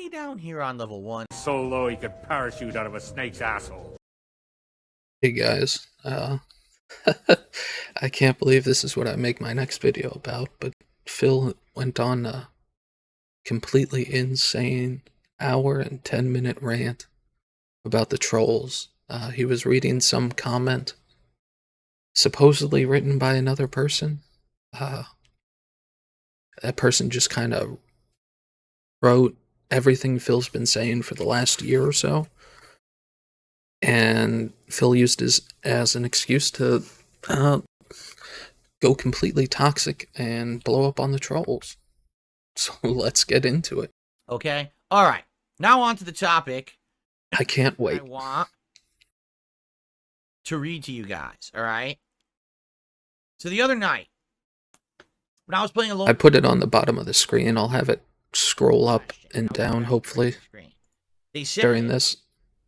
way down here on level 1. So low he could parachute out of a snake's asshole. Hey guys, I can't believe this is what I make my next video about, but Phil went on a completely insane hour and 10-minute rant about the trolls. He was reading some comment, supposedly written by another person. That person just kind of wrote everything Phil's been saying for the last year or so. And Phil used it as an excuse to go completely toxic and blow up on the trolls. So let's get into it. Okay? Alright. Now on to the topic. I can't wait. I want to read to you guys, alright? So the other night, when I was playing alone... I put it on the bottom of the screen. I'll have it scroll up and down, hopefully, they said, during this.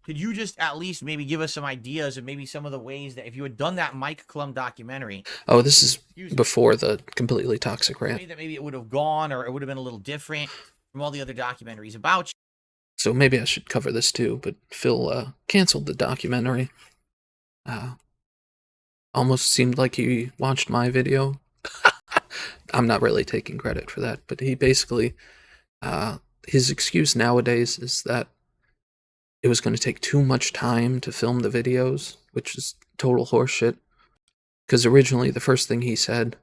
Could you just at least maybe give us some ideas of maybe some of the ways that if you had done that Mike Clum documentary... Oh, this is before the completely toxic rant. That maybe it would have gone, or it would have been a little different from all the other documentaries about you. So maybe I should cover this too, but Phil canceled the documentary. Almost seemed like he watched my video. I'm not really taking credit for that, but he basically... his excuse nowadays is that it was going to take too much time to film the videos, which is total horseshit. Because originally the first thing he said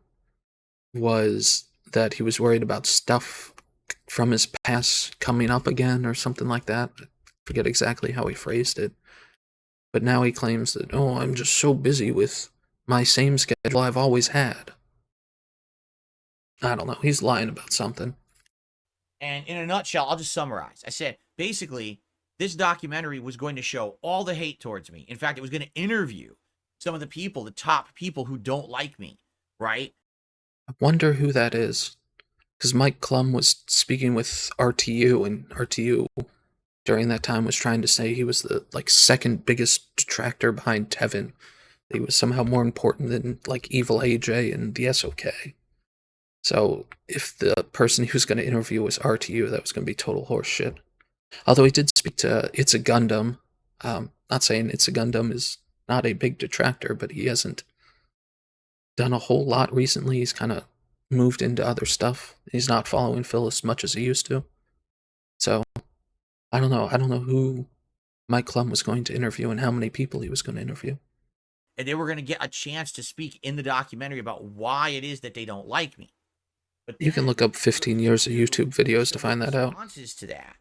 was that he was worried about stuff from his past coming up again or something like that. I forget exactly how he phrased it. But now he claims that, oh, I'm just so busy with my same schedule I've always had. I don't know. He's lying about something. And in a nutshell, I'll just summarize. I said, basically, this documentary was going to show all the hate towards me. In fact, it was going to interview some of the people, the top people who don't like me, right? I wonder who that is. Because Mike Clum was speaking with RTU, and RTU during that time was trying to say he was the second biggest detractor behind Tevin. He was somehow more important than Evil AJ and the SOK. So if the person he was going to interview was RTU, that was going to be total horseshit. Although he did speak to It's a Gundam. Not saying It's a Gundam is not a big detractor, but he hasn't done a whole lot recently. He's kind of moved into other stuff. He's not following Phil as much as he used to. So, I don't know. I don't know who Mike Clum was going to interview and how many people he was going to interview. And they were going to get a chance to speak in the documentary about why it is that they don't like me. But you can look up 15 years of YouTube videos to find that out. Responses to that,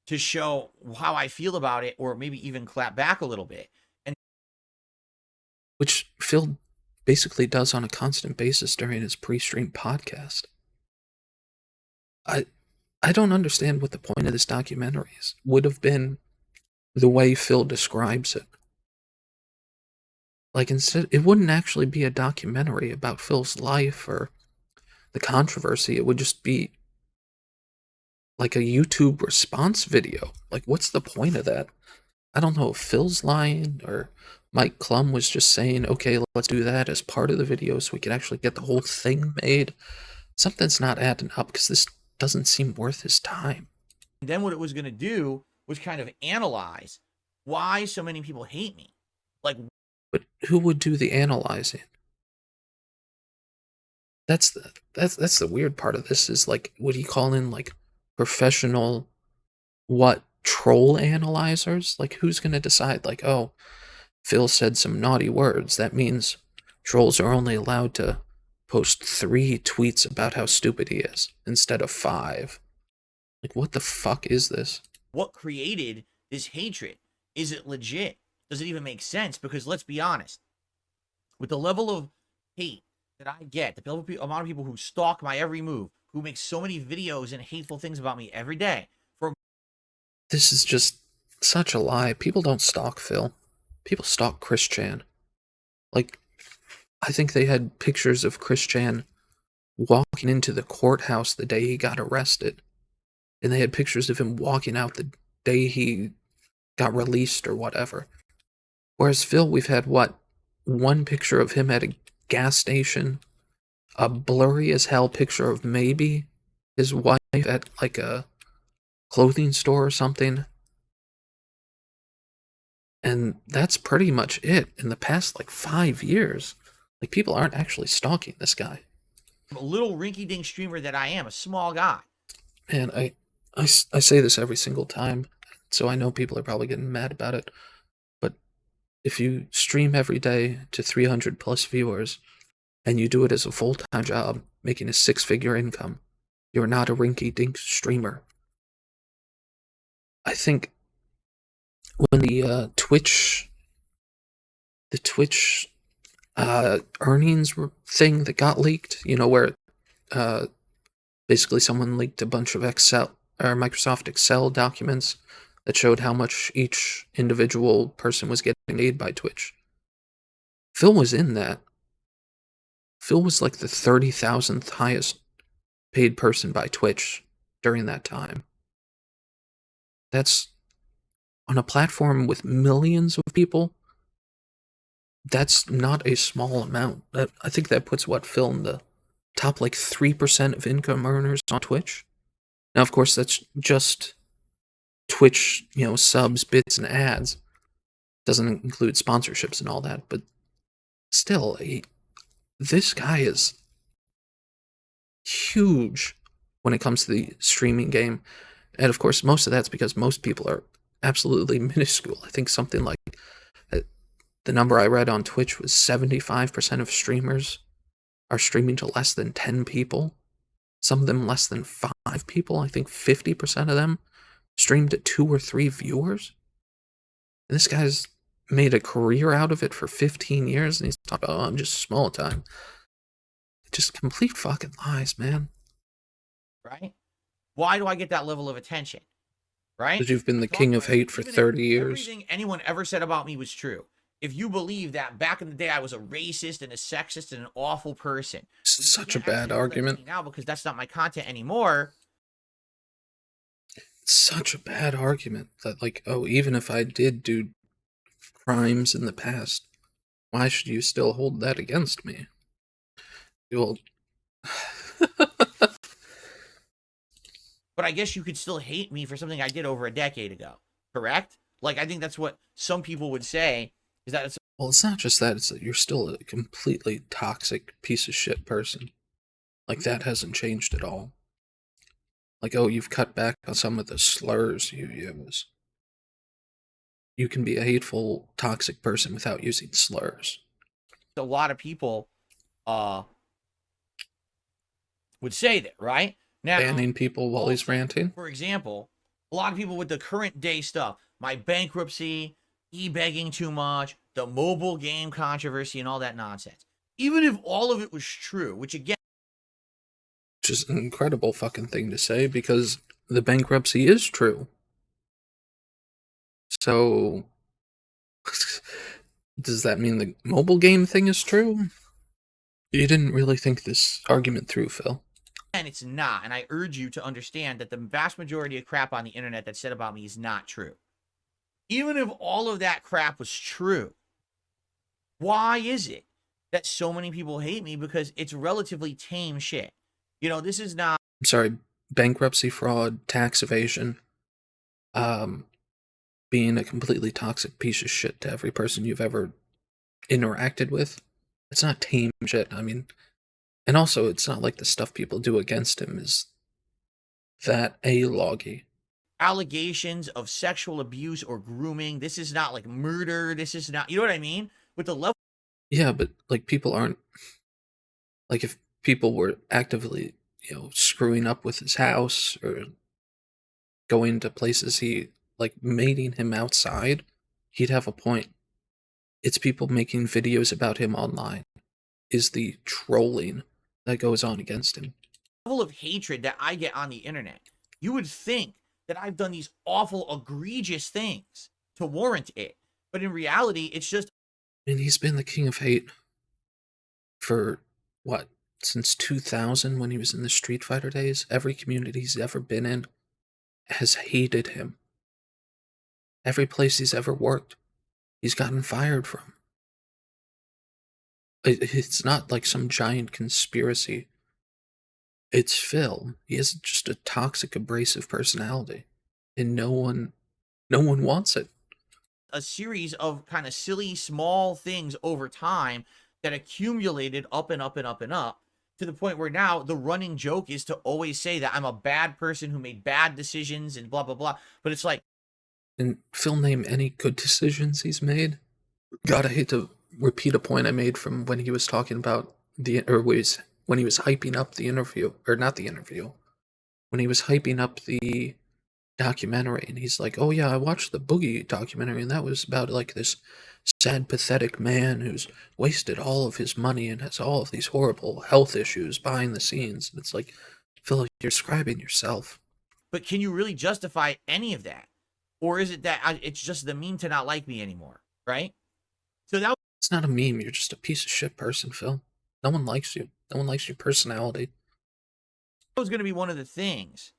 to show how I feel about it, or maybe even clap back a little bit. And which Phil basically does on a constant basis during his pre-stream podcast. I don't understand what the point of this documentary is. Would have been the way Phil describes it. Instead, it wouldn't actually be a documentary about Phil's life or the controversy. It would just be like a YouTube response video. What's the point of that? I don't know if Phil's lying or Mike Clum was just saying, okay, let's do that as part of the video so we can actually get the whole thing made. Something's not adding up because this doesn't seem worth his time. And then what it was going to do was kind of analyze why so many people hate me. But who would do the analyzing? That's the weird part of this is would he call in professional troll analyzers? Who's going to decide oh, Phil said some naughty words. That means trolls are only allowed to post 3 tweets about how stupid he is instead of 5. What the fuck is this? What created this hatred? Is it legit? Does it even make sense? Because let's be honest, with the level of hate that I get, the amount of people who stalk my every move, who make so many videos and hateful things about me every day. This is just such a lie. People don't stalk Phil. People stalk Chris Chan. I think they had pictures of Chris Chan walking into the courthouse the day he got arrested. And they had pictures of him walking out the day he got released or whatever. Whereas Phil, we've had, one picture of him at a gas station, a blurry as hell picture of maybe his wife at a clothing store or something. And that's pretty much it in the past, like, 5 years. Like, people aren't actually stalking this guy. I'm a little rinky-dink streamer that I am, a small guy. And I say this every single time, so I know people are probably getting mad about it. But if you stream every day to 300 plus viewers, and you do it as a full-time job, making a 6-figure income, you're not a rinky-dink streamer. I think when the Twitch earnings thing that got leaked, where basically someone leaked a bunch of Excel or Microsoft Excel documents that showed how much each individual person was getting paid by Twitch. Phil was in that. Phil was like the 30,000th highest paid person by Twitch during that time. That's on a platform with millions of people. That's not a small amount. I think that puts Phil in the top like 3% of income earners on Twitch. Now, of course, that's just Twitch, subs, bits, and ads. Doesn't include sponsorships and all that, but still, this guy is huge when it comes to the streaming game. And of course, most of that's because most people are absolutely minuscule. I think something like the number I read on Twitch was 75% of streamers are streaming to less than 10 people. Some of them less than 5 people. I think 50% of them stream to 2 or 3 viewers. And this guy's made a career out of it for 15 years, and he's talking about, I'm just small time. Just complete fucking lies, man. Right? Why do I get that level of attention? Right? Because you've been the king of hate for 30 years. Everything anyone ever said about me was true. If you believe that back in the day I was a racist and a sexist and an awful person, such a bad argument now because that's not my content anymore. It's such a bad argument that, like, oh, even if I did do crimes in the past, why should you still hold that against me? Well, but I guess you could still hate me for something I did over a decade ago, correct? Like, I think that's what some people would say. Is that well, it's not just that, it's that you're still a completely toxic piece of shit person. Like, that hasn't changed at all. Like, oh, you've cut back on some of the slurs you use. You can be a hateful, toxic person without using slurs. A lot of people would say that, right? Now, banning people while he's ranting. For example, a lot of people with the current day stuff, my bankruptcy, ebegging too much, the mobile game controversy, and all that nonsense. Even if all of it was true, which again, which is an incredible fucking thing to say because the bankruptcy is true. So, does that mean the mobile game thing is true? You didn't really think this argument through, Phil. And it's not. And I urge you to understand that the vast majority of crap on the internet that's said about me is not true. Even if all of that crap was true, why is it that so many people hate me? Because it's relatively tame shit. This is not... I'm sorry, bankruptcy, fraud, tax evasion, being a completely toxic piece of shit to every person you've ever interacted with. It's not tame shit. I mean, and also it's not like the stuff people do against him is that a-loggy. Allegations of sexual abuse or grooming. This is not like murder. This is not, you know what I mean? With the level. Yeah, but like people aren't, like if people were actively, screwing up with his house or going to places like mating him outside, he'd have a point. It's people making videos about him online is the trolling that goes on against him. The level of hatred that I get on the internet, you would think that I've done these awful, egregious things to warrant it. But in reality, it's just... And he's been the king of hate for, what, since 2000 when he was in the Street Fighter days? Every community he's ever been in has hated him. Every place he's ever worked, he's gotten fired from. It's not like some giant conspiracy. It's Phil. He has just a toxic, abrasive personality. and no one wants it. A series of kind of silly small things over time that accumulated up and up and up and up to the point where now the running joke is to always say that I'm a bad person who made bad decisions and blah blah blah. But it's like, And Phil, name any good decisions he's made. God, I hate to repeat a point I made from when he was talking about when he was hyping up the interview, or not the interview, when he was hyping up the documentary, and he's like, "Oh yeah, I watched the Boogie documentary, and that was about like this sad, pathetic man who's wasted all of his money and has all of these horrible health issues behind the scenes." And it's like, Phil, you're describing yourself. but can you really justify any of that? Or is it that it's just the meme to not like me anymore, right? So that It's not a meme. You're just a piece of shit person, Phil. No one likes you. No one likes your personality, was going to be one of the things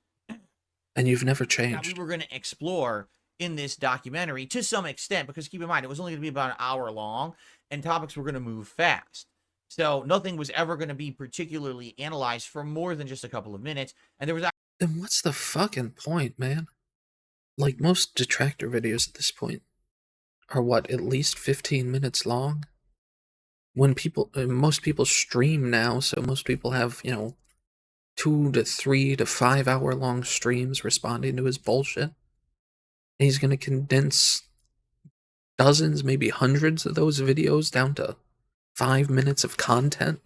and you've never that we changed. were going to explore in this documentary to some extent, because keep in mind, it was only going to be about an hour long and topics were going to move fast. So nothing was ever going to be particularly analyzed for more than just a couple of minutes. And there was Then what's the fucking point, man? Like, most detractor videos at this point are what, at least 15 minutes long? When most people stream now, so most people have, 2 to 3 to 5 hour long streams responding to his bullshit. And he's gonna condense dozens, maybe hundreds of those videos down to 5 minutes of content.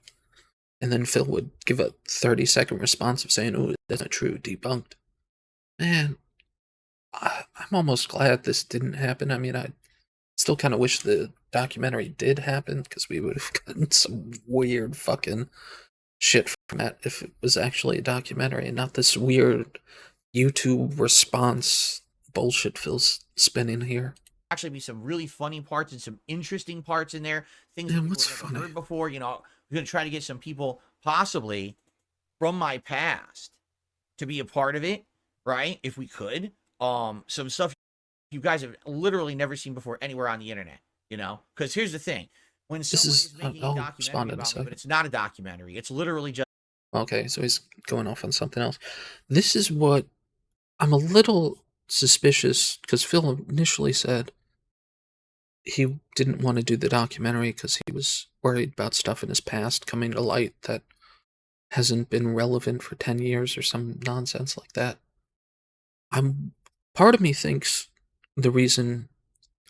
And then Phil would give a 30-second response of saying, "Oh, that's not true, debunked." Man, I'm almost glad this didn't happen. I mean, I still kind of wish the documentary did happen, because we would have gotten some weird fucking shit from that if it was actually a documentary and not this weird YouTube response bullshit Phil's spinning here. actually be some really funny parts and some interesting parts in there. Things Yeah, that people what's have never funny? heard before. We're going to try to get some people possibly from my past to be a part of it, right? If we could. Some stuff you guys have literally never seen before anywhere on the internet, Because here's the thing. When someone is making a I'll documentary respond in a about me, second. but it's not a documentary. It's literally just Okay, so he's going off on something else. This is what I'm a little suspicious, because Phil initially said he didn't want to do the documentary because he was worried about stuff in his past coming to light that hasn't been relevant for 10 years or some nonsense like that. Part of me thinks the reason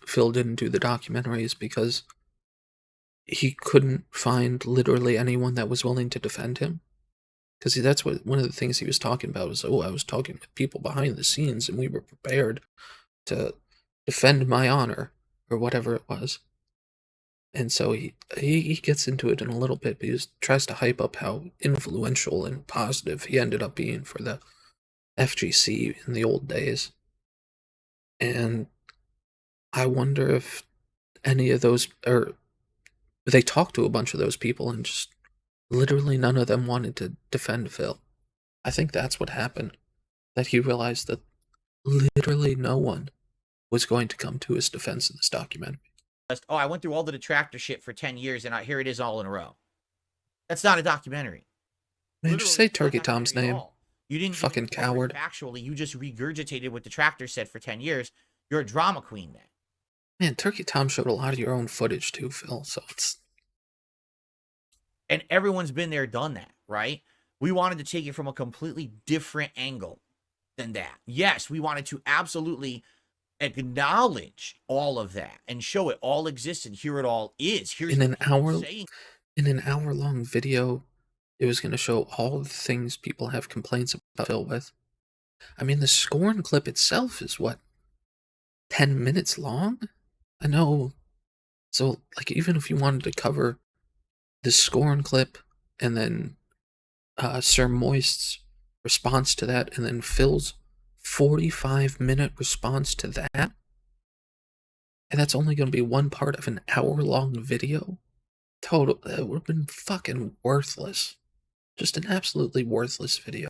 Phil didn't do the documentary is because he couldn't find literally anyone that was willing to defend him. Because that's what one of the things he was talking about was, "Oh, I was talking with people behind the scenes and we were prepared to defend my honor," or whatever it was. And so he gets into it in a little bit, but he tries to hype up how influential and positive he ended up being for the FGC in the old days. And I wonder if any of those, or they talked to a bunch of those people and just literally none of them wanted to defend Phil. I think that's what happened. That he realized that literally no one was going to come to his defense in this documentary. oh, I went through all the detractor shit for 10 years and here it is all in a row. That's not a documentary. Man, just say Turkey Literally, Tom's name. You didn't Fucking coward. Factually, you just regurgitated what Detractor said for 10 years. You're a drama queen then. Man, Turkey Tom showed a lot of your own footage too, Phil, so it's... And everyone's been there, done that, right? We wanted to take it from a completely different angle than that. Yes, we wanted to absolutely acknowledge all of that and show it all exists and here it all is. Here's In an hour-long video, it was going to show all the things people have complaints about Phil with. I mean, the Scorn clip itself is, what, 10 minutes long? I know. So, like, even if you wanted to cover the Scorn clip and then Sir Moist's response to that and then Phil's 45-minute response to that, and that's only going to be one part of an hour-long video, total, that would have been fucking worthless. Just an absolutely worthless video.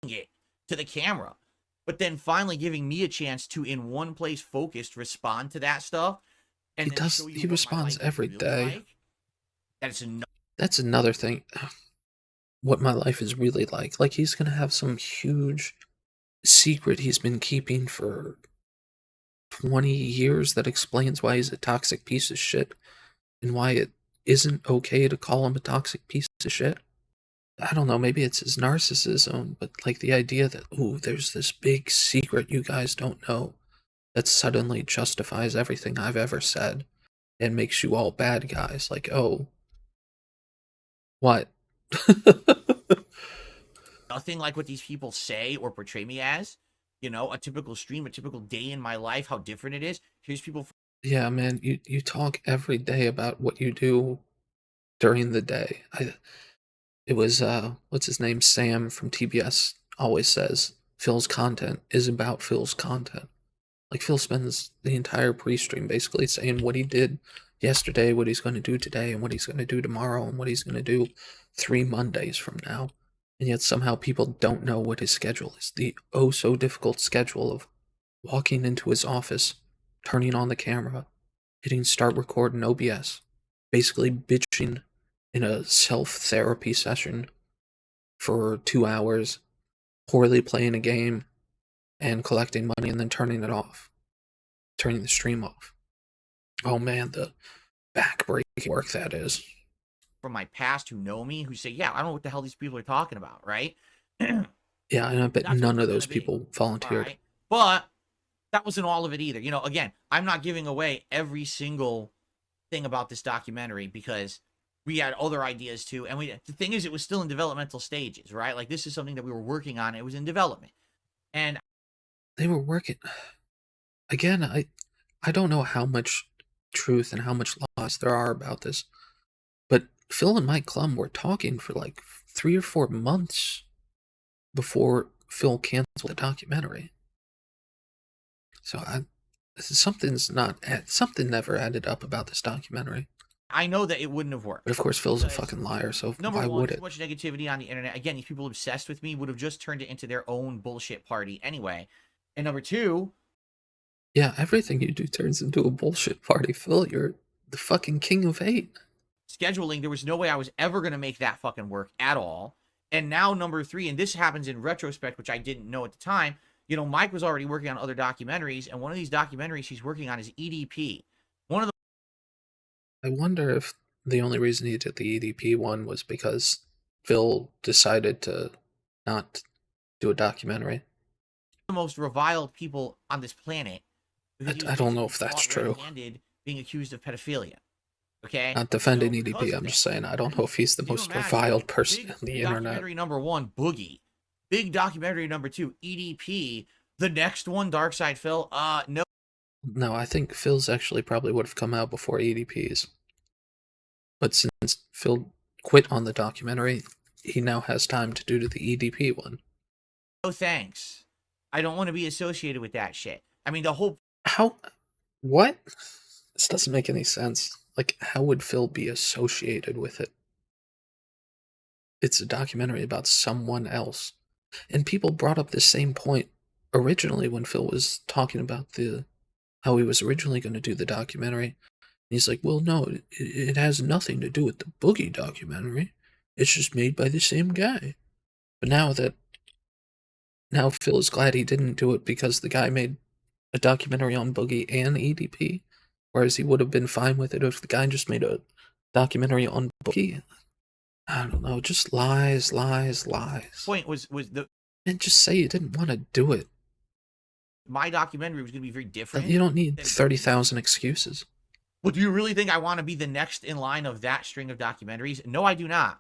It to the camera, but then finally giving me a chance to, in one place focused, respond to that stuff. And He responds every day. Like. That's another thing. What my life is really like. Like, he's gonna have some huge secret he's been keeping for 20 years that explains why he's a toxic piece of shit and why it isn't okay to call him a toxic piece of shit. I don't know, maybe it's his narcissism, but like the idea that, ooh, there's this big secret you guys don't know that suddenly justifies everything I've ever said and makes you all bad guys. Like, oh, what? Nothing like what these people say or portray me as. You know, a typical stream, a typical day in my life, how different it is. Here's people. Yeah, man, you talk every day about what you do during the day. It was what's his name, Sam from TBS always says Phil's content is about Phil's content. Like Phil spends the entire pre-stream basically saying what he did yesterday, what he's going to do today, and what he's going to do tomorrow, and what he's going to do 3 Mondays from now. And yet somehow people don't know what his schedule is. The oh so difficult schedule of walking into his office, turning on the camera, hitting start record in OBS, basically bitching in a self-therapy session for 2 hours, poorly playing a game, and collecting money and then turning it off. Turning the stream off. Oh man, the backbreaking work that is. From my past who know me who say, yeah, I don't know what the hell these people are talking about, right? Yeah, and I bet That's none what of it's those gonna be. people volunteered. Right? But that wasn't all of it either. You know, again, I'm not giving away every single thing about this documentary because we had other ideas too. And the thing is, it was still in developmental stages, right? Like this is something that we were working on. It was in development. And They were working. Again, I don't know how much truth and how much lies there are about this, but Phil and Mike Clum were talking for like 3 or 4 months before Phil canceled the documentary. So something never added up about this documentary. I know that it wouldn't have worked. But of course, Phil's a fucking liar, so why would it? Too much negativity on the internet. Again, these people obsessed with me would have just turned it into their own bullshit party anyway. And number two, yeah, everything you do turns into a bullshit party, Phil. You're the fucking king of hate. scheduling, there was no way I was ever going to make that fucking work at all. And now number three, and this happens in retrospect, which I didn't know at the time, you know, Mike was already working on other documentaries, and one of these documentaries he's working on is EDP. One of the I wonder if the only reason he did the EDP one was because Phil decided to not do a documentary. most reviled people on this planet. I don't know if that's true. Being accused of pedophilia. Okay. Not defending EDP, I'm just saying I don't know if he's the most reviled person on the internet. Documentary number one, Boogie. Big documentary number two, EDP. The next one, Dark Side Phil. No. No, I think Phil's actually probably would have come out before EDP's. But since Phil quit on the documentary, he now has time to do the EDP one. No thanks. I don't want to be associated with that shit. I mean, the whole... How? What? This doesn't make any sense. Like, how would Phil be associated with it? It's a documentary about someone else. And people brought up the same point originally when Phil was talking about how he was originally going to do the documentary. And he's like, well, no, it has nothing to do with the Boogie documentary. It's just made by the same guy. But now Phil is glad he didn't do it because the guy made a documentary on Boogie and EDP, whereas he would have been fine with it if the guy just made a documentary on Boogie. I don't know, just lies. point was the... And just say you didn't want to do it. My documentary was going to be very different. You don't need 30,000 excuses. Well, do you really think I want to be the next in line of that string of documentaries? No, I do not.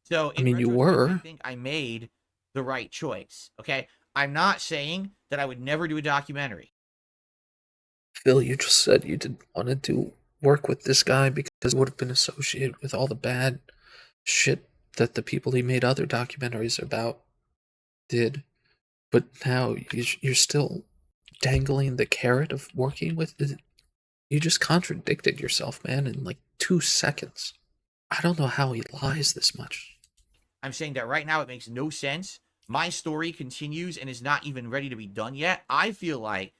So, I mean, you retrospect, were. I think I made the right choice. Okay, I'm not saying that I would never do a documentary. Phil, you just said you didn't want to work with this guy because it would have been associated with all the bad shit that the people he made other documentaries about did. But now you're still dangling the carrot of working with it. You just contradicted yourself, man, in like 2 seconds. I don't know how he lies this much. I'm saying that right now it makes no sense. My story continues and is not even ready to be done yet. I feel like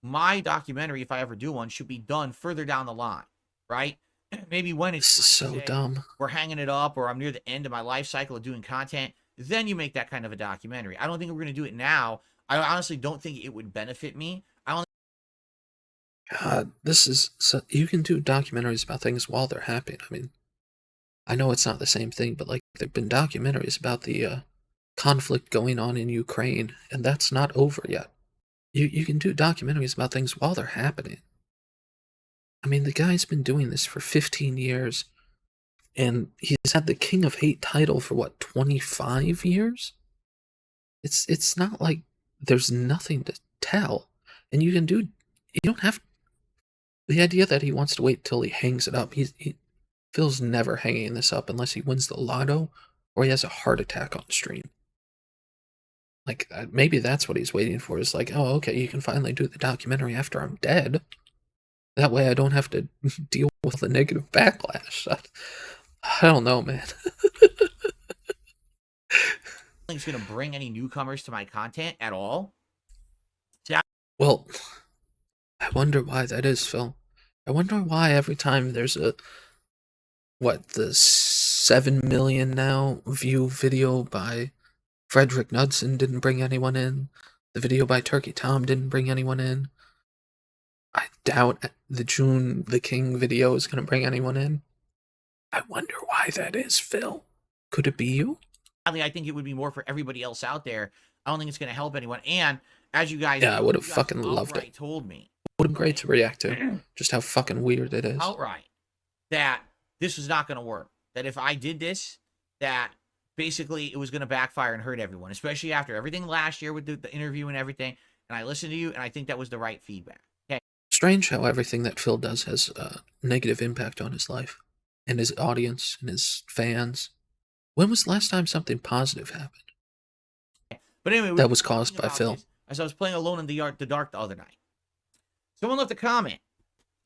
my documentary, if I ever do one, should be done further down the line, right? Maybe when it's This is so dumb. we're hanging it up, or I'm near the end of my life cycle of doing content. then you make that kind of a documentary. I don't think we're going to do it now. I honestly don't think it would benefit me. I don't. God, this is so, you can do documentaries about things while they're happening. I mean, I know it's not the same thing, but like there've been documentaries about the conflict going on in Ukraine, and that's not over yet. You can do documentaries about things while they're happening. I mean, the guy's been doing this for 15 years, and he's had the King of Hate title for what, 25 years? It's not like there's nothing to tell, and you can do. You don't have the idea that he wants to wait till he hangs it up. Phil's never hanging this up unless he wins the lotto or he has a heart attack on stream. Like, maybe that's what he's waiting for, is like, oh, okay, you can finally do the documentary after I'm dead. That way I don't have to deal with the negative backlash. I don't know, man. think it's going to bring any newcomers to my content at all. Well, I wonder why that is, Phil. I wonder why every time there's the 7 million now view video by Frederick Knudsen didn't bring anyone in. The video by Turkey Tom didn't bring anyone in. I doubt the June the King video is going to bring anyone in. I wonder why that is, Phil. Could it be you? I think it would be more for everybody else out there. I don't think it's going to help anyone. And as you guys, yeah, I would have fucking loved it. Told me would have been great to react to. Just how fucking weird it is. Outright that this was not going to work. That if I did this, that basically it was going to backfire and hurt everyone, especially after everything last year with the interview and everything. And I listened to you, and I think that was the right feedback. Okay. Strange how everything that Phil does has a negative impact on his life and his audience and his fans. When was the last time something positive happened? But anyway, that was caused by Phil. As I was playing Alone in the Dark the other night, someone left a comment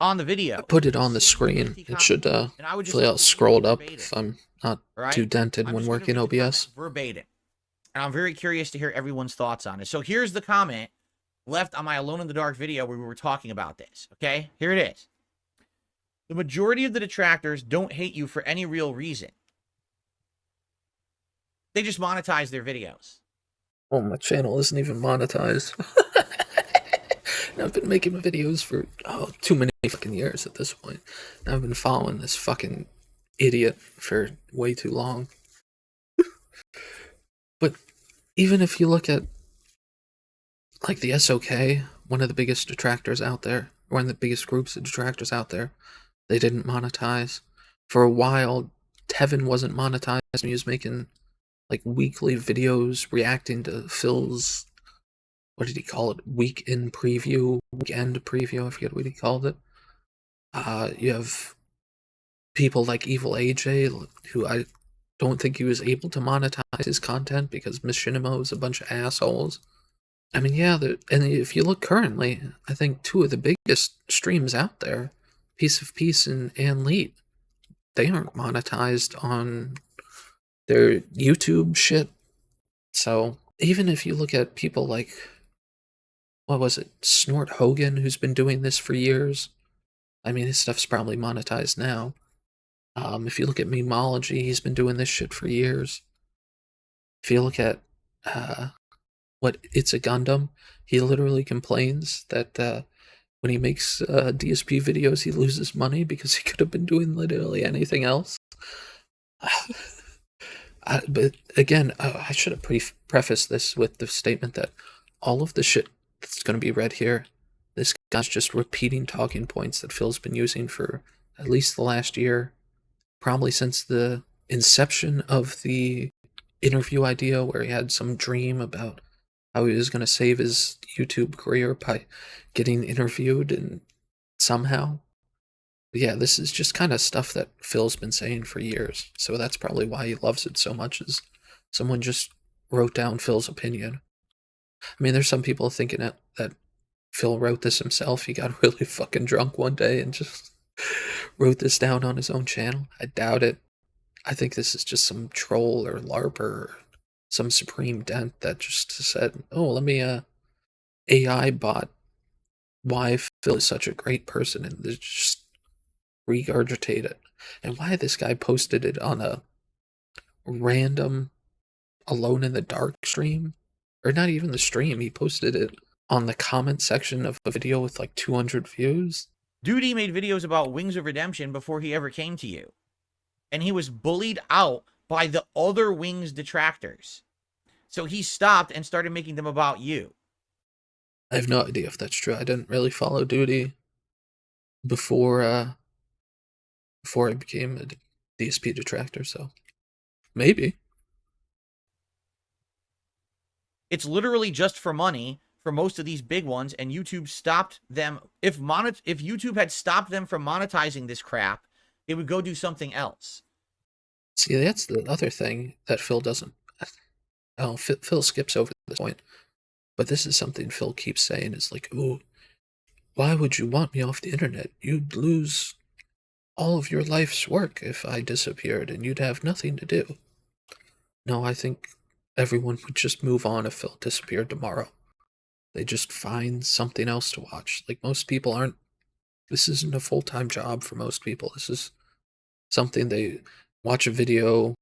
on the video. I put it on the screen. It should hopefully I'll scroll it up if I'm not too dented when working OBS. Verbatim. And I'm very curious to hear everyone's thoughts on it. So here's the comment left on my Alone in the Dark video where we were talking about this. Okay, here it is. The majority of the detractors don't hate you for any real reason. They just monetize their videos. Oh, my channel isn't even monetized. I've been making videos for too many fucking years at this point. I've been following this fucking idiot for way too long. But even if you look at like the SOK, one of the biggest detractors out there, one of the biggest groups of detractors out there, they didn't monetize. For a while, Tevin wasn't monetized. He was making like weekly videos reacting to Phil's, what did he call it? Weekend preview, I forget what he called it. You have people like Evil AJ, who I don't think he was able to monetize his content because Machinima was a bunch of assholes. I mean, yeah, and if you look currently, I think two of the biggest streams out there, Piece of Peace and Leet, they aren't monetized on their YouTube shit. So even if you look at people like, what was it, Snort Hogan, who's been doing this for years, I mean, his stuff's probably monetized now. If you look at Memology, he's been doing this shit for years. If you look at It's a Gundam, he literally complains that when he makes DSP videos, he loses money because he could have been doing literally anything else. But again, I should have prefaced this with the statement that all of the shit that's going to be read here, this guy's just repeating talking points that Phil's been using for at least the last year, probably since the inception of the interview idea where he had some dream about how he was going to save his YouTube career by getting interviewed and somehow. But yeah, this is just kind of stuff that Phil's been saying for years. So that's probably why he loves it so much, is someone just wrote down Phil's opinion. I mean, there's some people thinking that Phil wrote this himself. He got really fucking drunk one day and just wrote this down on his own channel. I doubt it. I think this is just some troll or LARPer or some supreme dent that just said, oh, let me AI bot why Phil is such a great person, and just regurgitate it. And why this guy posted it on a random Alone in the Dark stream, or not even the stream. He posted it on the comment section of a video with like 200 views. Duty made videos about Wings of Redemption before he ever came to you. And he was bullied out by the other Wings detractors. So he stopped and started making them about you. I have no idea if that's true. I didn't really follow Duty before I became a DSP detractor, so maybe. It's literally just for money for most of these big ones, and YouTube stopped them. If YouTube had stopped them from monetizing this crap, they would go do something else. See, that's the other thing that Phil doesn't. Oh, Phil skips over this point, but this is something Phil keeps saying is like, oh, why would you want me off the internet? You'd lose all of your life's work if I disappeared, and you'd have nothing to do. No, I think everyone would just move on if Phil disappeared tomorrow. They just find something else to watch. Like, most people aren't. This isn't a full-time job for most people. This is something they watch a video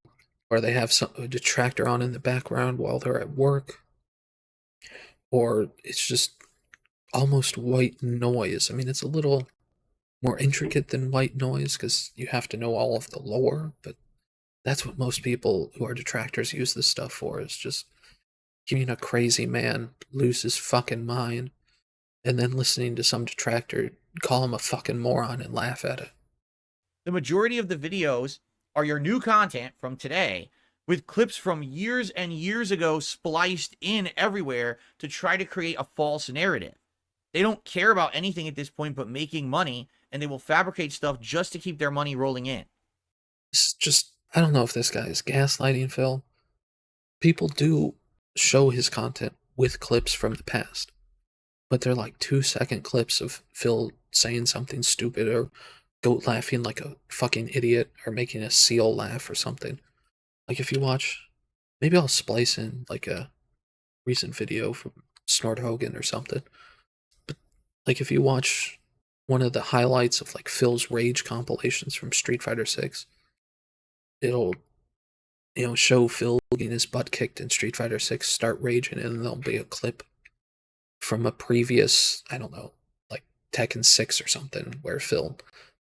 or they have a detractor on in the background while they're at work. Or it's just almost white noise. I mean, it's a little more intricate than white noise because you have to know all of the lore, but that's what most people who are detractors use this stuff for, is just hearing a crazy man lose his fucking mind and then listening to some detractor call him a fucking moron and laugh at it. The majority of the videos are your new content from today with clips from years and years ago spliced in everywhere to try to create a false narrative. They don't care about anything at this point but making money, and they will fabricate stuff just to keep their money rolling in. This is just, I don't know if this guy is gaslighting Phil. People do show his content with clips from the past, but they're like 2-second clips of Phil saying something stupid or goat laughing like a fucking idiot or making a seal laugh or something. Like, if you watch, maybe I'll splice in like a recent video from Snort Hogan or something. But like, if you watch one of the highlights of like Phil's rage compilations from Street Fighter 6, it'll, show Phil getting his butt kicked in Street Fighter 6, start raging, and there'll be a clip from a previous, I don't know, like Tekken 6 or something, where Phil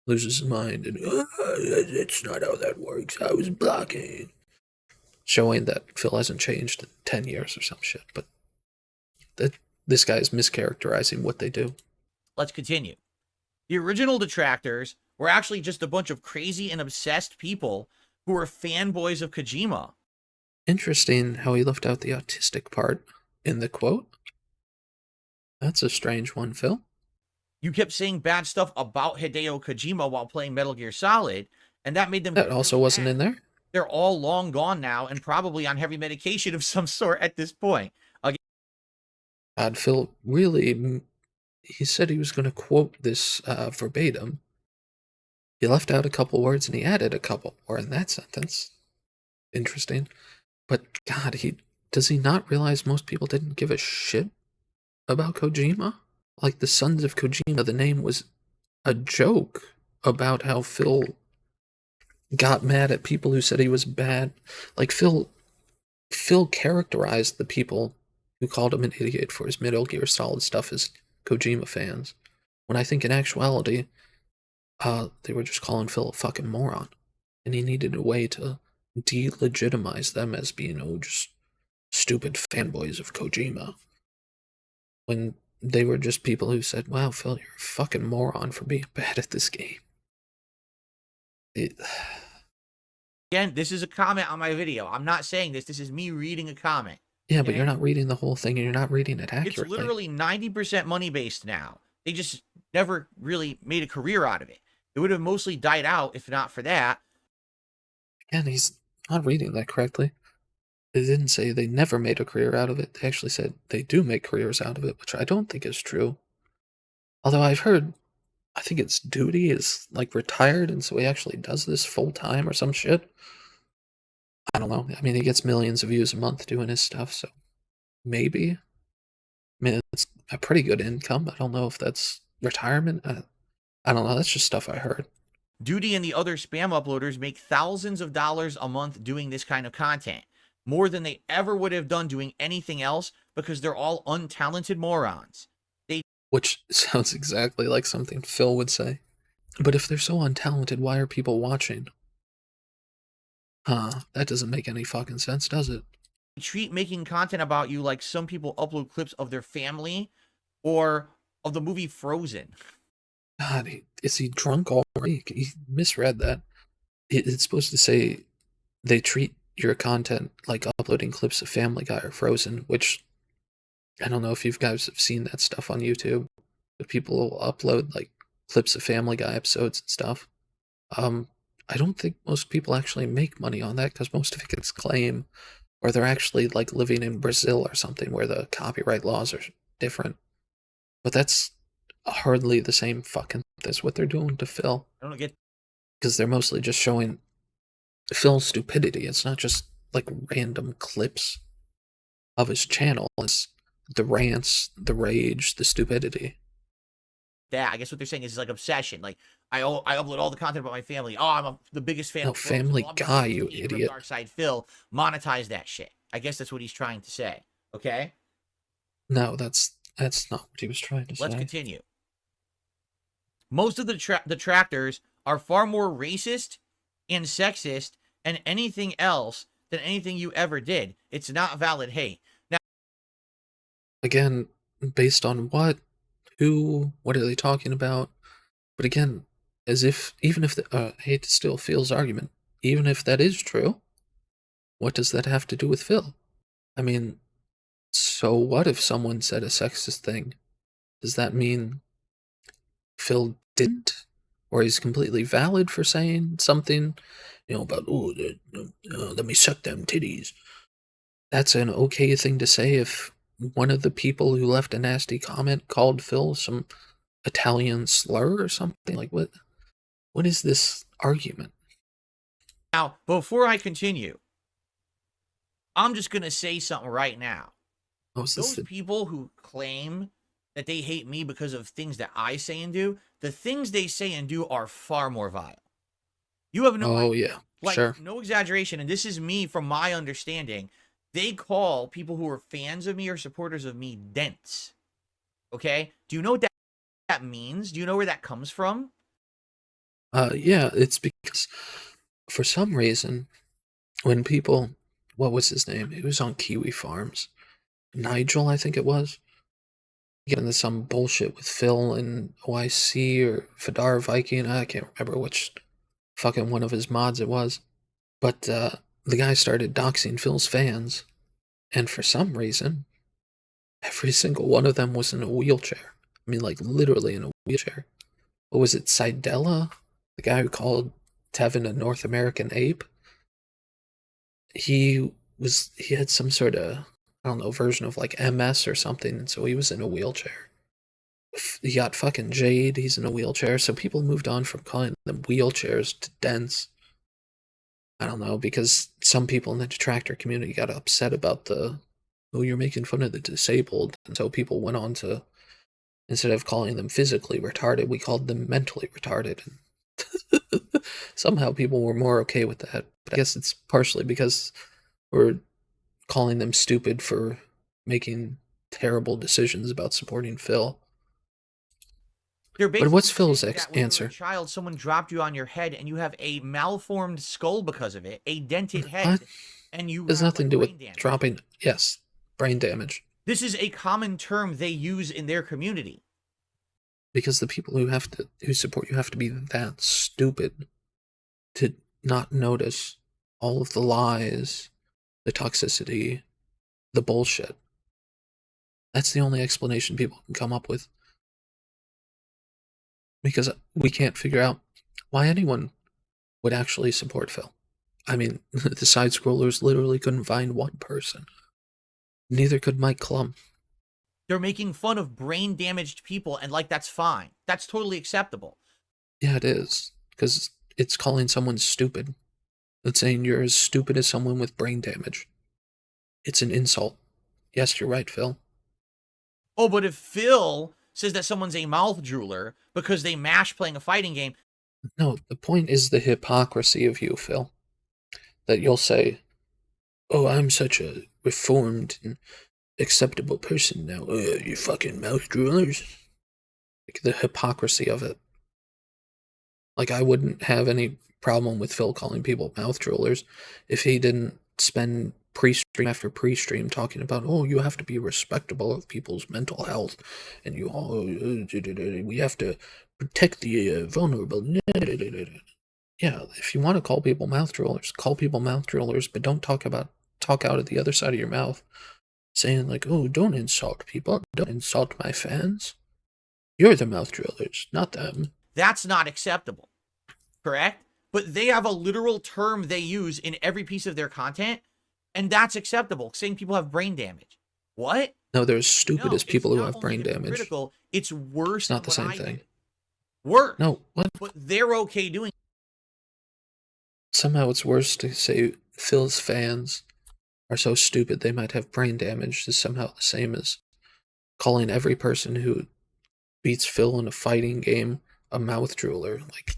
loses his mind and, it's not how that works, I was blocking. Showing that Phil hasn't changed in 10 years or some shit, but this guy is mischaracterizing what they do. Let's continue. The original detractors were actually just a bunch of crazy and obsessed people who were fanboys of Kojima. Interesting how he left out the autistic part in the quote. That's a strange one, Phil. You kept saying bad stuff about Hideo Kojima while playing Metal Gear Solid, and that made them... That also wasn't in there. They're all long gone now and probably on heavy medication of some sort at this point. God, Phil really... He said he was going to quote this verbatim. He left out a couple words and he added a couple more in that sentence. Interesting. But God, does he not realize most people didn't give a shit about Kojima? Like, the Sons of Kojima, the name was a joke about how Phil got mad at people who said he was bad. Like, Phil characterized the people who called him an idiot for his Metal Gear Solid stuff as Kojima fans, when I think in actuality, they were just calling Phil a fucking moron, and he needed a way to delegitimize them as being, just stupid fanboys of Kojima, when they were just people who said, wow, Phil, you're a fucking moron for being bad at this game. Again, this is a comment on my video. I'm not saying this. This is me reading a comment. Yeah, but you're not reading the whole thing, and you're not reading it accurately. It's literally 90% money-based now. They just never really made a career out of it. It would have mostly died out if not for that. Again, he's not reading that correctly. They didn't say they never made a career out of it. They actually said they do make careers out of it, which I don't think is true. Although I've heard, I think it's Duty is like retired, and so he actually does this full-time or some shit. I don't know. I mean, he gets millions of views a month doing his stuff, so maybe. I mean, it's a pretty good income. I don't know if that's retirement. I don't know. That's just stuff I heard. Duty and the other spam uploaders make thousands of dollars a month doing this kind of content. more than they ever would have done doing anything else because they're all untalented morons. Which sounds exactly like something Phil would say. But if they're so untalented, why are people watching? Huh, that doesn't make any fucking sense, does it? Treat making content about you like some people upload clips of their family or of the movie Frozen. God, is he drunk already? He misread that. It's supposed to say they treat your content like uploading clips of Family Guy or Frozen, which I don't know if you guys have seen that stuff on YouTube, but people will upload like clips of Family Guy episodes and stuff. I don't think most people actually make money on that because most of it gets claim, or they're actually like living in Brazil or something where the copyright laws are different. But that's hardly the same fucking as what they're doing to Phil. I don't get, Because they're mostly just showing Phil's stupidity. It's not just like random clips of his channel. It's the rants, the rage, the stupidity. that. I guess what they're saying is like obsession. Like I upload all the content about my family. Oh, I'm the biggest fan No, of Frozen. Family Oh, I'm Guy, the you biggest hater of idiot. Dark Side Phil. Monetize that shit. I guess that's what he's trying to say. Okay, No, that's not what he was trying to let's say. continue. Most of the detractors are far more racist and sexist and anything else than anything you ever did. It's not valid hate. Now, Again, based on what? Who? What are they talking about? But again, as if, even if, I hate to steal Phil's argument, even if that is true, what does that have to do with Phil? I mean, so what if someone said a sexist thing? Does that mean Phil didn't? Or he's completely valid for saying something, about, oh, let me suck them titties. That's an okay thing to say if one of the people who left a nasty comment called Phil some Italian slur or something? Like, what is this argument? now, before I continue, I'm just gonna say something right now. Oh, is this Those people who claim that they hate me because of things that I say and do, the things they say and do are far more vile. You have no Oh, idea. yeah, Like, sure. no exaggeration, and this is me from my understanding. They call people who are fans of me or supporters of me dense. Okay? Do you know what that means? Do you know where that comes from? Yeah, it's because for some reason, when people, what was his name? He was on Kiwi Farms. Nigel, I think it was. Getting into some bullshit with Phil and OIC or Fedar Viking. I can't remember which fucking one of his mods it was. But the guy started doxing Phil's fans. And for some reason, every single one of them was in a wheelchair. I mean, like, literally in a wheelchair. What was it, Sidella? The guy who called Tevin a North American ape? He had some sort of, I don't know, version of like MS or something, and so he was in a wheelchair. You got fucking Jade, he's in a wheelchair, so people moved on from calling them wheelchairs to dense. I don't know, because some people in the detractor community got upset about you're making fun of the disabled, and so people went on to, instead of calling them physically retarded, we called them mentally retarded. Somehow people were more okay with that. But I guess it's partially because we're calling them stupid for making terrible decisions about supporting Phil. They're But basically what's Phil's saying that when you were answer? a child, someone dropped you on your head and you have a malformed skull because of it, a dented What? head, and you Has have nothing like to do with brain damage. dropping. Yes, brain damage. This is a common term they use in their community. Because the people who support you have to be that stupid to not notice all of the lies, the toxicity, the bullshit. That's the only explanation people can come up with. Because we can't figure out why anyone would actually support Phil. I mean, the side scrollers literally couldn't find one person. Neither could Mike Clum. They're making fun of brain damaged people, and like that's fine. That's totally acceptable. Yeah, it is. Because it's calling someone stupid. It's saying you're as stupid as someone with brain damage. It's an insult. Yes, you're right, Phil. Oh, but if Phil says that someone's a mouth drooler because they mash playing a fighting game, No, the point is the hypocrisy of you, Phil. That you'll say, oh, I'm such a reformed and acceptable person now. You fucking mouth droolers. Like, the hypocrisy of it. Like, I wouldn't have any problem with Phil calling people mouth droolers if he didn't spend pre-stream after pre-stream talking about, oh, you have to be respectable of people's mental health, and you all, we have to protect the vulnerable. Yeah, if you want to call people mouth droolers, call people mouth droolers, but don't talk out of the other side of your mouth, saying like, oh, don't insult people, don't insult my fans. You're the mouth drillers, not them. That's not acceptable, correct? But they have a literal term they use in every piece of their content, and that's acceptable, saying people have brain damage. What? No, they're as stupid No, as people it's who not have only brain damage. hypocritical, it's worse It's not the than same what I thing. do. Worse. No, what? But they're okay doing it. Somehow it's worse to say Phil's fans are so stupid they might have brain damage is somehow the same as calling every person who beats Phil in a fighting game a mouth drooler. Like,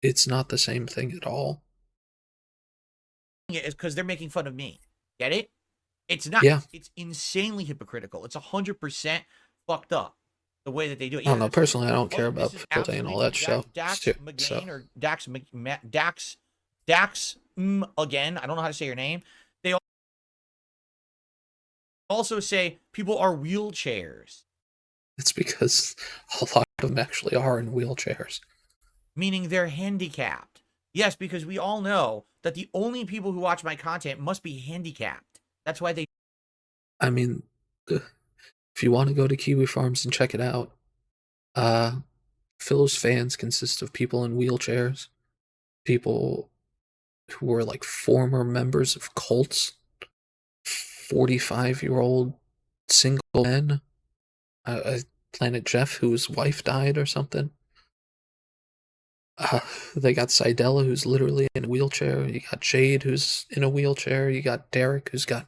it's not the same thing at all. It is because they're making fun of me. Get it? It's not. Yeah. It's insanely hypocritical. It's 100% fucked up the way that they do it. I don't know. Personally, I don't care Oh, about this is Phil Day and all that absolutely stuff. Dax So, McGain or Dax again. I don't know how to say your name. They also say people are wheelchairs, it's because a lot of them actually are in wheelchairs. meaning they're handicapped. Yes, because we all know that the only people who watch my content must be handicapped. That's why they. I mean, if you want to go to Kiwi Farms and check it out, Phil's fans consist of people in wheelchairs, people who were like former members of cults, 45-year-old single men, Planet Jeff, whose wife died or something. They got Sidella, who's literally in a wheelchair. You got Jade, who's in a wheelchair. You got Derek, who's got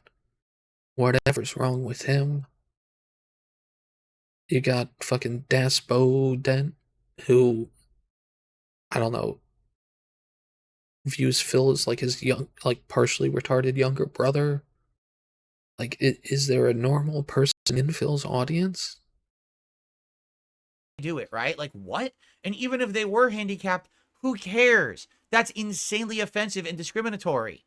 whatever's wrong with him. You got fucking Daspo Dent, who, I don't know, views Phil as like his young, like partially retarded younger brother. Like, is there a normal person in Phil's audience? do it, right? Like, what? And even if they were handicapped, who cares? That's insanely offensive and discriminatory.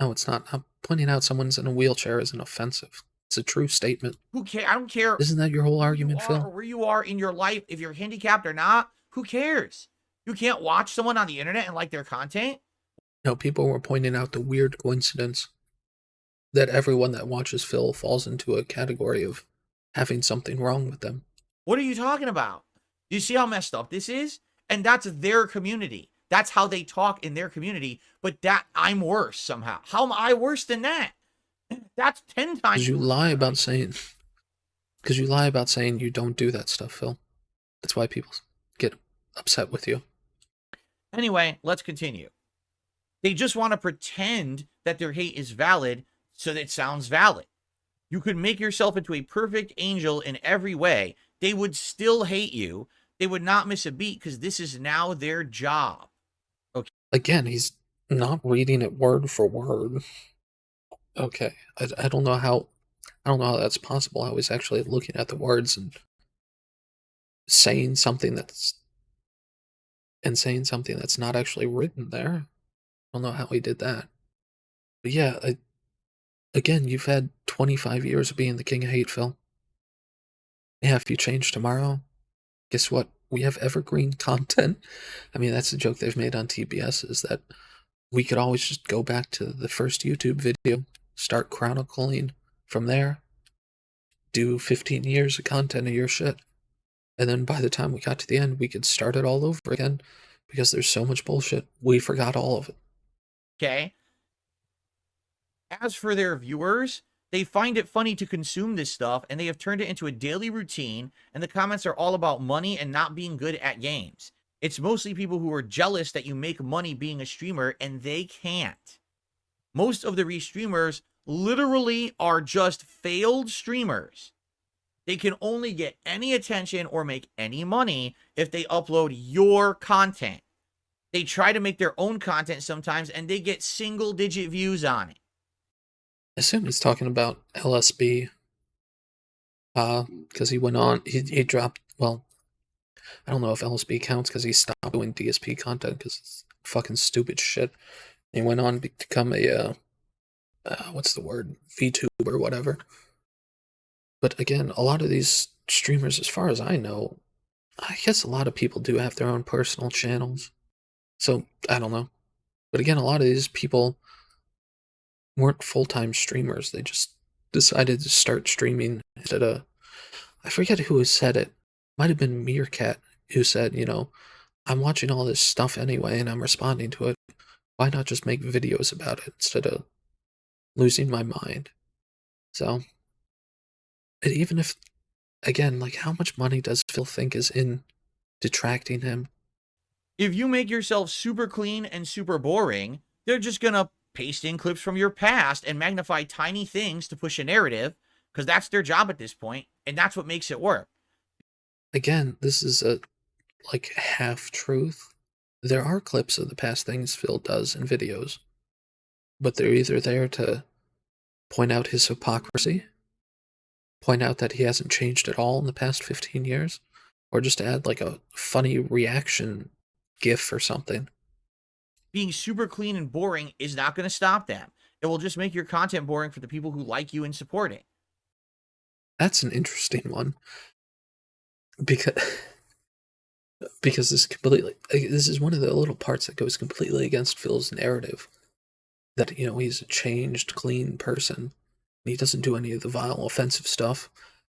No, it's not. Pointing out someone's in a wheelchair isn't offensive. It's a true statement. Who cares? I don't care. Isn't that your whole argument, Phil? Or where you are in your life, if you're handicapped or not, who cares? You can't watch someone on the internet and like their content? No, people were pointing out the weird coincidence that everyone that watches Phil falls into a category of having something wrong with them. What are you talking about? Do you see how messed up this is? And that's their community. That's how they talk in their community. But that I'm worse somehow. How am I worse than that? That's 10 times. Because you lie about saying you don't do that stuff, Phil. That's why people get upset with you. Anyway, let's continue. They just want to pretend that their hate is valid so that it sounds valid. You could make yourself into a perfect angel in every way. They would still hate you. They would not miss a beat because this is now their job. Okay. Again, he's not reading it word for word. Okay, I don't know how that's possible. How he's actually looking at the words and saying something that's not actually written there. I don't know how he did that. But yeah, again, you've had 25 years of being the king of hate, Phil. Yeah, if you change tomorrow, guess what? We have evergreen content. I mean, that's the joke they've made on TBS, is that we could always just go back to the first YouTube video, start chronicling from there, do 15 years of content of your shit, and then by the time we got to the end, we could start it all over again, because there's so much bullshit, we forgot all of it. Okay. As for their viewers, they find it funny to consume this stuff, and they have turned it into a daily routine, and the comments are all about money and not being good at games. It's mostly people who are jealous that you make money being a streamer, and they can't. Most of the restreamers literally are just failed streamers. They can only get any attention or make any money if they upload your content. They try to make their own content sometimes, and they get single-digit views on it. assume he's talking about LSB, because he went on, he dropped, well, I don't know if LSB counts because he stopped doing DSP content because it's fucking stupid shit. He went on to become a, what's the word, VTuber or whatever. But again, a lot of these streamers, as far as I know, I guess a lot of people do have their own personal channels. So, I don't know. But again, a lot of these people weren't full-time streamers. They just decided to start streaming instead of, I forget who said it. Might have been Meerkat who said, I'm watching all this stuff anyway and I'm responding to it. Why not just make videos about it instead of losing my mind? So, and even if, again, like, how much money does Phil think is in detracting him? If you make yourself super clean and super boring, they're just gonna paste in clips from your past and magnify tiny things to push a narrative, because that's their job at this point, and that's what makes it work. Again, this is a, like, half-truth. There are clips of the past things Phil does in videos, but they're either there to point out his hypocrisy, point out that he hasn't changed at all in the past 15 years, or just add, like, a funny reaction gif or something. Being super clean and boring is not going to stop them. It will just make your content boring for the people who like you and support it. That's an interesting one. Because this is one of the little parts that goes completely against Phil's narrative. That, he's a changed, clean person. And he doesn't do any of the vile, offensive stuff.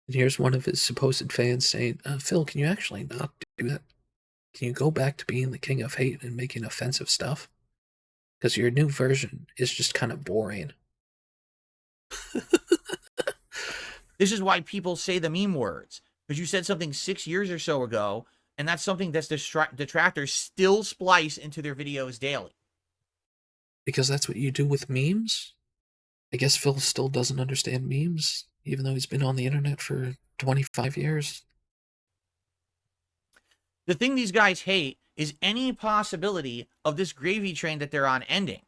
And here's one of his supposed fans saying, Phil, can you actually not do that? Can you go back to being the king of hate and making offensive stuff? Because your new version is just kind of boring. This is why people say the meme words. Because you said something 6 years or so ago, and that's something that detractors still splice into their videos daily. Because that's what you do with memes? I guess Phil still doesn't understand memes, even though he's been on the internet for 25 years. The thing these guys hate is any possibility of this gravy train that they're on ending.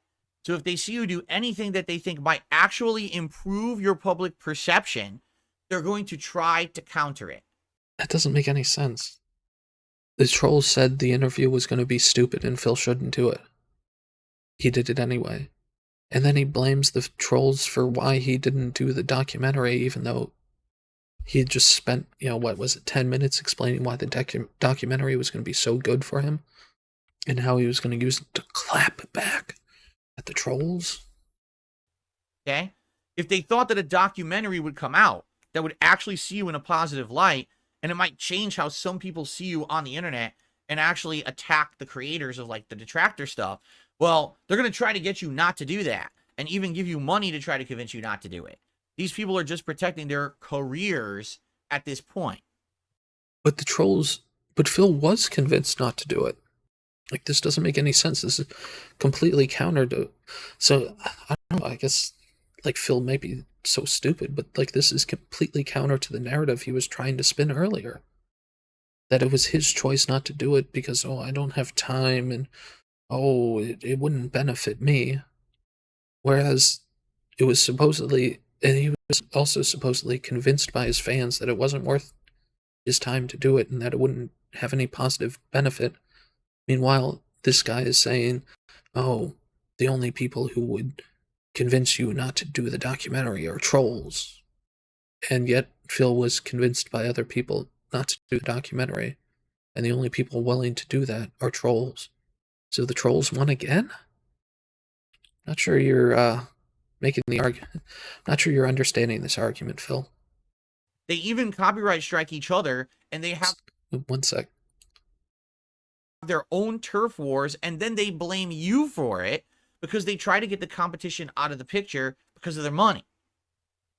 So if they see you do anything that they think might actually improve your public perception, they're going to try to counter it. That doesn't make any sense. The trolls said the interview was going to be stupid and Phil shouldn't do it. He did it anyway. And then he blames the trolls for why he didn't do the documentary, even though he had just spent, 10 minutes explaining why the documentary was going to be so good for him, and how he was going to use it to clap back at the trolls. Okay? If they thought that a documentary would come out that would actually see you in a positive light, and it might change how some people see you on the internet and actually attack the creators of, like, the detractor stuff, well, they're going to try to get you not to do that, and even give you money to try to convince you not to do it. These people are just protecting their careers at this point. But Phil was convinced not to do it. Like, this doesn't make any sense. This is completely counter to, so, I don't know, I guess, like, Phil may be so stupid, but, like, this is completely counter to the narrative he was trying to spin earlier. That it was his choice not to do it because, I don't have time, and, it wouldn't benefit me. Whereas it was supposedly, and he was also supposedly convinced by his fans that it wasn't worth his time to do it and that it wouldn't have any positive benefit. Meanwhile, this guy is saying, the only people who would convince you not to do the documentary are trolls. And yet, Phil was convinced by other people not to do the documentary. And the only people willing to do that are trolls. So the trolls won again? Not sure you're, making the argument. Not sure you're understanding this argument, Phil. They even copyright strike each other, and they have 1 sec. their own turf wars, and then they blame you for it because they try to get the competition out of the picture because of their money.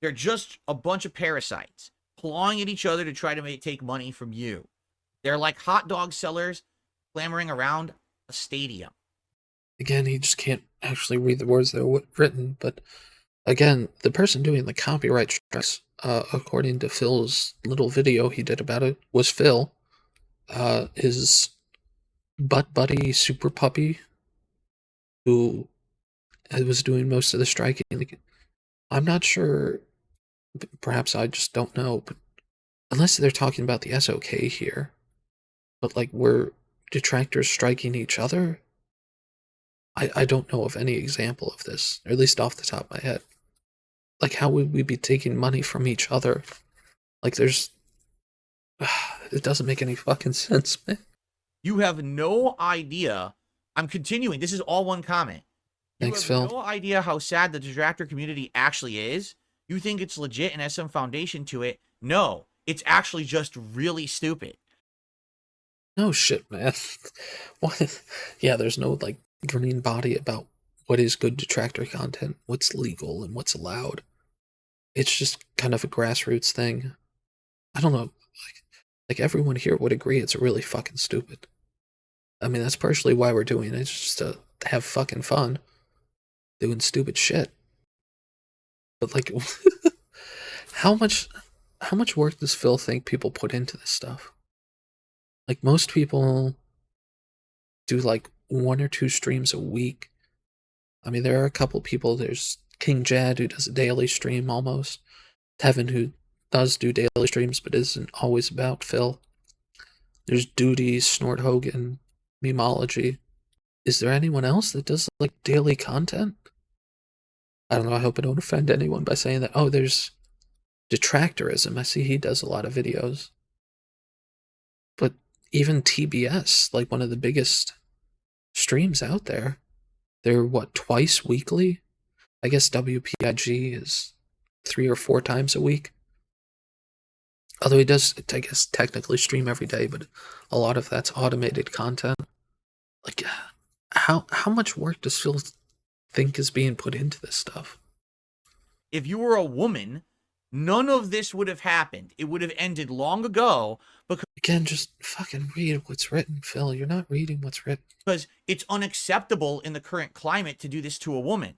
They're just a bunch of parasites clawing at each other to try to take money from you. They're like hot dog sellers clamoring around a stadium. Again, he just can't actually read the words that are written, but again, the person doing the copyright strikes, according to Phil's little video he did about it, was Phil. His butt buddy, Super Puppy, who was doing most of the striking. I'm not sure. Perhaps I just don't know, but unless they're talking about the SOK here, but like were detractors striking each other? I don't know of any example of this, or at least off the top of my head. Like, how would we be taking money from each other? Like, there's. It doesn't make any fucking sense, man. You have no idea. I'm continuing. This is all one comment. You Thanks, have Phil. no idea how sad the Detractor community actually is. You think it's legit and has some foundation to it. No, it's actually just really stupid. No shit, man. What? Yeah, there's no, like, governing body about what is good detractor content, what's legal, and what's allowed. It's just kind of a grassroots thing. I don't know. Like everyone here would agree it's really fucking stupid. I mean, that's partially why we're doing it. It's just to have fucking fun doing stupid shit. But like, how much work does Phil think people put into this stuff? Like most people do like 1 or 2 streams a week. I mean, there are a couple people. There's King Jad who does a daily stream almost. Tevin who does do daily streams but isn't always about Phil. There's Duty, Snort Hogan, Memology. Is there anyone else that does like daily content? I don't know. I hope I don't offend anyone by saying that. Oh, there's Detractorism. I see he does a lot of videos. But even TBS, like one of the biggest streams out there, they're what, twice weekly? I guess WPIG is 3 or 4 times a week. Although he does, I guess, technically stream every day, but a lot of that's automated content. Like, how much work does Phil think is being put into this stuff? If you were a woman, none of this would have happened. It would have ended long ago Again, just fucking read what's written, Phil. You're not reading what's written. because it's unacceptable in the current climate to do this to a woman.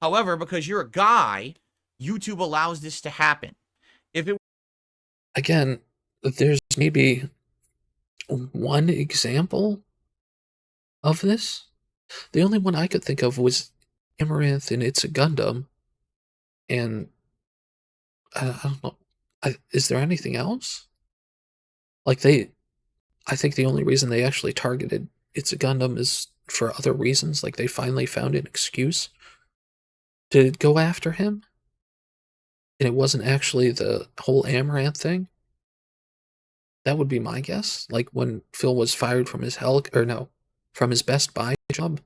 However, because you're a guy, YouTube allows this to happen. If it Again, there's maybe one example of this. The only one I could think of was Amaranth and It's a Gundam. And I don't know. Is there anything else? Like I think the only reason they actually targeted It's a Gundam is for other reasons. Like they finally found an excuse to go after him. And it wasn't actually the whole Amaranth thing. That would be my guess. Like when Phil was fired from his from his Best Buy job,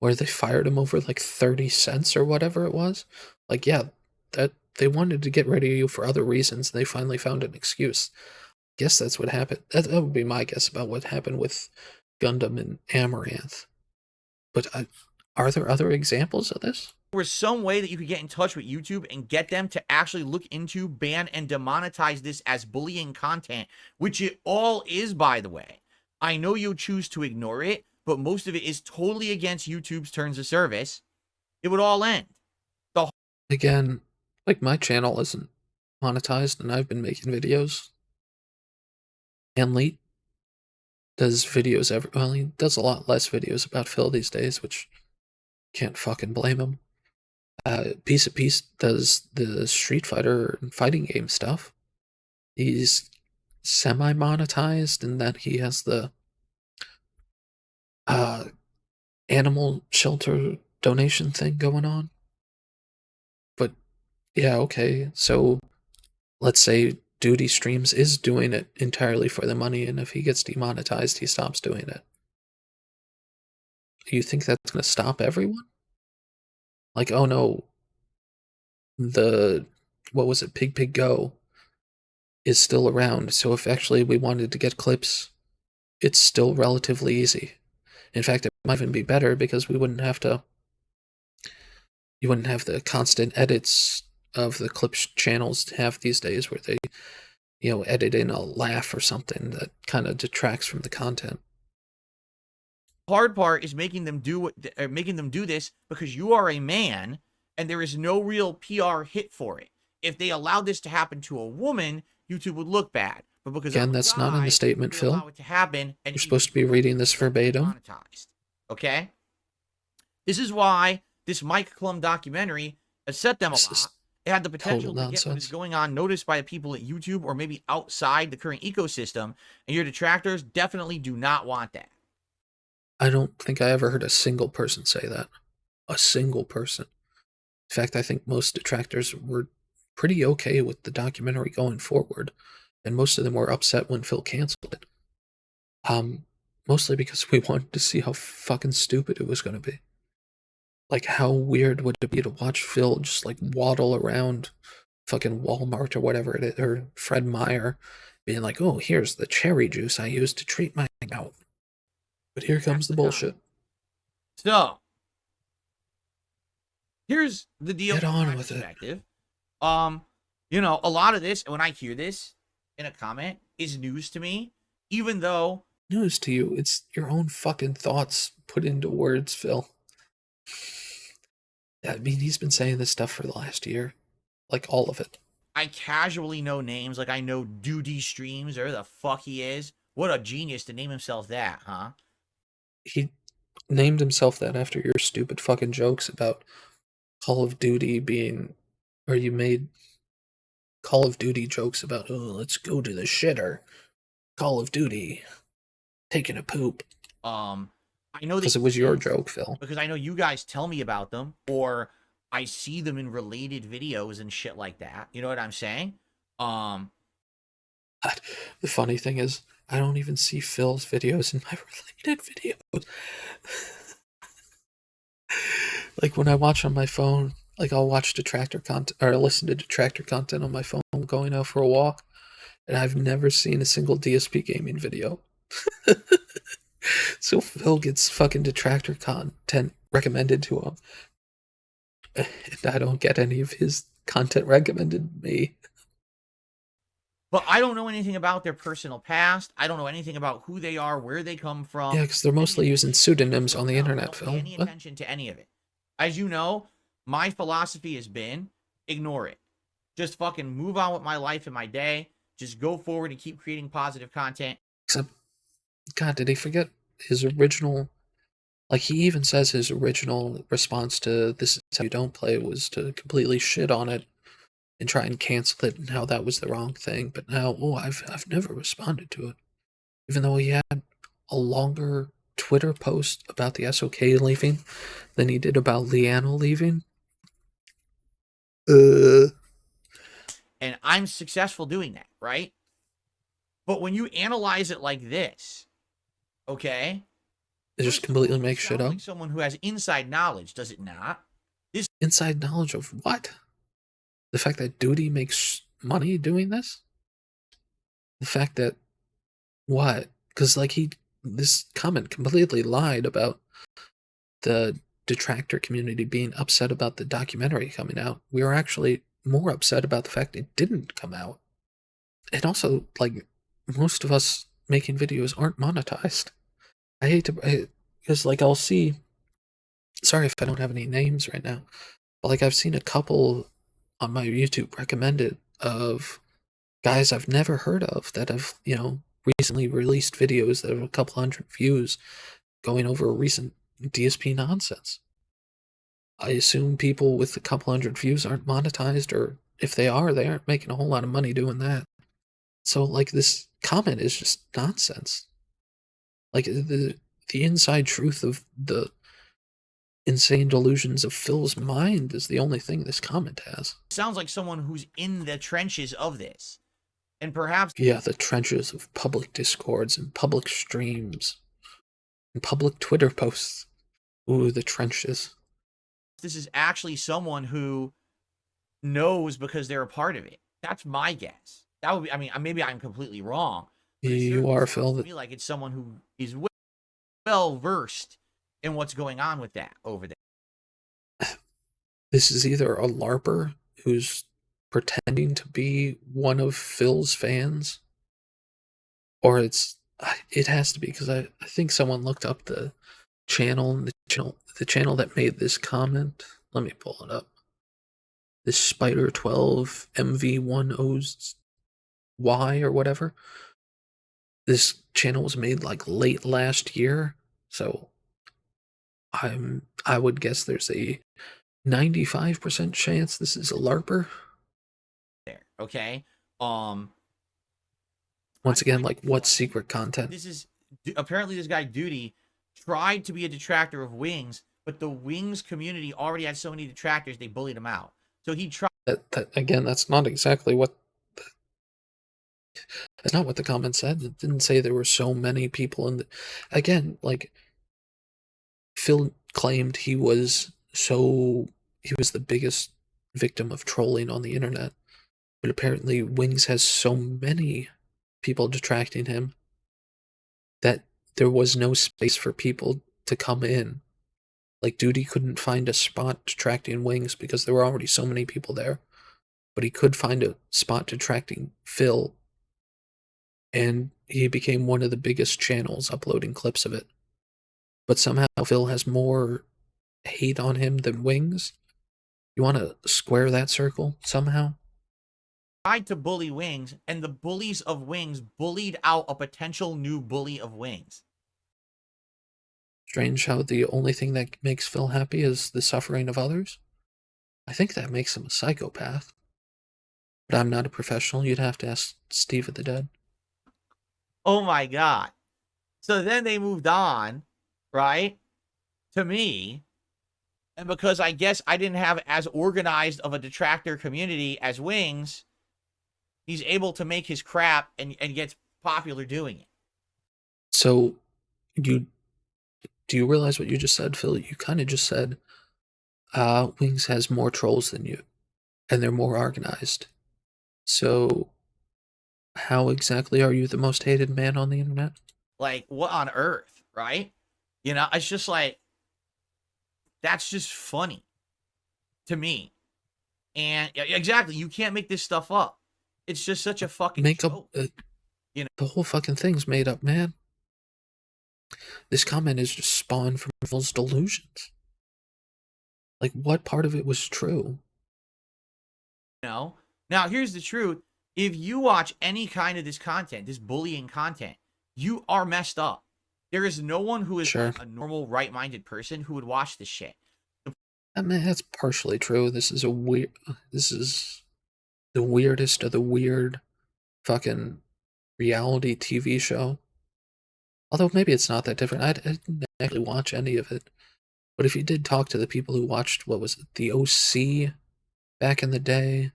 where they fired him over like 30 cents or whatever it was. Like, yeah, that they wanted to get rid of you for other reasons, and they finally found an excuse. Guess that's what happened. That would be my guess about what happened with Gundam and Amaranth. But are there other examples of this? there was some way that you could get in touch with YouTube and get them to actually look into, ban, and demonetize this as bullying content, which it all is, by the way. I know you choose to ignore it, but most of it is totally against YouTube's terms of service. It would all end. Again, like my channel isn't monetized, and I've been making videos. Anleet does videos well, he does a lot less videos about Phil these days, which can't fucking blame him. Piece of Peace does the Street Fighter and fighting game stuff. He's semi-monetized in that he has the animal shelter donation thing going on. But yeah, okay, so let's say Duty Streams is doing it entirely for the money, and if he gets demonetized, he stops doing it. You think that's going to stop everyone? Like, oh no, what was it, Pig Pig Go is still around, so if actually we wanted to get clips, it's still relatively easy. In fact, it might even be better because you wouldn't have the constant edits of the clips channels have these days where they, edit in a laugh or something that kind of detracts from the content. Hard part is making them do this because you are a man and there is no real PR hit for it. If they allowed this to happen to a woman, YouTube would look bad. But because again, that's not in the statement, Phil. Allow it to happen, and you're supposed to be reading this verbatim. Monetized. Okay. This is why this Mike Clum documentary It set them a This is lot. It had the potential total to get what is nonsense. going on noticed by people at YouTube or maybe outside the current ecosystem, and your detractors definitely do not want that. I don't think I ever heard a single person say that. A single person. In fact, I think most detractors were pretty okay with the documentary going forward, and most of them were upset when Phil canceled it. Mostly because we wanted to see how fucking stupid it was going to be. Like, how weird would it be to watch Phil just like waddle around fucking Walmart or whatever it is, or Fred Meyer, being like, "Oh, here's the cherry juice I used to treat my out." But here comes the bullshit. So, here's the deal Get from on my with it. perspective. You know, a lot of this, when I hear this in a comment, is news to me, even though News to you. It's your own fucking thoughts put into words, Phil. I mean, he's been saying this stuff for the last year. Like, all of it. I casually know names, like I know Duty Streams, or who the fuck he is. What a genius to name himself that, huh? He named himself that after your stupid fucking jokes about Call of Duty being, or you made Call of Duty jokes about, oh, let's go to the shitter. Call of Duty taking a poop. I know because it was your joke, Phil. because I know you guys tell me about them, or I see them in related videos and shit like that. You know what I'm saying? The funny thing is, I don't even see Phil's videos in my related videos. Like, when I watch on my phone, like, I'll watch Detractor content, or listen to Detractor content on my phone going out for a walk, and I've never seen a single DSP gaming video. So Phil gets fucking Detractor content recommended to him, and I don't get any of his content recommended to me. But I don't know anything about their personal past. I don't know anything about who they are, where they come from. Yeah, because they're mostly using pseudonyms on the internet, Don't Phil. pay any attention to any of it. As you know, my philosophy has been ignore it. Just fucking move on with my life and my day. Just go forward and keep creating positive content. Except, God, did he forget his original? Like, he even says his original response to This Is How You Don't Play was to completely shit on it and try and cancel it and how that was the wrong thing. But now, oh, I've never responded to it. Even though he had a longer Twitter post about the SOK leaving than he did about Leanna leaving. And I'm successful doing that, right? But when you analyze it like this, okay? It just completely makes shit up. Like someone who has inside knowledge, does it not? This inside knowledge of what? The fact that Duty makes money doing this? The fact that what? Because like this comment completely lied about the detractor community being upset about the documentary coming out. We were actually more upset about the fact it didn't come out. And also, like, most of us making videos aren't monetized. I hate to, because like I'll see, sorry if I don't have any names right now, but like I've seen a couple on my YouTube recommended of guys I've never heard of that have, you know, recently released videos that have a couple hundred views going over recent DSP nonsense. I assume people with a couple hundred views aren't monetized, or if they aren't making a whole lot of money doing that. So, like, this comment is just nonsense. Like, the inside truth of the insane delusions of Phil's mind is the only thing this comment has. Sounds like someone who's in the trenches of this. And perhaps... Yeah, the trenches of public discords and public streams and public Twitter posts. Ooh, the trenches. This is actually someone who knows because they're a part of it. That's my guess. That would be, I mean, maybe I'm completely wrong. You are, Phil. I feel like it's someone who is well versed in what's going on with that over there. This is either a LARPer who's pretending to be one of Phil's fans, or it has to be, because I think someone looked up the channel that made this comment. Let me pull it up. This Spider 12 MV10Y or whatever. This channel was made like late last year, so I would guess there's a 95% chance this is a LARPer. there. Okay. Once I again, find like, it what funny. secret content? This is apparently this guy Duty tried to be a detractor of Wings, but the Wings community already had so many detractors they bullied him out. So he tried. That again, that's not exactly what. That's not what the comment said. It didn't say there were so many people in the. Again, like, Phil claimed he was the biggest victim of trolling on the internet, but apparently Wings has so many people detracting him that there was no space for people to come in. Like, Duty couldn't find a spot detracting Wings because there were already so many people there, but he could find a spot detracting Phil, and he became one of the biggest channels uploading clips of it. But somehow Phil has more hate on him than Wings. You want to square that circle somehow? Tried to bully Wings, and the bullies of Wings bullied out a potential new bully of Wings. Strange how the only thing that makes Phil happy is the suffering of others. I think that makes him a psychopath. But I'm not a professional. You'd have to ask Steve of the Dead. Oh my god. So then they moved on, right, to me. And because I guess I didn't have as organized of a detractor community as Wings, he's able to make his crap and gets popular doing it. So, do you realize what you just said, Phil? You kind of just said, Wings has more trolls than you, and they're more organized. So, how exactly are you the most hated man on the internet? Like, what on earth, right? You know, it's just like, that's just funny to me. And exactly, you can't make this stuff up. It's just such a fucking Make joke. up. You know, The whole fucking thing's made up, man. This comment is just spawned from Phil's delusions. Like, what part of it was true? Now, here's the truth. If you watch any kind of this content, this bullying content, you are messed up. There is no one who is Sure. like a normal, right-minded person who would watch this shit. I mean, that's partially true. This is the weirdest of the weird fucking reality TV show. Although maybe it's not that different. I didn't actually watch any of it. But if you did talk to the people who watched, what was it, the OC back in the day,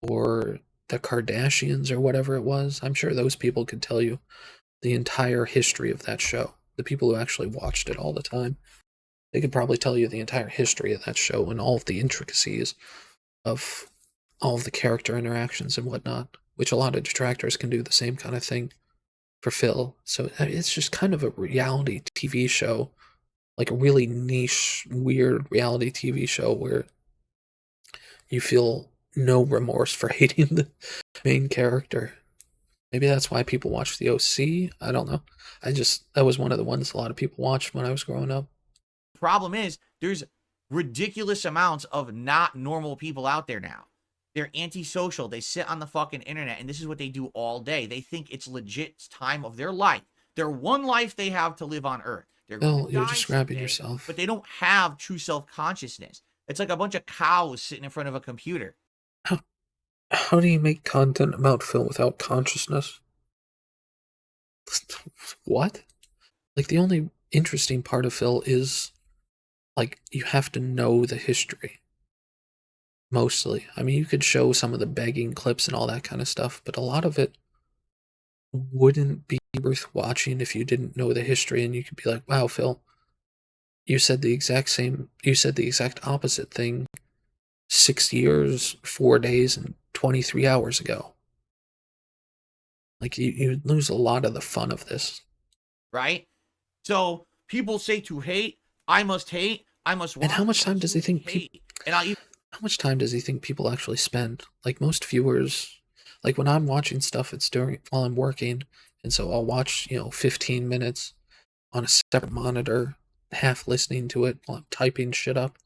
or the Kardashians or whatever it was, I'm sure those people could tell you the entire history of that show. The people who actually watched it all the time. They could probably tell you the entire history of that show and all of the intricacies of all of the character interactions and whatnot, which a lot of detractors can do the same kind of thing for Phil. So it's just kind of a reality TV show, like a really niche, weird reality TV show where you feel no remorse for hating the main character. Maybe that's why people watch the OC. I don't know. That was one of the ones a lot of people watched when I was growing up. Problem is, there's ridiculous amounts of not normal people out there now. They're antisocial. They sit on the fucking internet, and this is what they do all day. They think it's legit time of their life. Their one life they have to live on Earth. They're Well, gonna you're die describing someday, yourself. but they don't have true self-consciousness. It's like a bunch of cows sitting in front of a computer. How do you make content about Phil without consciousness? What? Like, the only interesting part of Phil is, like, you have to know the history. Mostly. I mean, you could show some of the begging clips and all that kind of stuff, but a lot of it wouldn't be worth watching if you didn't know the history, and you could be like, wow, Phil, you said the exact opposite thing 6 years, 4 days, and 23 hours ago. Like, you lose a lot of the fun of this. Right? So people say to hate, I must hate, I must watch. And how much time does he think hate? And I'll even how much time does he think people actually spend? Like, most viewers, like, when I'm watching stuff, it's while I'm working, and so I'll watch, 15 minutes on a separate monitor, half listening to it while I'm typing shit up.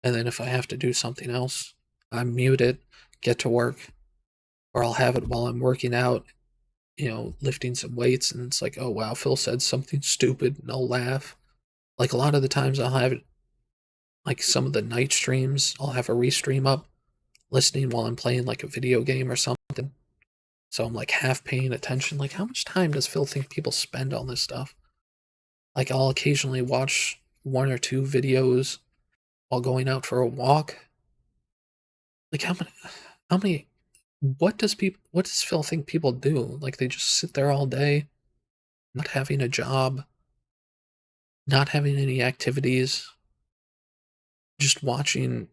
And then if I have to do something else, I mute it, get to work, or I'll have it while I'm working out, lifting some weights, and it's like, oh wow, Phil said something stupid, and I'll laugh. Like, a lot of the times I'll have it like some of the night streams, I'll have a restream up, listening while I'm playing like a video game or something. So I'm like half paying attention. Like, how much time does Phil think people spend on this stuff? Like, I'll occasionally watch one or two videos while going out for a walk. Like, how many, what does Phil think people do? Like, they just sit there all day, not having a job, not having any activities, just watching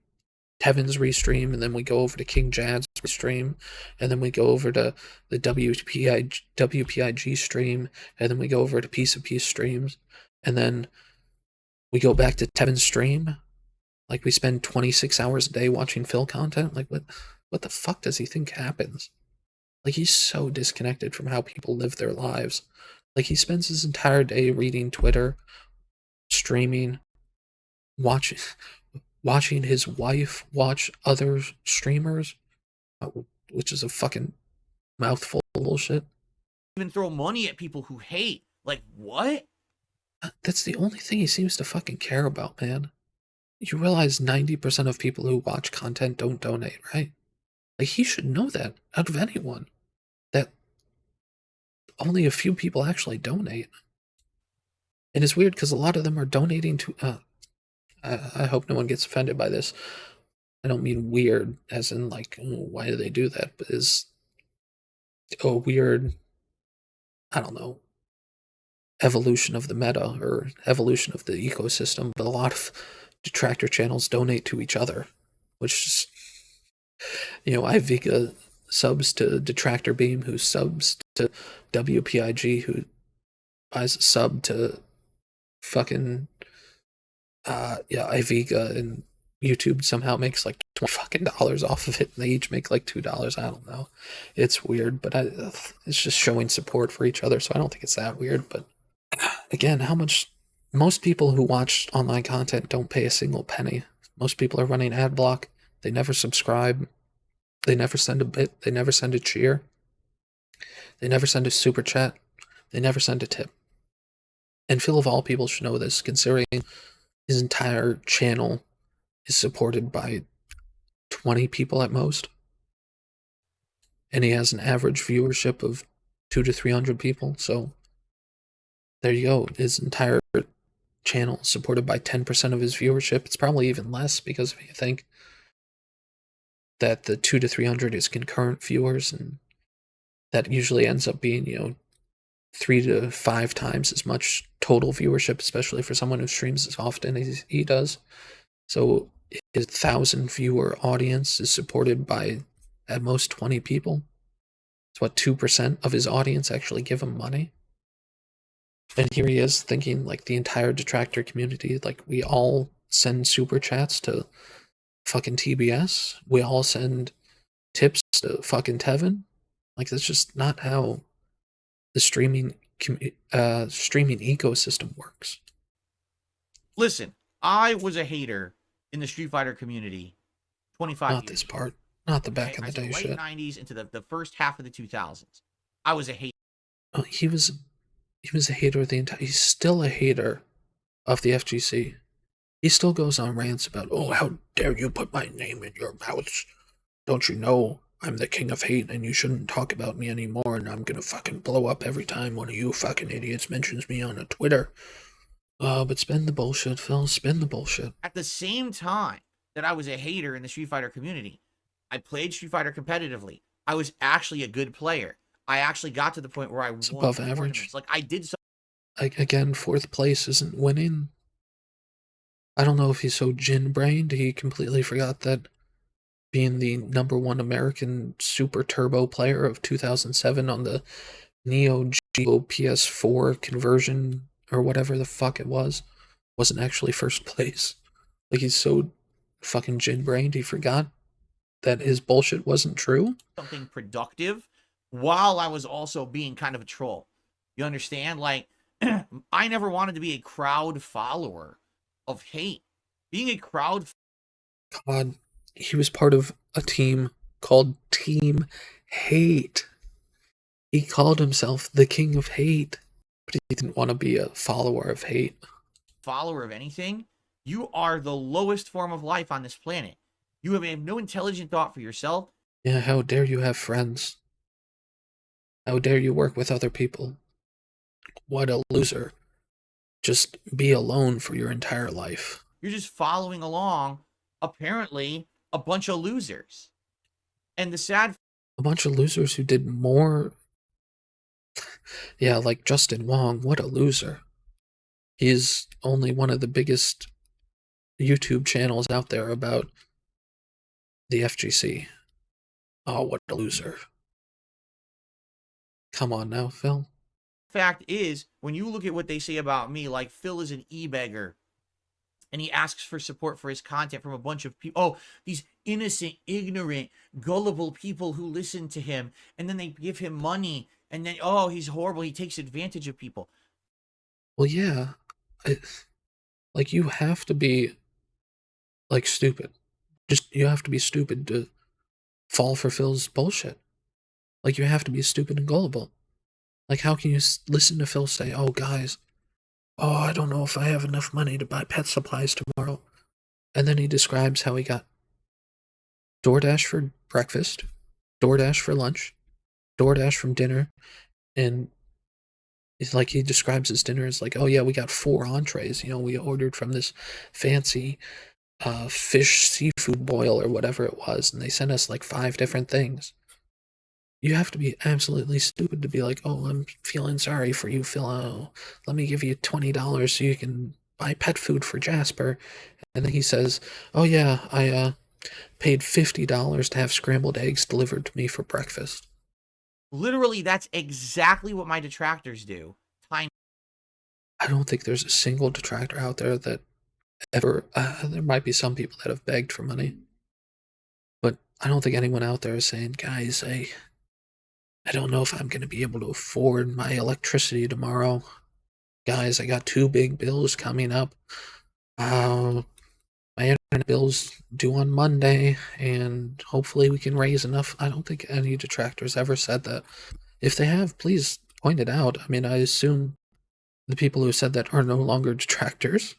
Kevin's restream, and then we go over to King Jad's restream, and then we go over to the WPIG stream, and then we go over to Piece of Peace streams, and then we go back to Kevin's stream. Like, we spend 26 hours a day watching Phil content. Like, what the fuck does he think happens? Like, he's so disconnected from how people live their lives. Like, he spends his entire day reading Twitter, streaming, watching his wife watch other streamers, which is a fucking mouthful of bullshit. Even throw money at people who hate. Like, what? That's the only thing he seems to fucking care about, man. You realize 90% of people who watch content don't donate, right? Like, he should know that out of anyone, that only a few people actually donate. And it's weird because a lot of them are donating to, I hope no one gets offended by this. I don't mean weird as in like, oh, why do they do that? But is a weird, I don't know, evolution of the meta or evolution of the ecosystem. But a lot of detractor channels donate to each other, which is, Iviga subs to Detractor Beam, who subs to WPIG, who buys a sub to fucking Iviga, and YouTube somehow makes like $20 off of it, and they each make like $2. I don't know. It's weird, but it's just showing support for each other, so I don't think it's that weird. But again, how much most people who watch online content don't pay a single penny. Most people are running ad block. They never subscribe. They never send a bit. They never send a cheer. They never send a super chat. They never send a tip. And Phil, of all people, should know this, considering his entire channel is supported by 20 people at most. And he has an average viewership of 200 to 300 people. So there you go. His entire channel supported by 10% of his viewership. It's probably even less, because if you think that the 200 to 300 is concurrent viewers, and that usually ends up being, 3 to 5 times as much total viewership, especially for someone who streams as often as he does. So his 1,000 viewer audience is supported by at most 20 people. It's what, 2% of his audience actually give him money. And here he is thinking like the entire detractor community, like, we all send super chats to fucking TBS. We all send tips to fucking Tevin. Like, that's just not how the streaming ecosystem works. Listen, I was a hater in the Street Fighter community 25 years Not this part. Not the back in the day late shit. 90s into the first half of the 2000s. I was a hater. He was a hater of the entire. He's still a hater of the FGC. He still goes on rants about, oh, how dare you put my name in your mouth? Don't you know I'm the king of hate, and you shouldn't talk about me anymore, and I'm gonna fucking blow up every time one of you fucking idiots mentions me on a Twitter. But spin the bullshit, Phil. Spin the bullshit. At the same time that I was a hater in the Street Fighter community, I played Street Fighter competitively. I was actually a good player. I actually got to the point where I won above average. Like, I did so. Again, 4th place isn't winning. I don't know if he's so gin-brained he completely forgot that being the #1 American Super Turbo player of 2007 on the Neo Geo PS4 conversion, or whatever the fuck it wasn't actually 1st place. Like, he's so fucking gin-brained he forgot that his bullshit wasn't true. Something productive while I was also being kind of a troll. You understand? Like, I never wanted to be a crowd follower of hate. Being a crowd. God, he was part of a team called Team Hate. He called himself the King of Hate, but he didn't want to be a follower of hate. Follower of anything You are the lowest form of life on this planet. You have no intelligent thought for yourself. Yeah, how dare you have friends? How dare you work with other people? What a loser. Just be alone for your entire life. You're just following along, apparently, a bunch of losers. And the sad A bunch of losers who did more. Yeah, like Justin Wong, what a loser. He's only one of the biggest YouTube channels out there about the FGC. Oh, what a loser. Come on now, Phil. fact is, when you look at what they say about me, like Phil is an e-beggar, and he asks for support for his content from a bunch of people. Oh, these innocent, ignorant, gullible people who listen to him, and then they give him money, and then, oh, he's horrible. He takes advantage of people. Well, yeah. Like, you have to be, like, stupid. You have to be stupid to fall for Phil's bullshit. Like, you have to be stupid and gullible. Like, how can you listen to Phil say, oh, guys, oh, I don't know if I have enough money to buy pet supplies tomorrow. And then he describes how he got DoorDash for breakfast, DoorDash for lunch, DoorDash from dinner, and it's like he describes his dinner as like, oh yeah, we got 4 entrees. You know, we ordered from this fancy fish seafood boil or whatever it was, and they sent us like 5 different things. You have to be absolutely stupid to be like, oh, I'm feeling sorry for you, Phil. Oh, let me give you $20 so you can buy pet food for Jasper. And then he says, oh yeah, I paid $50 to have scrambled eggs delivered to me for breakfast. Literally, that's exactly what my detractors do. Time. I don't think there's a single detractor out there that ever. There might be some people that have begged for money, but I don't think anyone out there is saying, guys, I don't know if I'm going to be able to afford my electricity tomorrow. Guys, I got 2 big bills coming up. My internet bill's due on Monday, and hopefully we can raise enough. I don't think any detractors ever said that. If they have, please point it out. I mean, I assume the people who said that are no longer detractors.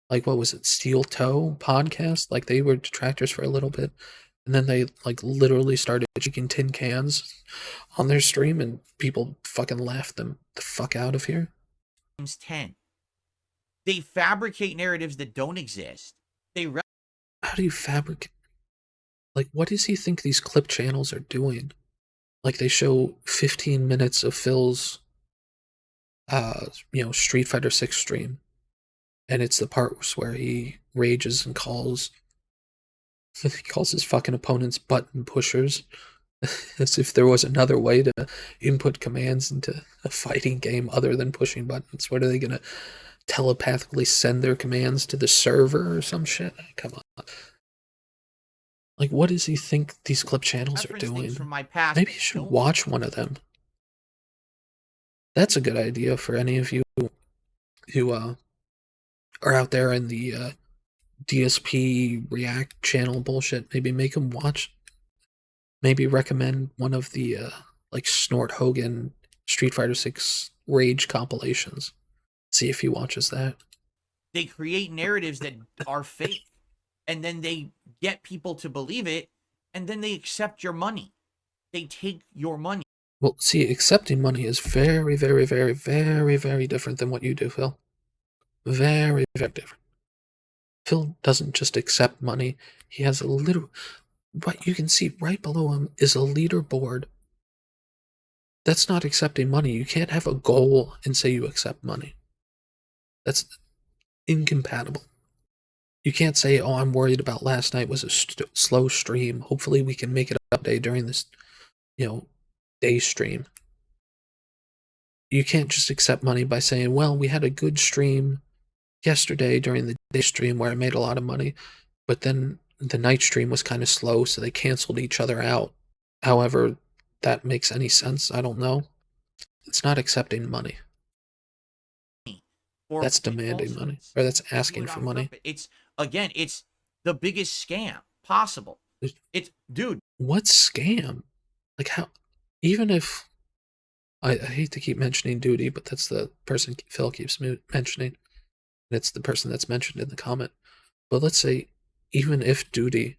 Like, what was it, Steel Toe podcast? Like, they were detractors for a little bit, and then they, like, literally started shaking tin cans on their stream, and people fucking laughed them the fuck out of here. Times 10. They fabricate narratives that don't exist. How do you fabricate? Like, what does he think these clip channels are doing? Like, they show 15 minutes of Phil's, Street Fighter 6 stream, and it's the part where he rages and calls his fucking opponents button pushers, as if there was another way to input commands into a fighting game other than pushing buttons. What are they gonna telepathically send their commands to the server or some shit? Come on. Like, what does he think these clip channels are doing? From my past. Maybe you should watch one of them. That's a good idea for any of you who are out there in the DSP React channel bullshit. Maybe make him watch. Maybe recommend one of the like Snort Hogan Street Fighter 6 Rage compilations. See if he watches that. They create narratives that are fake, and then they get people to believe it, and then they accept your money. They take your money. Well, see, accepting money is very, very, very, very, very different than what you do, Phil. Very, very different. Phil doesn't just accept money. He has a little... What you can see right below him is a leaderboard. That's not accepting money. You can't have a goal and say you accept money. That's incompatible. You can't say, oh, I'm worried about last night was a slow stream. Hopefully we can make it up day during this, day stream. You can't just accept money by saying, well, we had a good stream yesterday during the day stream where I made a lot of money, but then the night stream was kind of slow, so they canceled each other out. However, that makes any sense, I don't know. It's not accepting money. That's demanding money, or that's asking for money. It's the biggest scam possible. Dude. What scam? Like, how? Even if I hate to keep mentioning Duty, but that's the person Phil keeps mentioning. It's the person that's mentioned in the comment. But let's say, even if Duty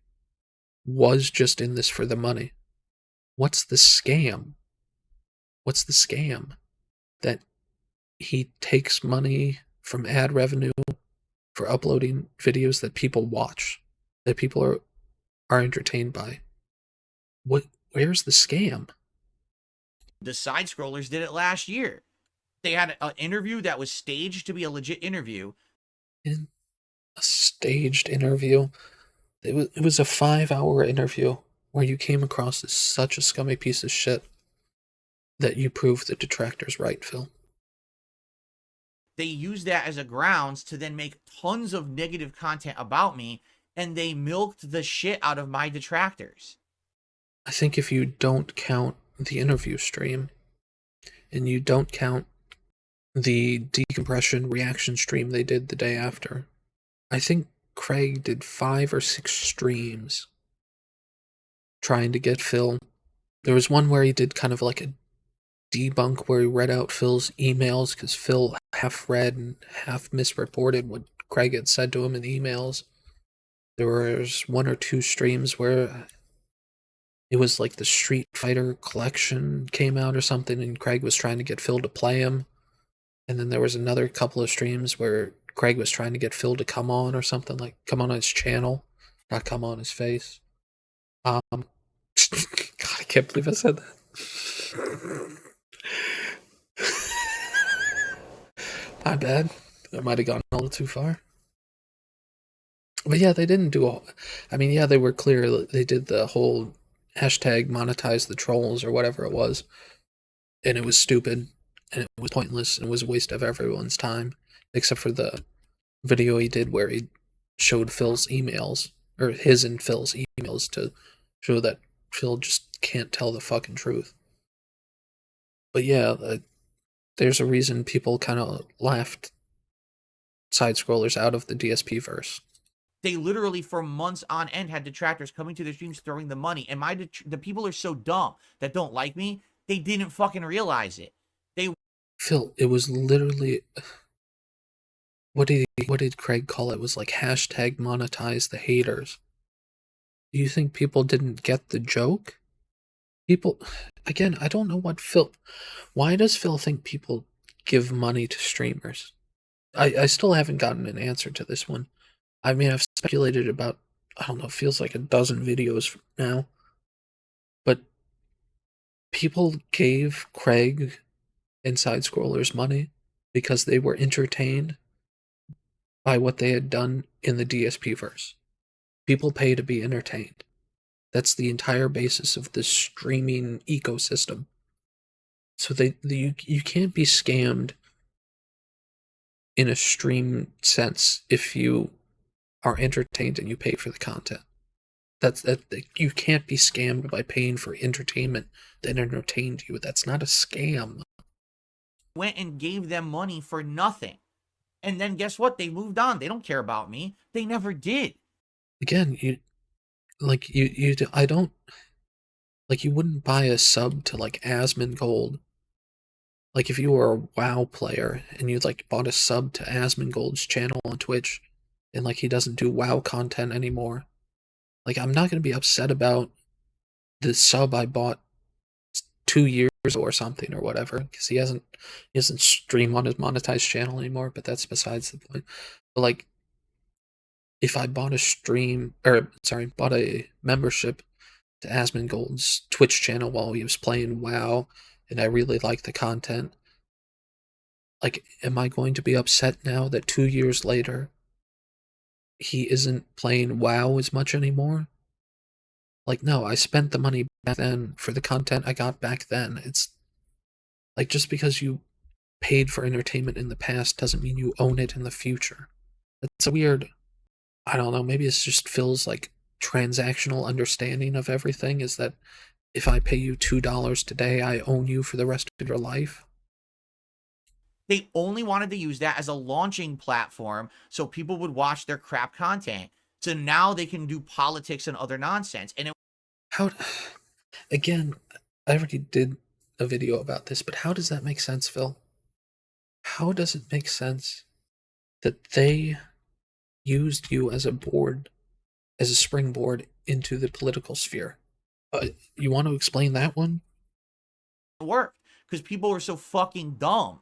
was just in this for the money, what's the scam? What's the scam? That he takes money from ad revenue for uploading videos that people watch, that people are entertained by. Where's the scam? The side scrollers did it last year. They had an interview that was staged to be a legit interview. In a staged interview. It was a 5-hour interview where you came across as such a scummy piece of shit that you proved the detractors right, Phil. They used that as a grounds to then make tons of negative content about me, and they milked the shit out of my detractors. I think if you don't count the interview stream, and you don't count the decompression reaction stream they did the day after, I think Craig did 5 or 6 streams trying to get Phil. There was one where he did kind of like a debunk where he read out Phil's emails because Phil half read and half misreported what Craig had said to him in the emails. There was 1 or 2 streams where it was like the Street Fighter collection came out or something, and Craig was trying to get Phil to play him. And then there was another couple of streams where Craig was trying to get Phil to come on or something, like come on his channel, not come on his face. God, I can't believe I said that. My bad. I might have gone a little too far. But yeah, they didn't do all. I mean, yeah, they were clear. They did the whole hashtag monetize the trolls or whatever it was. And it was stupid. And it was pointless. And it was a waste of everyone's time. Except for the video he did where he showed Phil's emails. Or his and Phil's emails to show that Phil just can't tell the fucking truth. But yeah, there's a reason people kind of laughed side scrollers out of the DSP verse. They literally for months on end had detractors coming to their streams throwing the money, and the people are so dumb that don't like me, they didn't fucking realize it. Phil, it was literally, what did Craig call it? It was like hashtag monetize the haters. Do you think people didn't get the joke? People, again, I don't know why does Phil think people give money to streamers? I still haven't gotten an answer to this one. I mean, I've speculated about, I don't know, feels like a dozen videos now. But people gave Craig and side scrollers money because they were entertained by what they had done in the DSP verse. People pay to be entertained. That's the entire basis of this streaming ecosystem. So you can't be scammed in a stream sense if you are entertained and you pay for the content. That you can't be scammed by paying for entertainment that entertained you. That's not a scam. Went and gave them money for nothing. And then guess what? They moved on. They don't care about me. They never did. Again, you wouldn't buy a sub to like Asmongold. Like if you were a WoW player and you like bought a sub to Asmongold's channel on Twitch and like he doesn't do WoW content anymore. Like I'm not gonna be upset about the sub I bought 2 years or something or whatever, because he doesn't stream on his monetized channel anymore, but that's besides the point. But like if I bought bought a membership to Asmongold's Twitch channel while he was playing WoW and I really like the content, like am I going to be upset now that 2 years later he isn't playing WoW as much anymore? Like, no, I spent the money back then for the content I got back then. It's like just because you paid for entertainment in the past doesn't mean you own it in the future. It's a weird, I don't know, maybe it's just Phil's like transactional understanding of everything is that if I pay you $2 today, I own you for the rest of your life. They only wanted to use that as a launching platform so people would watch their crap content. So now they can do politics and other nonsense. And Again, I already did a video about this, but how does that make sense, Phil? How does it make sense that they used you as a board, as a springboard into the political sphere. You want to explain that one? Work because people are so fucking dumb.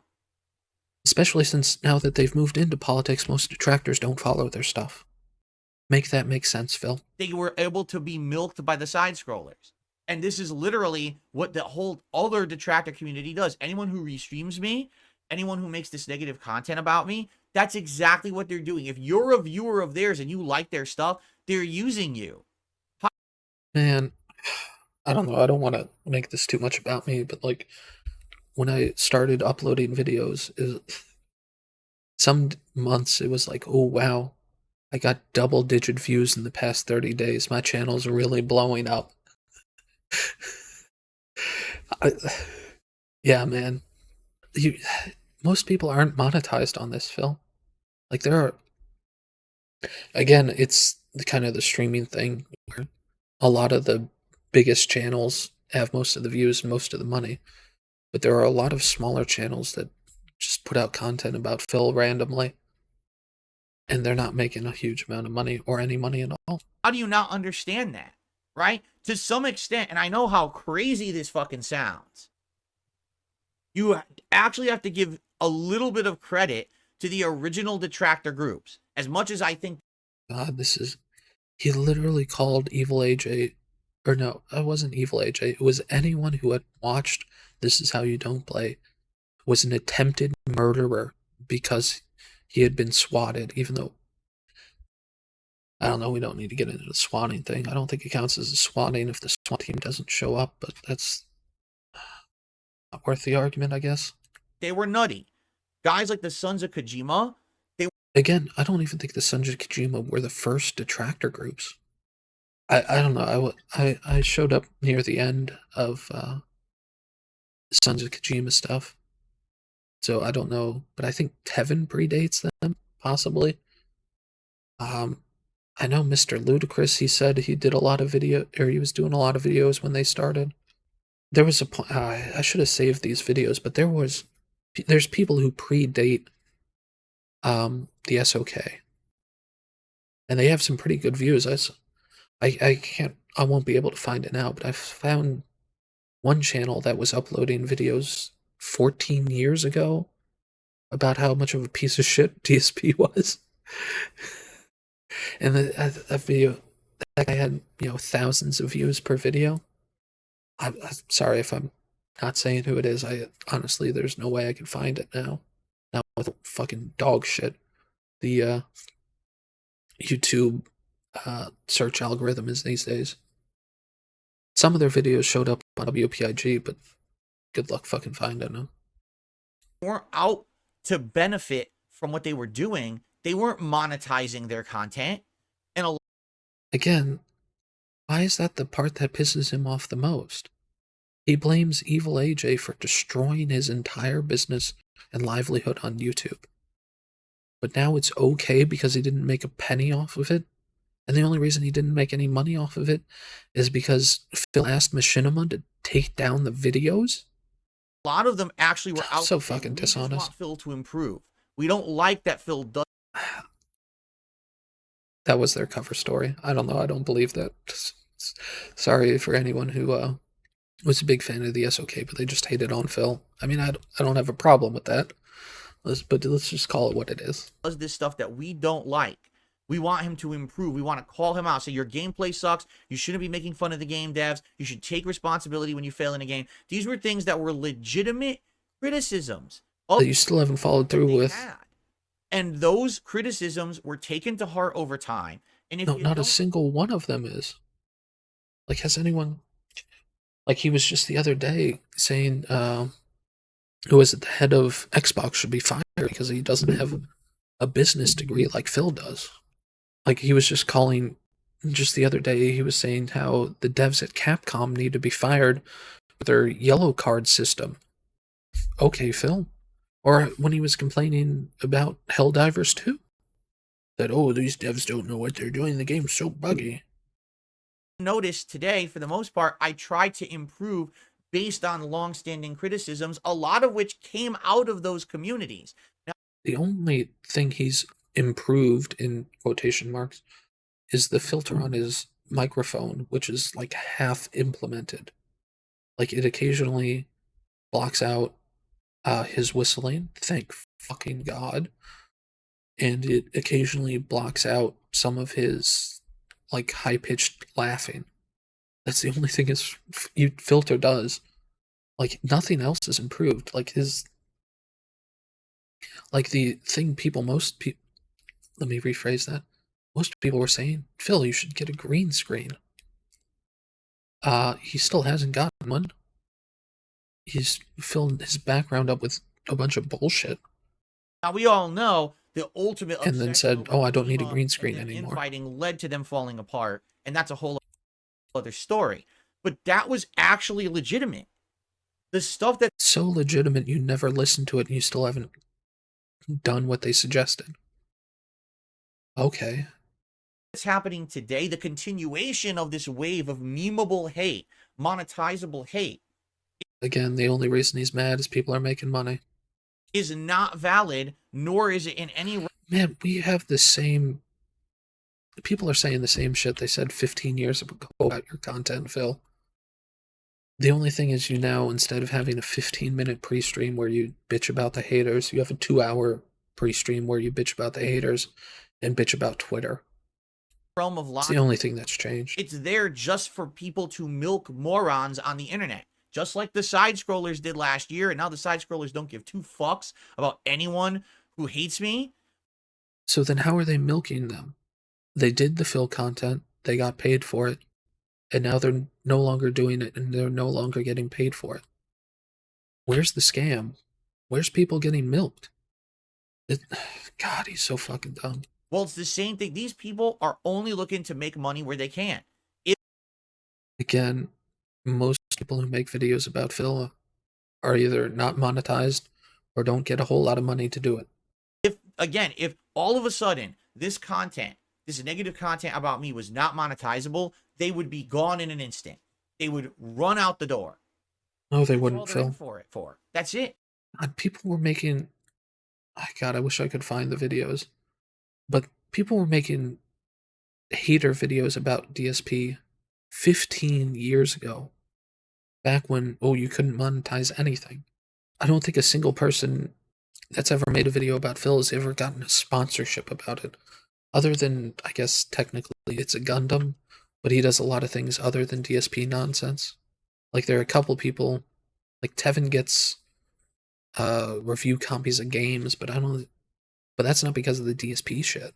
Especially since now that they've moved into politics, most detractors don't follow their stuff. Make that make sense, Phil. They were able to be milked by the side scrollers. And this is literally what the whole other detractor community does. Anyone who restreams me, anyone who makes this negative content about me, that's exactly what they're doing. If you're a viewer of theirs and you like their stuff, they're using you. Man, I don't know. I don't want to make this too much about me, but like when I started uploading videos, some months it was like, oh wow, I got double-digit views in the past 30 days. My channel's really blowing up. Yeah, man. Most people aren't monetized on this, Phil. Like there are, again, it's kind of the streaming thing where a lot of the biggest channels have most of the views and most of the money, but there are a lot of smaller channels that just put out content about Phil randomly, and they're not making a huge amount of money or any money at all. How do you not understand that? Right? To some extent, and I know how crazy this fucking sounds, you actually have to give a little bit of credit to the original detractor groups. As much as I think... God, he literally called Evil AJ, or no, it wasn't Evil AJ, it was anyone who had watched This Is How You Don't Play, was an attempted murderer because he had been swatted, even though, I don't know, we don't need to get into the swatting thing. I don't think it counts as a swatting if the SWAT team doesn't show up, but that's not worth the argument, I guess. They were nutty. Guys like the Sons of Kojima, again, I don't even think the Sons of Kojima were the first detractor groups. I don't know. I showed up near the end of Sons of Kojima stuff, so I don't know. But I think Tevin predates them, possibly. I know Mr. Ludacris. He said he did a lot of he was doing a lot of videos when they started. There was a point. I should have saved these videos, but there's people who predate the SOK, and they have some pretty good views. I won't be able to find it now, but I found one channel that was uploading videos 14 years ago about how much of a piece of shit DSP was. And that video, that guy had, thousands of views per video. I'm sorry if I'm not saying who it is. Honestly, there's no way I can find it now. Now with fucking dog shit. The YouTube search algorithm is these days. Some of their videos showed up on WPIG, but good luck fucking finding them. They weren't out to benefit from what they were doing. They weren't monetizing their content. And again, why is that the part that pisses him off the most? He blames Evil AJ for destroying his entire business and livelihood on YouTube. But now it's okay because he didn't make a penny off of it? And the only reason he didn't make any money off of it is because Phil asked Machinima to take down the videos? A lot of them actually were out. So fucking dishonest. We just want Phil to improve. We don't like that Phil does. That was their cover story. I don't know. I don't believe that. Sorry for anyone who was a big fan of the SOK, but they just hated on Phil. I mean, I don't have a problem with that. But let's just call it what it is. Does this stuff that we don't like. We want him to improve. We want to call him out. Say, your gameplay sucks. You shouldn't be making fun of the game devs. You should take responsibility when you fail in a game. These were things that were legitimate criticisms. That you still haven't followed through with. And those criticisms were taken to heart over time. And if no, not a single one of them is. Like, has anyone... Like, he was just the other day saying, who is it, the head of Xbox should be fired because he doesn't have a business degree like Phil does. Like, he was just the other day, he was saying how the devs at Capcom need to be fired for their yellow card system. Okay, Phil. Or when he was complaining about Helldivers 2. That, oh, these devs don't know what they're doing, the game's so buggy. Notice today, for the most part, I tried to improve based on long-standing criticisms, a lot of which came out of those communities. Now, The only thing he's improved, in quotation marks, is the filter on his microphone, which is like half implemented. Like it occasionally blocks out his whistling, thank fucking God. And it occasionally blocks out some of his like high-pitched laughing. That's the only thing his filter does. Like nothing else is improved. Like the thing most people, let me rephrase that. Most people were saying, Phil, you should get a green screen. He still hasn't gotten one. He's filled his background up with a bunch of bullshit. Now we all know the ultimate and then said, "Oh, I don't need a green screen anymore." Infighting led to them falling apart, and that's a whole other story. But that was actually legitimate. The stuff that's so legitimate, you never listened to it, and you still haven't done what they suggested. Okay. What's happening today, the continuation of this wave of memeable hate, monetizable hate. Again, the only reason he's mad is people are making money. Is not valid, nor is it in any... Man, we have the same... People are saying the same shit they said 15 years ago about your content, Phil. The only thing is you now, instead of having a 15-minute pre-stream where you bitch about the haters, you have a 2-hour pre-stream where you bitch about the haters and bitch about Twitter. Realm of It's the only thing that's changed. It's there just for people to milk morons on the internet. Just like the side-scrollers did last year, and now the side-scrollers don't give two fucks about anyone who hates me. So then how are they milking them? They did the Phil content, they got paid for it, and now they're no longer doing it, and they're no longer getting paid for it. Where's the scam? Where's people getting milked? God, he's so fucking dumb. Well, it's the same thing. These people are only looking to make money where they can. Again, most people who make videos about Phil are either not monetized or don't get a whole lot of money to do it. If all of a sudden this content, this negative content about me was not monetizable, they would be gone in an instant. They would run out the door. No, they wouldn't, Phil. For that's it. God, people were making... God, I wish I could find the videos. But people were making hater videos about DSP 15 years ago. Back when, you couldn't monetize anything. I don't think a single person that's ever made a video about Phil has ever gotten a sponsorship about it. Other than, I guess, technically it's a Gundam, but he does a lot of things other than DSP nonsense. Like, there are a couple people, like Tevin gets review copies of games, but that's not because of the DSP shit.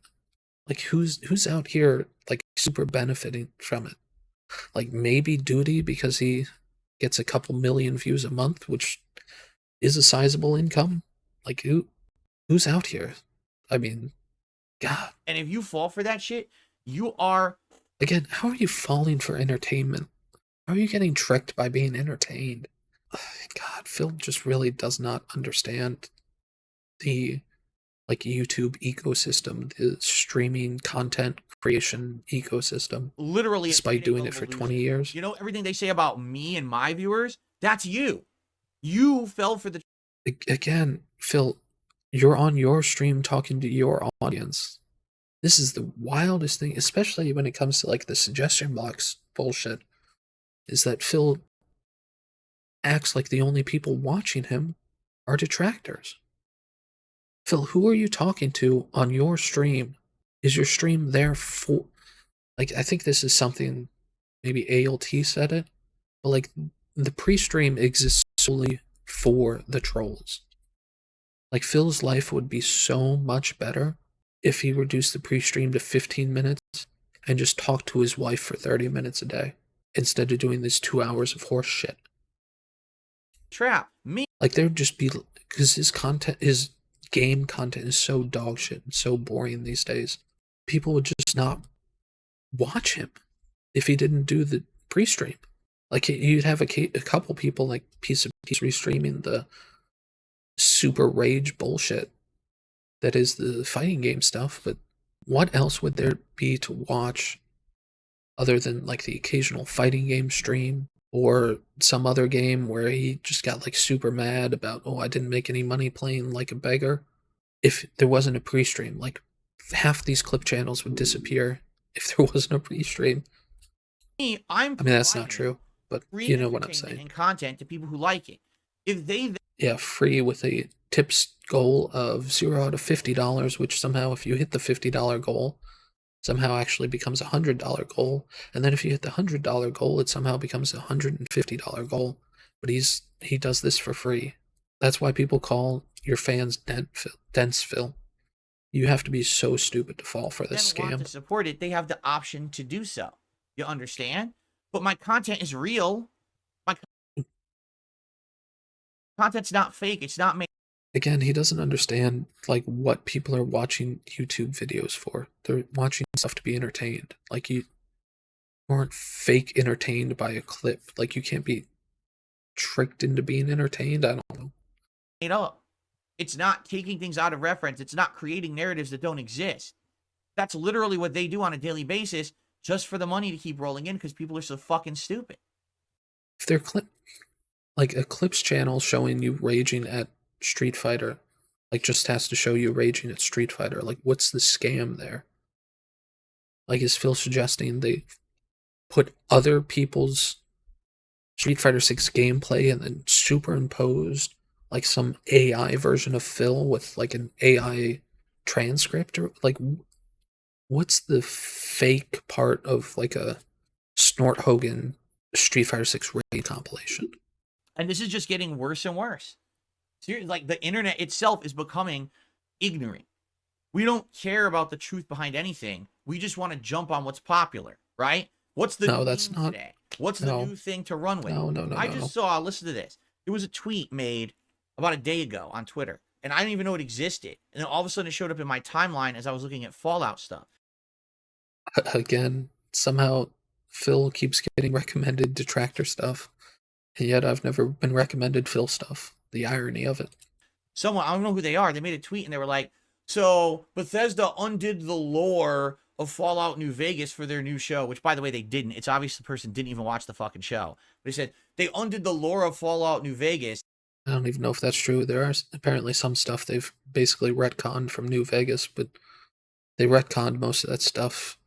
Like, who's out here, like, super benefiting from it? Like, maybe Duty, because he gets a couple million views a month, which is a sizable income. Like, who's out here? I mean, God. And if you fall for that shit, you are... Again, how are you falling for entertainment? How are you getting tricked by being entertained? God, Phil just really does not understand the, like, YouTube ecosystem, the streaming content creation ecosystem. Literally, despite doing it for 20 years. You know, everything they say about me and my viewers, that's you. You fell for the... Again, Phil, you're on your stream talking to your audience. This is the wildest thing, especially when it comes to, like, the suggestion box bullshit, is that Phil acts like the only people watching him are detractors. Phil, who are you talking to on your stream? Is your stream there for... Like, I think this is something, maybe ALT said it, but, like, the pre-stream exists solely for the trolls. Like, Phil's life would be so much better if he reduced the pre-stream to 15 minutes and just talked to his wife for 30 minutes a day, instead of doing this 2 hours of horse shit. Trap me. Like, there'd just be... Because his game content is so dog shit and so boring these days. People would just not watch him if he didn't do the pre-stream. Like, you'd have a couple people like Piece of Peace restreaming the super rage bullshit that is the fighting game stuff, but what else would there be to watch other than, like, the occasional fighting game stream or some other game where he just got, like, super mad about, I didn't make any money playing like a beggar? if there wasn't a pre-stream. Like, half these clip channels would disappear if there wasn't a pre-stream. I'm I mean, that's not providing true, but free you know what I'm entertainment saying. and content to people who like it. If they Yeah, free with a tips goal of $0 to $50, which somehow, if you hit the $50 goal, somehow actually becomes a $100 goal. And then if you hit the $100 goal, it somehow becomes a $150 goal. But he does this for free. That's why people call your fans dense, Phil. You have to be so stupid to fall for this want to scam. support it, they have the option to do so. You understand? But my content is real. My content's not fake. It's not made. Again, he doesn't understand like what people are watching YouTube videos for. They're watching stuff to be entertained. Like, you weren't fake entertained by a clip. Like, you can't be tricked into being entertained. I don't know. Made up. It's not taking things out of reference. It's not creating narratives that don't exist. That's literally what they do on a daily basis, just for the money to keep rolling in because people are so fucking stupid. If they're like a clips channel showing you raging at Street Fighter, like, just has to show you raging at Street Fighter. Like, what's the scam there? Like, is Phil suggesting they put other people's Street Fighter 6 gameplay and then superimposed like some AI version of Phil with like an AI transcript? Or like, what's the fake part of like a Snort Hogan Street Fighter 6 raid compilation? And this is just getting worse and worse. Seriously, like, the internet itself is becoming ignorant. We don't care about the truth behind anything. We just want to jump on what's popular, right? What's the No, new that's meme not. today? What's the No. new thing to run with? No. I just saw, listen to this. There was a tweet made about a day ago on Twitter, and I didn't even know it existed. And then all of a sudden it showed up in my timeline as I was looking at Fallout stuff. Again, somehow Phil keeps getting recommended Detractor stuff, and yet I've never been recommended Phil stuff. The irony of it. Someone, I don't know who they are, they made a tweet and they were like, so Bethesda undid the lore of Fallout New Vegas for their new show, which, by the way, they didn't. It's obvious the person didn't even watch the fucking show. But he said they undid the lore of Fallout New Vegas. I don't even know if that's true. There are apparently some stuff they've basically retconned from New Vegas, but they retconned most of that stuff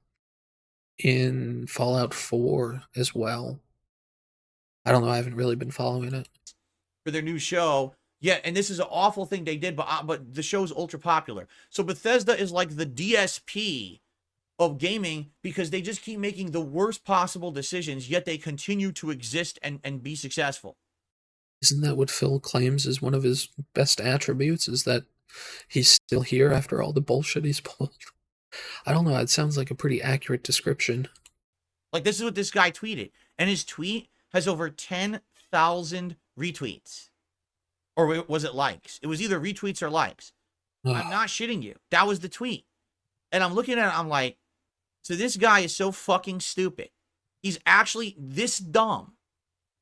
in Fallout 4 as well. I don't know. I haven't really been following it. For their new show. Yeah, and this is an awful thing they did, but the show's ultra popular. So Bethesda is like the DSP of gaming because they just keep making the worst possible decisions, yet they continue to exist and be successful. Isn't that what Phil claims is one of his best attributes, is that he's still here after all the bullshit he's pulled? I don't know. It sounds like a pretty accurate description. Like, this is what this guy tweeted, and his tweet has over 10,000 retweets. Or was it likes? It was either retweets or likes. I'm not shitting you. That was the tweet. And I'm looking at it, I'm like, so this guy is so fucking stupid. He's actually this dumb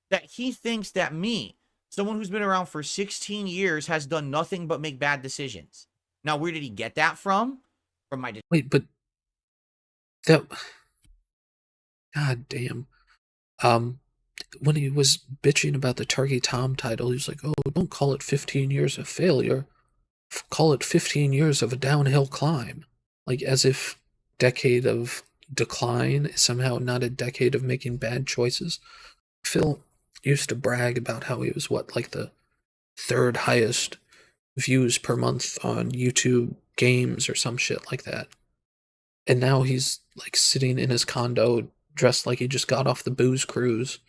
that he thinks that me, someone who's been around for 16 years, has done nothing but make bad decisions. Now, where did he get that from? From my... Wait, but that... God damn. When he was bitching about the Turkey Tom title, he was like, oh, don't call it 15 years of failure. Call it 15 years of a downhill climb. Like, as if decade of decline is somehow not a decade of making bad choices. Phil used to brag about how he was, like the third highest views per month on YouTube games or some shit like that. And now he's, like, sitting in his condo dressed like he just got off the booze cruise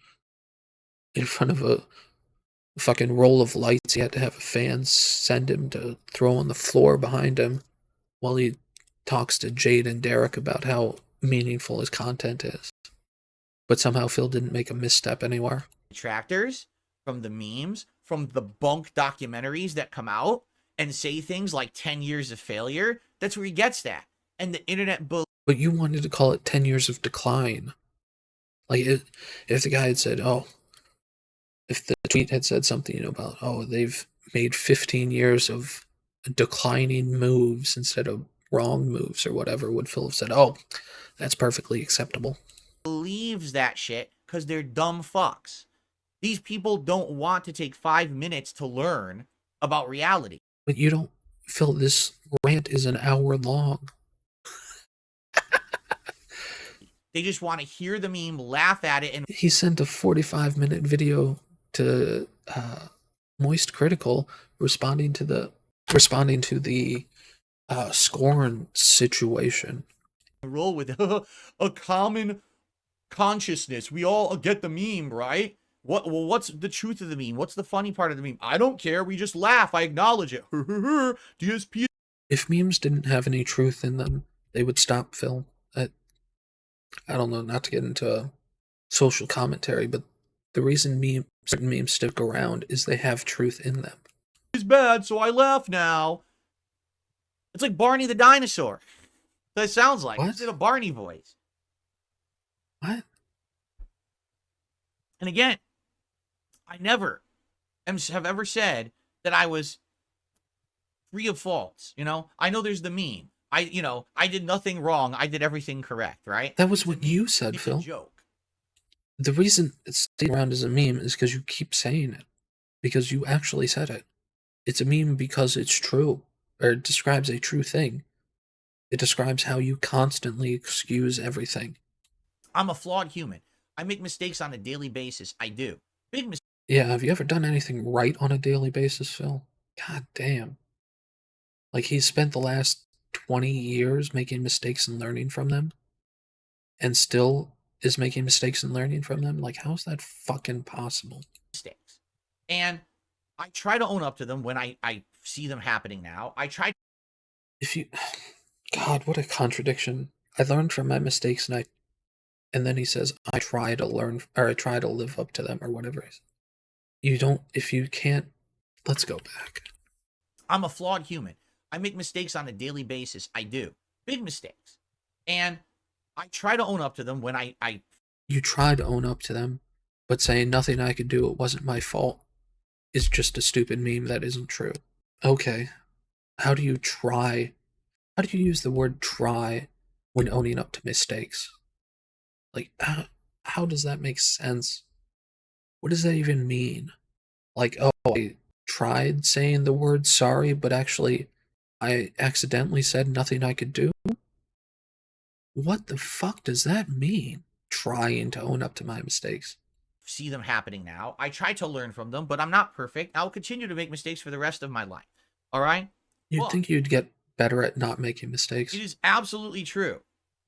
in front of a fucking roll of lights he had to have a fan send him to throw on the floor behind him while he talks to Jade and Derek about how meaningful his content is. But somehow Phil didn't make a misstep anywhere. Detractors, from the memes, from the bunk documentaries that come out and say things like 10 years of failure, that's where he gets that. And the internet... But you wanted to call it 10 years of decline. Like, if the guy had said, oh, if the tweet had said something about, oh, they've made 15 years of declining moves instead of wrong moves or whatever, would Phil have said, oh, that's perfectly acceptable. Believes that shit because they're dumb fucks. These people don't want to take 5 minutes to learn about reality. But you don't Phil, this rant is an hour long. They just want to hear the meme, laugh at it, and He sent a 45-minute video to Moist Critical responding to the scorn situation. roll with a common consciousness. We all get the meme, right? What's the truth of the meme? What's the funny part of the meme? I don't care. We just laugh. I acknowledge it. DSP. If memes didn't have any truth in them, they would stop, Phil. I don't know, not to get into social commentary, but the reason certain memes stick around is they have truth in them. It's bad, so I laugh now. It's like Barney the dinosaur. That sounds like. What? It's in a Barney voice. What? And again, I never have ever said that I was free of faults. You know, I know there's the meme. I did nothing wrong. I did everything correct, right? That was what you said, It's Phil. a joke. The reason it's staying around as a meme is because you keep saying it. Because you actually said it. It's a meme because it's true. Or it describes a true thing. It describes how you constantly excuse everything. I'm a flawed human. I make mistakes on a daily basis. I do. Big mistakes. Yeah, have you ever done anything right on a daily basis, Phil? God damn. Like, he's spent the last 20 years making mistakes and learning from them, and still is making mistakes and learning from them? Like, how's that fucking possible? And I try to own up to them when I see them happening now. I try. If you... God, what a contradiction. I learned from my mistakes, and then he says, I try to learn, or I try to live up to them, or whatever it is. You don't... If you can't... Let's go back. I'm a flawed human. I make mistakes on a daily basis. I do. Big mistakes. And I try to own up to them when I You try to own up to them, but saying nothing I could do, it wasn't my fault, is just a stupid meme that isn't true. Okay. How do you use the word try when owning up to mistakes? Like, how does that make sense? What does that even mean? Like, oh, I tried saying the word sorry, but actually I accidentally said nothing I could do? What the fuck does that mean? Trying to own up to my mistakes. see them happening now. I try to learn from them, but I'm not perfect. I'll continue to make mistakes for the rest of my life. All right? You'd think you'd get better at not making mistakes. It is absolutely true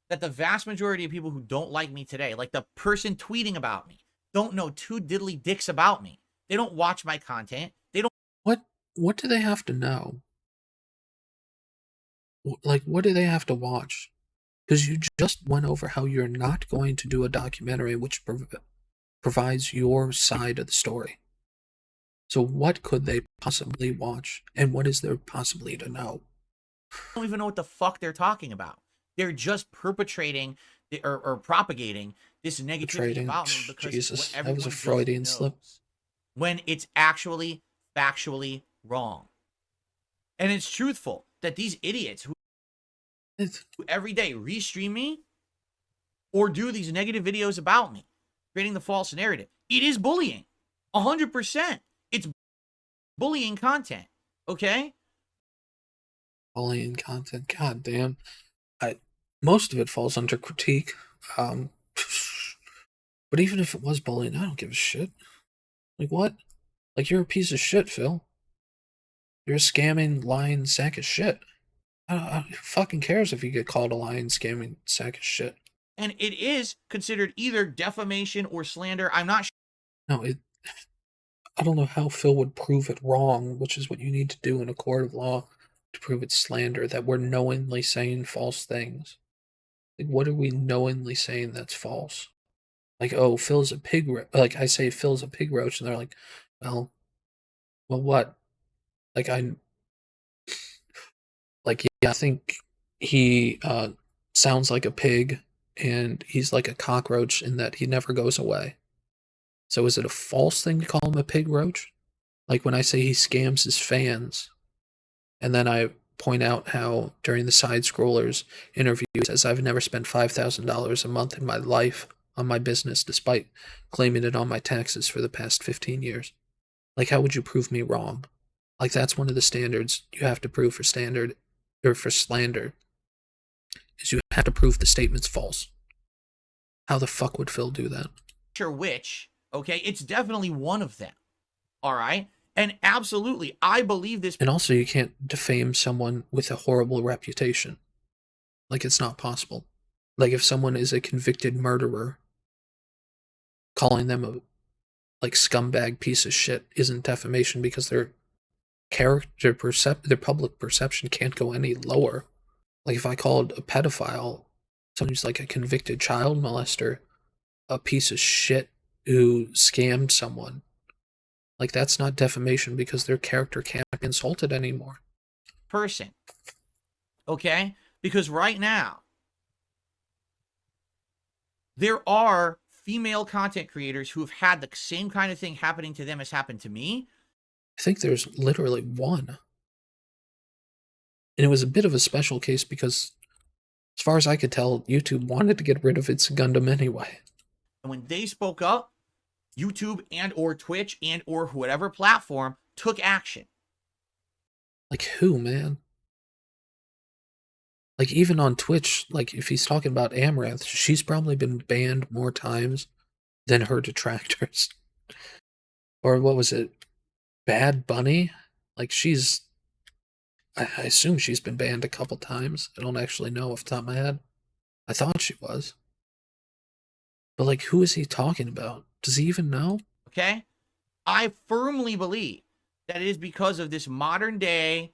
that the vast majority of people who don't like me today, like the person tweeting about me, don't know two diddly dicks about me. They don't watch my content. They don't. What do they have to know? Like, what do they have to watch? Because you just went over how you're not going to do a documentary which provides your side of the story. So what could they possibly watch? And what is there possibly to know? don't even know what the fuck they're talking about. They're just perpetrating or propagating this negativity about me because Jesus, what that was a Freudian slip. When it's actually factually wrong. And it's truthful that these idiots who every day restream me or do these negative videos about me, creating the false narrative, it is bullying. 100%. It's bullying content. Okay? Bullying content, god damn. Most of it falls under critique. But even if it was bullying, I don't give a shit. Like, what? Like, you're a piece of shit, Phil. You're a scamming, lying sack of shit. Who fucking cares if you get called a lying, scamming sack of shit? And it is considered either defamation or slander. I'm not sure. No, I don't know how Phil would prove it wrong, which is what you need to do in a court of law to prove it's slander, that we're knowingly saying false things. Like, what are we knowingly saying that's false? Like, oh, Phil's a pig like, I say Phil's a pig roach, and they're like, well, what? Like, yeah, I think he sounds like a pig, and he's like a cockroach in that he never goes away. So is it a false thing to call him a pig roach? Like when I say he scams his fans, and then I point out how during the Side Scrollers interview he says, I've never spent $5,000 a month in my life on my business, despite claiming it on my taxes for the past 15 years. Like, how would you prove me wrong? Like, that's one of the standards you have to prove for standard, or for slander, is you have to prove the statement's false. How the fuck would Phil do that? Sure which, okay? It's definitely one of them. All right? And absolutely, I believe this. And also, you can't defame someone with a horrible reputation. Like, it's not possible. Like, if someone is a convicted murderer, calling them a, like, scumbag piece of shit isn't defamation, because their their public perception can't go any lower. Like, if I called a pedophile, someone who's like a convicted child molester, a piece of shit who scammed someone, like, that's not defamation, because their character can't be insulted anymore. Person. Okay? Because right now, there are female content creators who have had the same kind of thing happening to them as happened to me. I think there's literally one. And it was a bit of a special case because, as far as I could tell, YouTube wanted to get rid of its Gundam anyway. And when they spoke up, YouTube and or Twitch and or whatever platform took action. Like, who, man? Like, even on Twitch, like, if he's talking about Amaranth, she's probably been banned more times than her detractors. Or what was it? Bad Bunny? Like, she's... I assume she's been banned a couple times. I don't actually know off the top of my head. I thought she was. But, like, who is he talking about? Does he even know? Okay? I firmly believe that it is because of this modern day,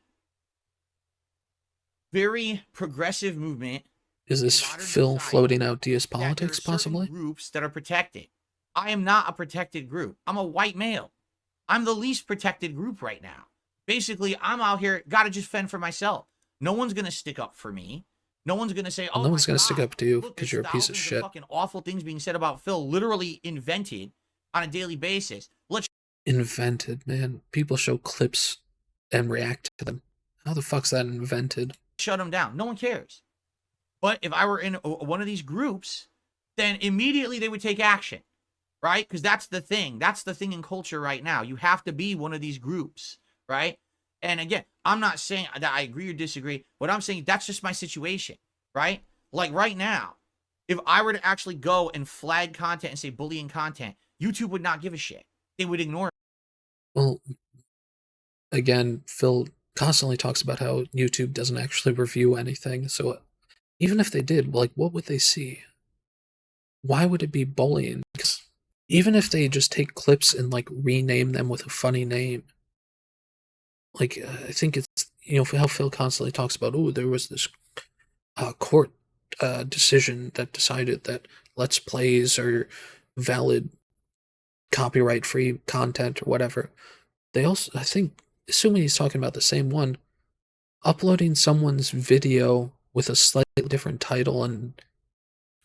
very progressive movement. Is this Phil floating out DS politics, possibly? Groups that are protected. I am not a protected group. I'm a white male. I'm the least protected group right now. Basically, I'm out here, gotta just fend for myself. No one's gonna stick up for me. No one's gonna say, "Oh, no one's gonna stick up to you look, because you're a piece of shit." Fucking awful things being said about Phil, literally invented on a daily basis. Invented, man. People show clips and react to them. How the fuck's that invented? Shut them down. No one cares. But if I were in one of these groups, then immediately they would take action, right? Because that's the thing. That's the thing in culture right now. You have to be one of these groups, right? And again, I'm not saying that I agree or disagree. What I'm saying, that's just my situation, right? Like right now, if I were to actually go and flag content and say bullying content, YouTube would not give a shit. They would ignore it. Well, again, Phil constantly talks about how YouTube doesn't actually review anything. So even if they did, like, what would they see? Why would it be bullying? Because even if they just take clips and, like, rename them with a funny name, like, I think it's, you know, how Phil constantly talks about, oh, there was this court decision that decided that Let's Plays are valid copyright-free content or whatever. They also, I think, assuming he's talking about the same one, uploading someone's video with a slightly different title and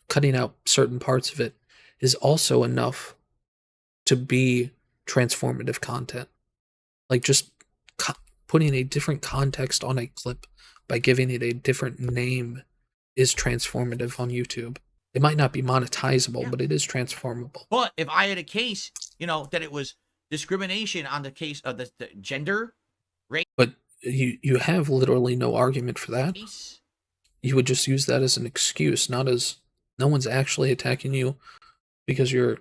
cutting out certain parts of it is also enough to be transformative content. Like, just putting a different context on a clip by giving it a different name is transformative on YouTube. It might not be monetizable, but it is transformable. But if I had a case, you know, that it was discrimination on the case of the gender, race. But you have literally no argument for that. You would just use that as an excuse, not as, no one's actually attacking you because you're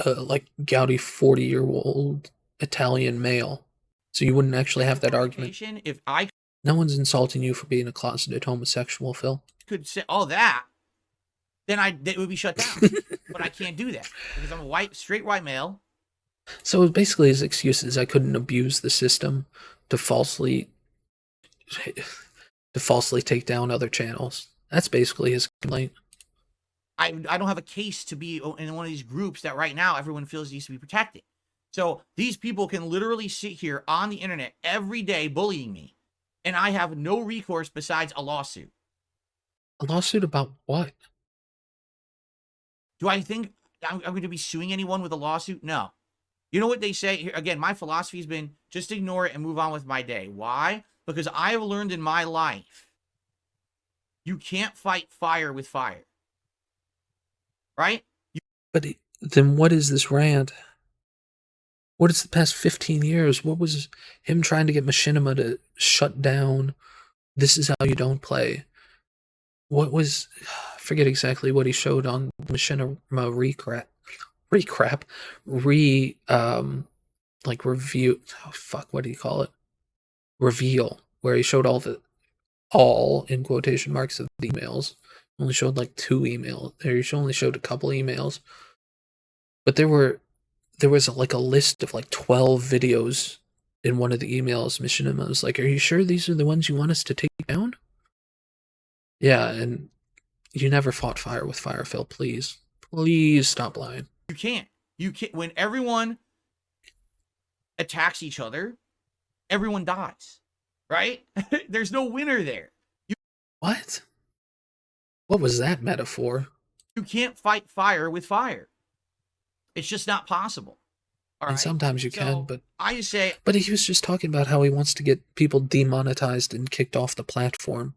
like gouty 40-year-old Italian male. So you wouldn't actually have that argument. If I No one's insulting you for being a closeted homosexual, Phil. Could say all that, then it would be shut down. But I can't do that because I'm a straight white male. So basically his excuse is I couldn't abuse the system to falsely take down other channels. That's basically his complaint. I don't have a case to be in one of these groups that right now everyone feels needs to be protected. So these people can literally sit here on the internet every day bullying me, and I have no recourse besides a lawsuit. A lawsuit about what? Do I think I'm going to be suing anyone with a lawsuit? No. You know what they say here? Again, my philosophy has been just ignore it and move on with my day. Why? Because I have learned in my life, you can't fight fire with fire. Right? But then what is this rant? What is the past 15 years? What was him trying to get Machinima to shut down? This is how you don't play. What was, I forget exactly what he showed on Machinima like review. Oh, fuck, what do you call it? Reveal, where he showed all in quotation marks of the emails. Only showed like 2 emails. Or he only showed a couple emails. But there was like a list of like 12 videos in one of the emails. Machinima was like, "Are you sure these are the ones you want us to take down?" Yeah, and you never fought fire with fire, Phil. Please. Please stop lying. You can't. You can't. When everyone attacks each other, everyone dies, right? There's no winner there. What? What was that metaphor? You can't fight fire with fire. It's just not possible. All And right? sometimes you So, can, but I just say, but he was just talking about how he wants to get people demonetized and kicked off the platform.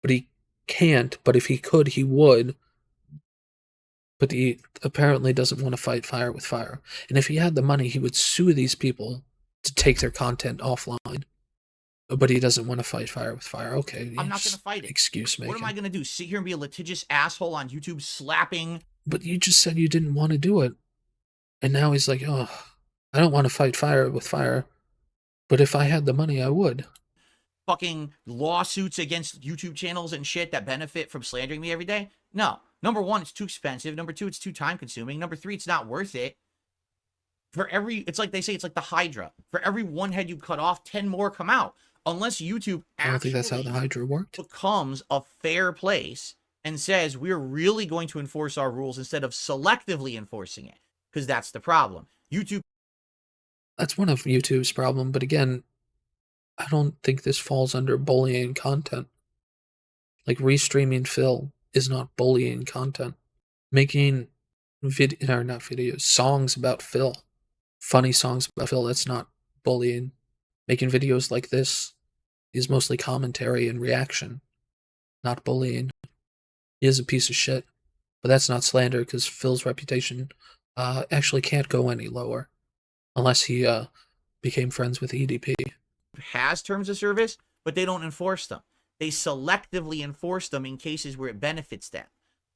But he can't, but if he could, he would. But he apparently doesn't want to fight fire with fire. And if he had the money, he would sue these people to take their content offline. But he doesn't want to fight fire with fire. Okay, I'm not going to fight it. Excuse me. What am I going to do? Sit here and be a litigious asshole on YouTube slapping? But you just said you didn't want to do it. And now he's like, oh, I don't want to fight fire with fire. But if I had the money, I would. Fucking lawsuits against YouTube channels and shit that benefit from slandering me every day? No. Number 1, it's too expensive. Number 2, it's too time consuming. Number 3, it's not worth it. It's like they say, it's like the Hydra. For every 1 head you cut off, 10 more come out. Unless YouTube I don't think that's how the Hydra worked. Becomes a fair place and says, we're really going to enforce our rules instead of selectively enforcing it. Because that's the problem. YouTube. That's one of YouTube's problem. But again, I don't think this falls under bullying content. Like restreaming Phil is not bullying content. Making songs about Phil, funny songs about Phil, that's not bullying. Making videos like this is mostly commentary and reaction, not bullying. He is a piece of shit, but that's not slander because Phil's reputation actually can't go any lower unless he became friends with EDP. Has terms of service, but they don't enforce them. They selectively enforce them in cases where it benefits them.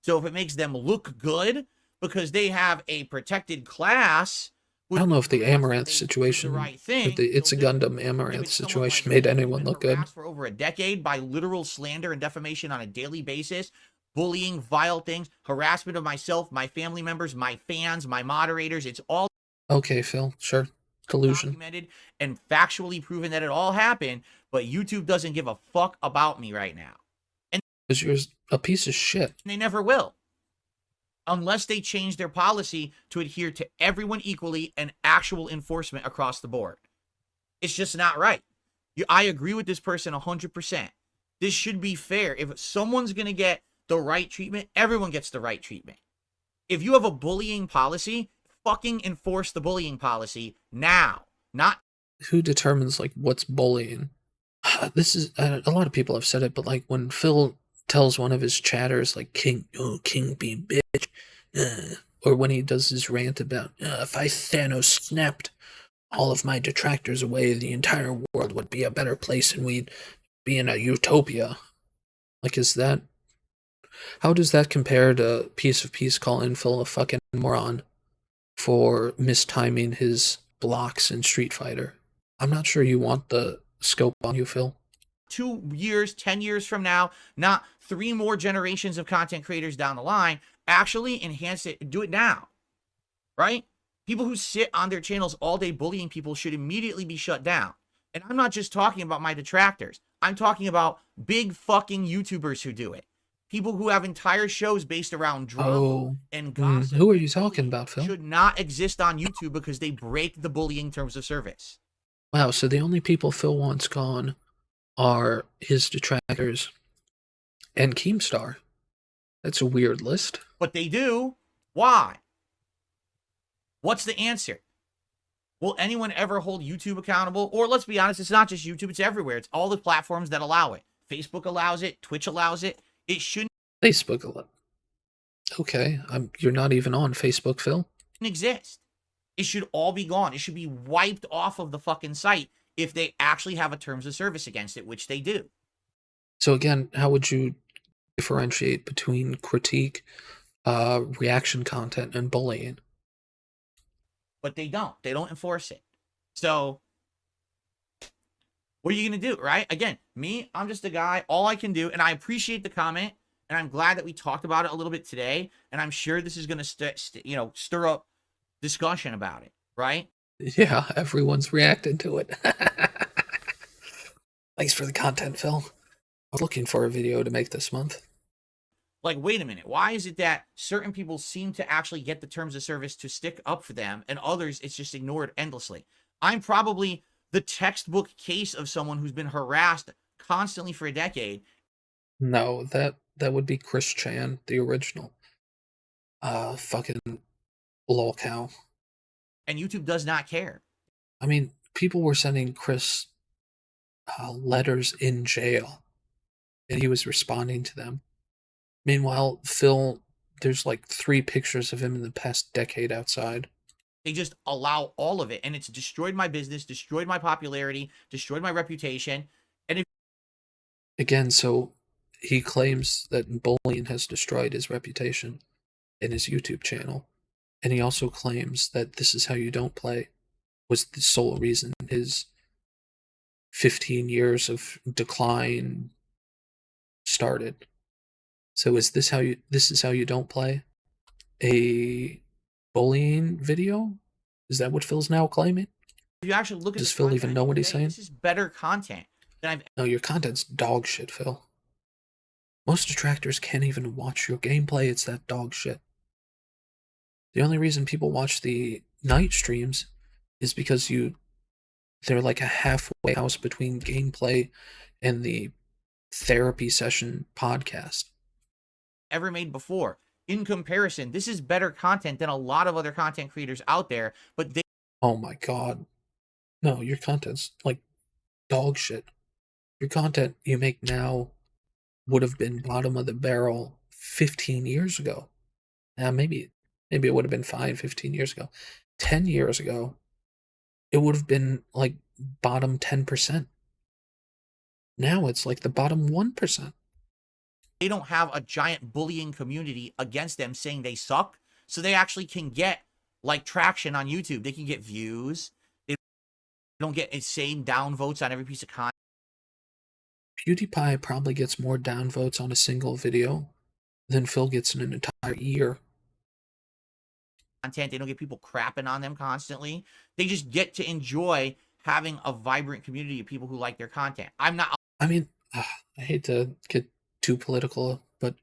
So if it makes them look good because they have a protected class. I don't know if the Amaranth situation, It's a Gundam Amaranth situation made anyone look good. For over a decade by literal slander and defamation on a daily basis, bullying, vile things, harassment of myself, my family members, my fans, my moderators. It's all okay, Phil. Sure. Delusion. Documented and factually proven that it all happened, but YouTube doesn't give a fuck about me right now. And because you're a piece of shit. They never will. Unless they change their policy to adhere to everyone equally and actual enforcement across the board. It's just not right. I agree with this person 100%. This should be fair. If someone's going to get the right treatment, everyone gets the right treatment. If you have a bullying policy, fucking enforce the bullying policy now. Not who determines like what's bullying. This is a lot of people have said it, but like when Phil tells one of his chatters like king be bitch, or when he does his rant about if I Thanos snapped all of my detractors away, the entire world would be a better place and we'd be in a utopia. Like, how does that compare to Piece of Peace calling Phil a fucking moron for mistiming his blocks in Street Fighter? I'm not sure you want the scope on you, Phil. 2 years, 10 years from now, not 3 more generations of content creators down the line, actually enhance it, do it now, right? People who sit on their channels all day bullying people should immediately be shut down. And I'm not just talking about my detractors. I'm talking about big fucking YouTubers who do it. People who have entire shows based around drama and gossip. Who are you talking about, Phil? Should not exist on YouTube because they break the bullying terms of service. Wow, so the only people Phil wants gone are his detractors and Keemstar. That's a weird list. But they do. Why? What's the answer? Will anyone ever hold YouTube accountable? Or let's be honest, it's not just YouTube, it's everywhere. It's all the platforms that allow it. Facebook allows it, Twitch allows it. It shouldn't Facebook allows. Okay, you're not even on Facebook, Phil. exist. It should all be gone. It should be wiped off of the fucking site if they actually have a terms of service against it, which they do. So again, how would you differentiate between critique, reaction content, and bullying? But they don't. They don't enforce it. So what are you going to do, right? Again, me, I'm just a guy. All I can do, and I appreciate the comment, and I'm glad that we talked about it a little bit today, and I'm sure this is going to stir up discussion about it, right? Yeah, everyone's reacted to it. Thanks for the content, Phil. I was looking for a video to make this month. Like, wait a minute. Why is it that certain people seem to actually get the terms of service to stick up for them, and others it's just ignored endlessly? I'm probably the textbook case of someone who's been harassed constantly for a decade. No, that would be Chris Chan, the original. Fucking lol cow. And YouTube does not care. I mean, people were sending Chris letters in jail, and he was responding to them. Meanwhile, Phil, there's like 3 pictures of him in the past decade outside. They just allow all of it, and it's destroyed my business, destroyed my popularity, destroyed my reputation. And if Again, so he claims that bullying has destroyed his reputation in his YouTube channel. And he also claims that This Is How You Don't Play was the sole reason his 15 years of decline started. So is This Is How You Don't Play a bullying video? Is that what Phil's now claiming? you actually look at Does the Phil even content know what today, he's saying? this is better content than I've. No, your content's dog shit, Phil. Most detractors can't even watch your gameplay, it's that dog shit. The only reason people watch the night streams is because they're like a halfway house between gameplay and the therapy session podcast. Ever made before. In comparison, this is better content than a lot of other content creators out there, but they. Oh my god. No, your content's like dog shit. Your content you make now would have been bottom of the barrel 15 years ago. Now maybe it would have been fine 15 years ago. 10 years ago, it would have been like bottom 10%. Now it's like the bottom 1%. They don't have a giant bullying community against them saying they suck, so they actually can get like traction on YouTube. They can get views. They don't get insane downvotes on every piece of content. PewDiePie probably gets more downvotes on a single video than Phil gets in an entire year. They don't get people crapping on them constantly. They just get to enjoy having a vibrant community of people who like their content. I mean, I hate to get too political, but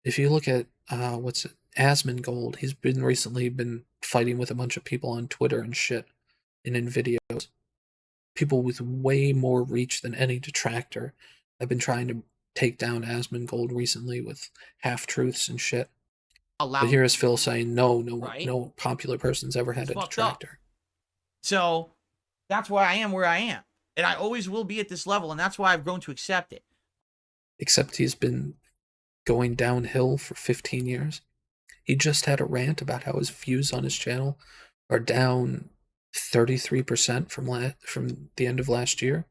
if you look at Asmongold, he's recently been fighting with a bunch of people on Twitter and shit, and in videos. People with way more reach than any detractor have been trying to take down Asmongold recently with half-truths and shit. But here is Phil saying, no popular person's ever had a detractor. So that's why I am where I am. And I always will be at this level, and that's why I've grown to accept it. Except he's been going downhill for 15 years. He just had a rant about how his views on his channel are down 33% from the end of last year.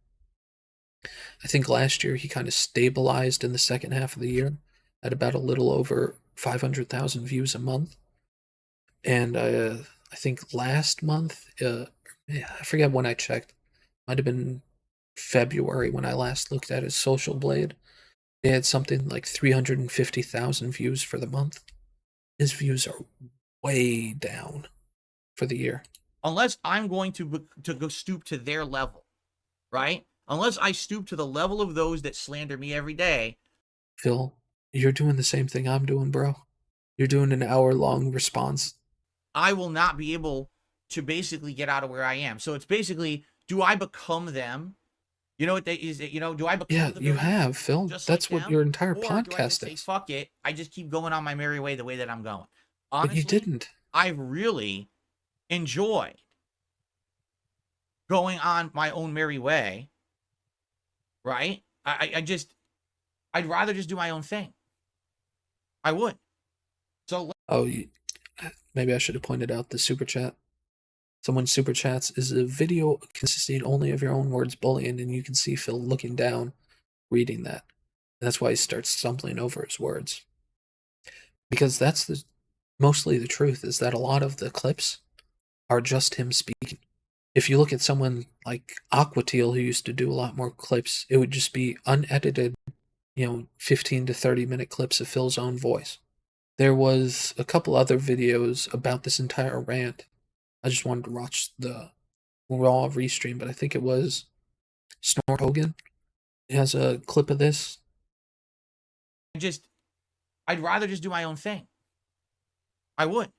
I think last year he kind of stabilized in the second half of the year at about a little over 500,000 views a month. And I think last month, I forget when I checked, might have been February when I last looked at his Social Blade. They had something like 350,000 views for the month. His views are way down for the year. Unless I'm going to go stoop to their level, right? Unless I stoop to the level of those that slander me every day. Phil, you're doing the same thing I'm doing, bro. You're doing an hour-long response. I will not be able to basically get out of where I am. So it's basically, do I become them? You know what they is? Do I become? Yeah, you have, Phil. That's what your entire podcast is. Fuck it. I just keep going on my merry way the way that I'm going. Honestly, but you didn't. I've really enjoyed going on my own merry way. Right? I'd rather just do my own thing. I would. So. Oh, maybe I should have pointed out the super chat. Someone super chats, is a video consisting only of your own words bullying, and you can see Phil looking down, reading that. And that's why he starts stumbling over his words. Because that's mostly the truth, is that a lot of the clips are just him speaking. If you look at someone like Aquateal, who used to do a lot more clips, it would just be unedited, 15 to 30-minute clips of Phil's own voice. There was a couple other videos about this entire rant. I just wanted to watch the raw restream, but I think it was Snort Hogan. He has a clip of this. I'd rather just do my own thing. I would.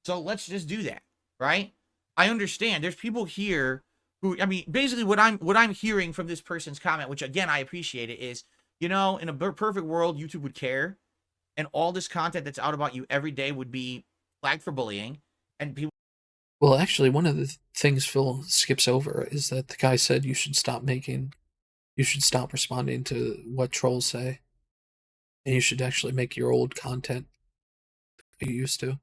So let's just do that, right? I understand. There's people here who, I mean, basically what I'm hearing from this person's comment, which again I appreciate it, is, in a perfect world, YouTube would care, and all this content that's out about you every day would be flagged for bullying, and people. Well, actually, one of the things Phil skips over is that the guy said you should stop responding to what trolls say, and you should actually make your old content you used to.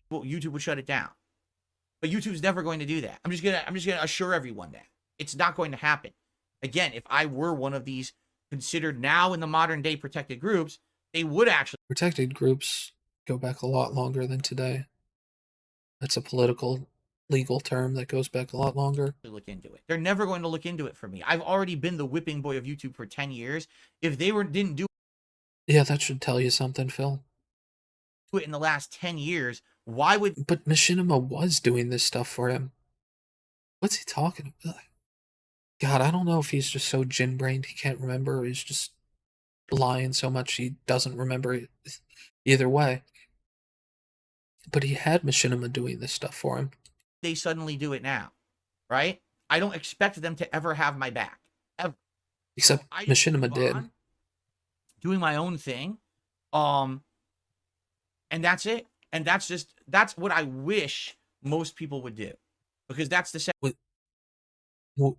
Well, YouTube would shut it down. But YouTube's never going to do that. I'm just gonna assure everyone that it's not going to happen. Again, if I were one of these considered now in the modern day protected groups, they would actually. Protected groups go back a lot longer than today. That's a political, legal term that goes back a lot longer. Look into it. They're never going to look into it for me. I've already been the whipping boy of YouTube for 10 years. If they didn't do. Yeah, that should tell you something, Phil. It in the last 10 years, why would. But Machinima was doing this stuff for him. What's he talking about? God, I don't know if he's just so gin-brained he can't remember, or he's just lying so much he doesn't remember it. Either way. But he had Machinima doing this stuff for him. They suddenly do it now, right? I don't expect them to ever have my back, ever. Except so Machinima did. Doing my own thing, and that's it. And that's what I wish most people would do, because that's the same. Well,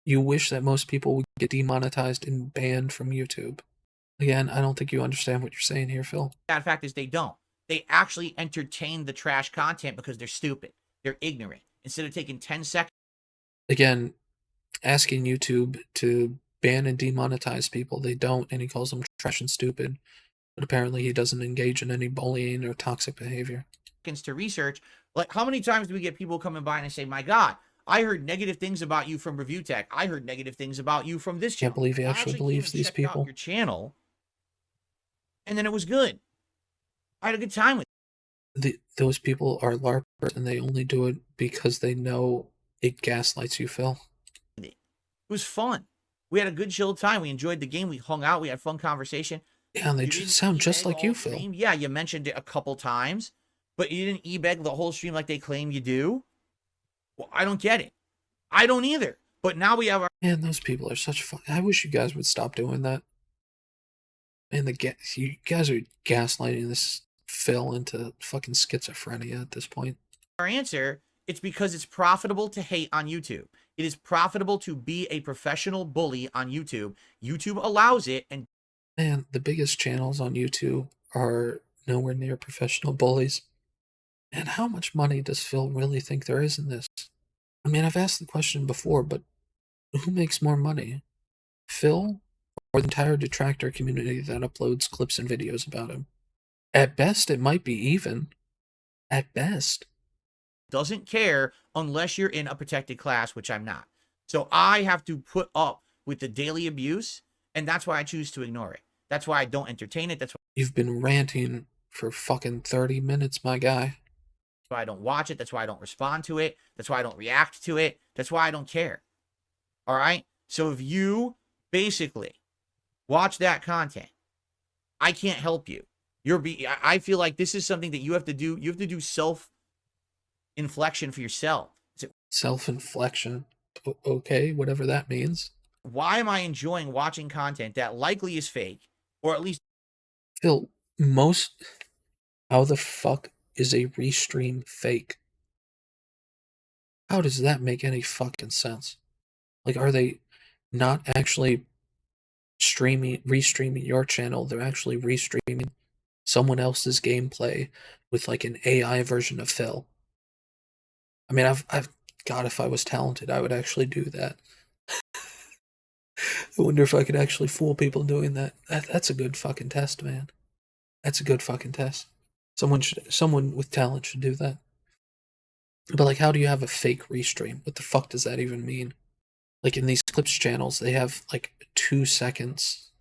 you wish that most people would get demonetized and banned from YouTube. Again, I don't think you understand what you're saying here, Phil. Bad fact is they don't. They actually entertain the trash content because they're stupid. They're ignorant. Instead of taking 10 seconds. Again, asking YouTube to ban and demonetize people, they don't, and he calls them trash and stupid. But apparently he doesn't engage in any bullying or toxic behavior. To research, like, how many times do we get people coming by and say, my God, I heard negative things about you from Review Tech. I heard negative things about you from this channel. Can't believe he actually believes these people. Your channel, and then it was good. I had a good time with it. Those people are LARPers, and they only do it because they know it gaslights you, Phil. It was fun. We had a good chill time. We enjoyed the game. We hung out. We had fun conversation. Yeah, and they just sound just like you, Phil. Yeah, you mentioned it a couple times, but you didn't ebeg the whole stream like they claim you do. Well, I don't get it. I don't either. But now we have our. Man, those people are such fun. I wish you guys would stop doing that. Man, you guys are gaslighting this Phil into fucking schizophrenia at this point. Our answer, it's because it's profitable to hate on YouTube. It is profitable to be a professional bully on YouTube. YouTube allows it, and man, the biggest channels on YouTube are nowhere near professional bullies. And how much money does Phil really think there is in this? I mean, I've asked the question before, but who makes more money? Phil or the entire Detractor community that uploads clips and videos about him? At best, it might be even. At best. Doesn't care unless you're in a protected class, which I'm not. So I have to put up with the daily abuse, and that's why I choose to ignore it. That's why I don't entertain it. That's why you've been ranting for fucking 30 minutes, my guy. That's why I don't watch it. That's why I don't respond to it. That's why I don't react to it. That's why I don't care. All right? So if you basically watch that content, I can't help you. I feel like this is something that you have to do. You have to do self-inflection for yourself. Self-inflection. Okay, whatever that means. Why am I enjoying watching content that likely is fake, or at least... Phil, how the fuck is a restream fake? How does that make any fucking sense? Like, are they not actually restreaming your channel? They're actually restreaming someone else's gameplay with like an AI version of Phil. I mean, God, if I was talented, I would actually do that. I wonder if I could actually fool people doing that. That's a good fucking test, man. That's a good fucking test. Someone with talent should do that. But like, how do you have a fake restream? What the fuck does that even mean? Like in these clips channels, they have like 2 seconds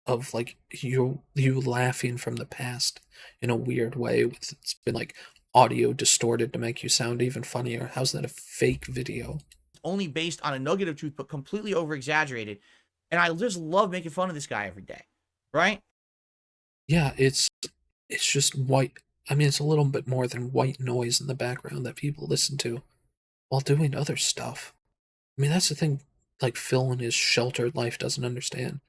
of like you laughing from the past in a weird way. It's been like audio distorted to make you sound even funnier. How's that a fake video? Only based on a nugget of truth, but completely over exaggerated. And I just love making fun of this guy every day, right? Yeah, it's just white. I mean, it's a little bit more than white noise in the background that people listen to while doing other stuff. I mean, that's the thing, like, Phil in his sheltered life doesn't understand,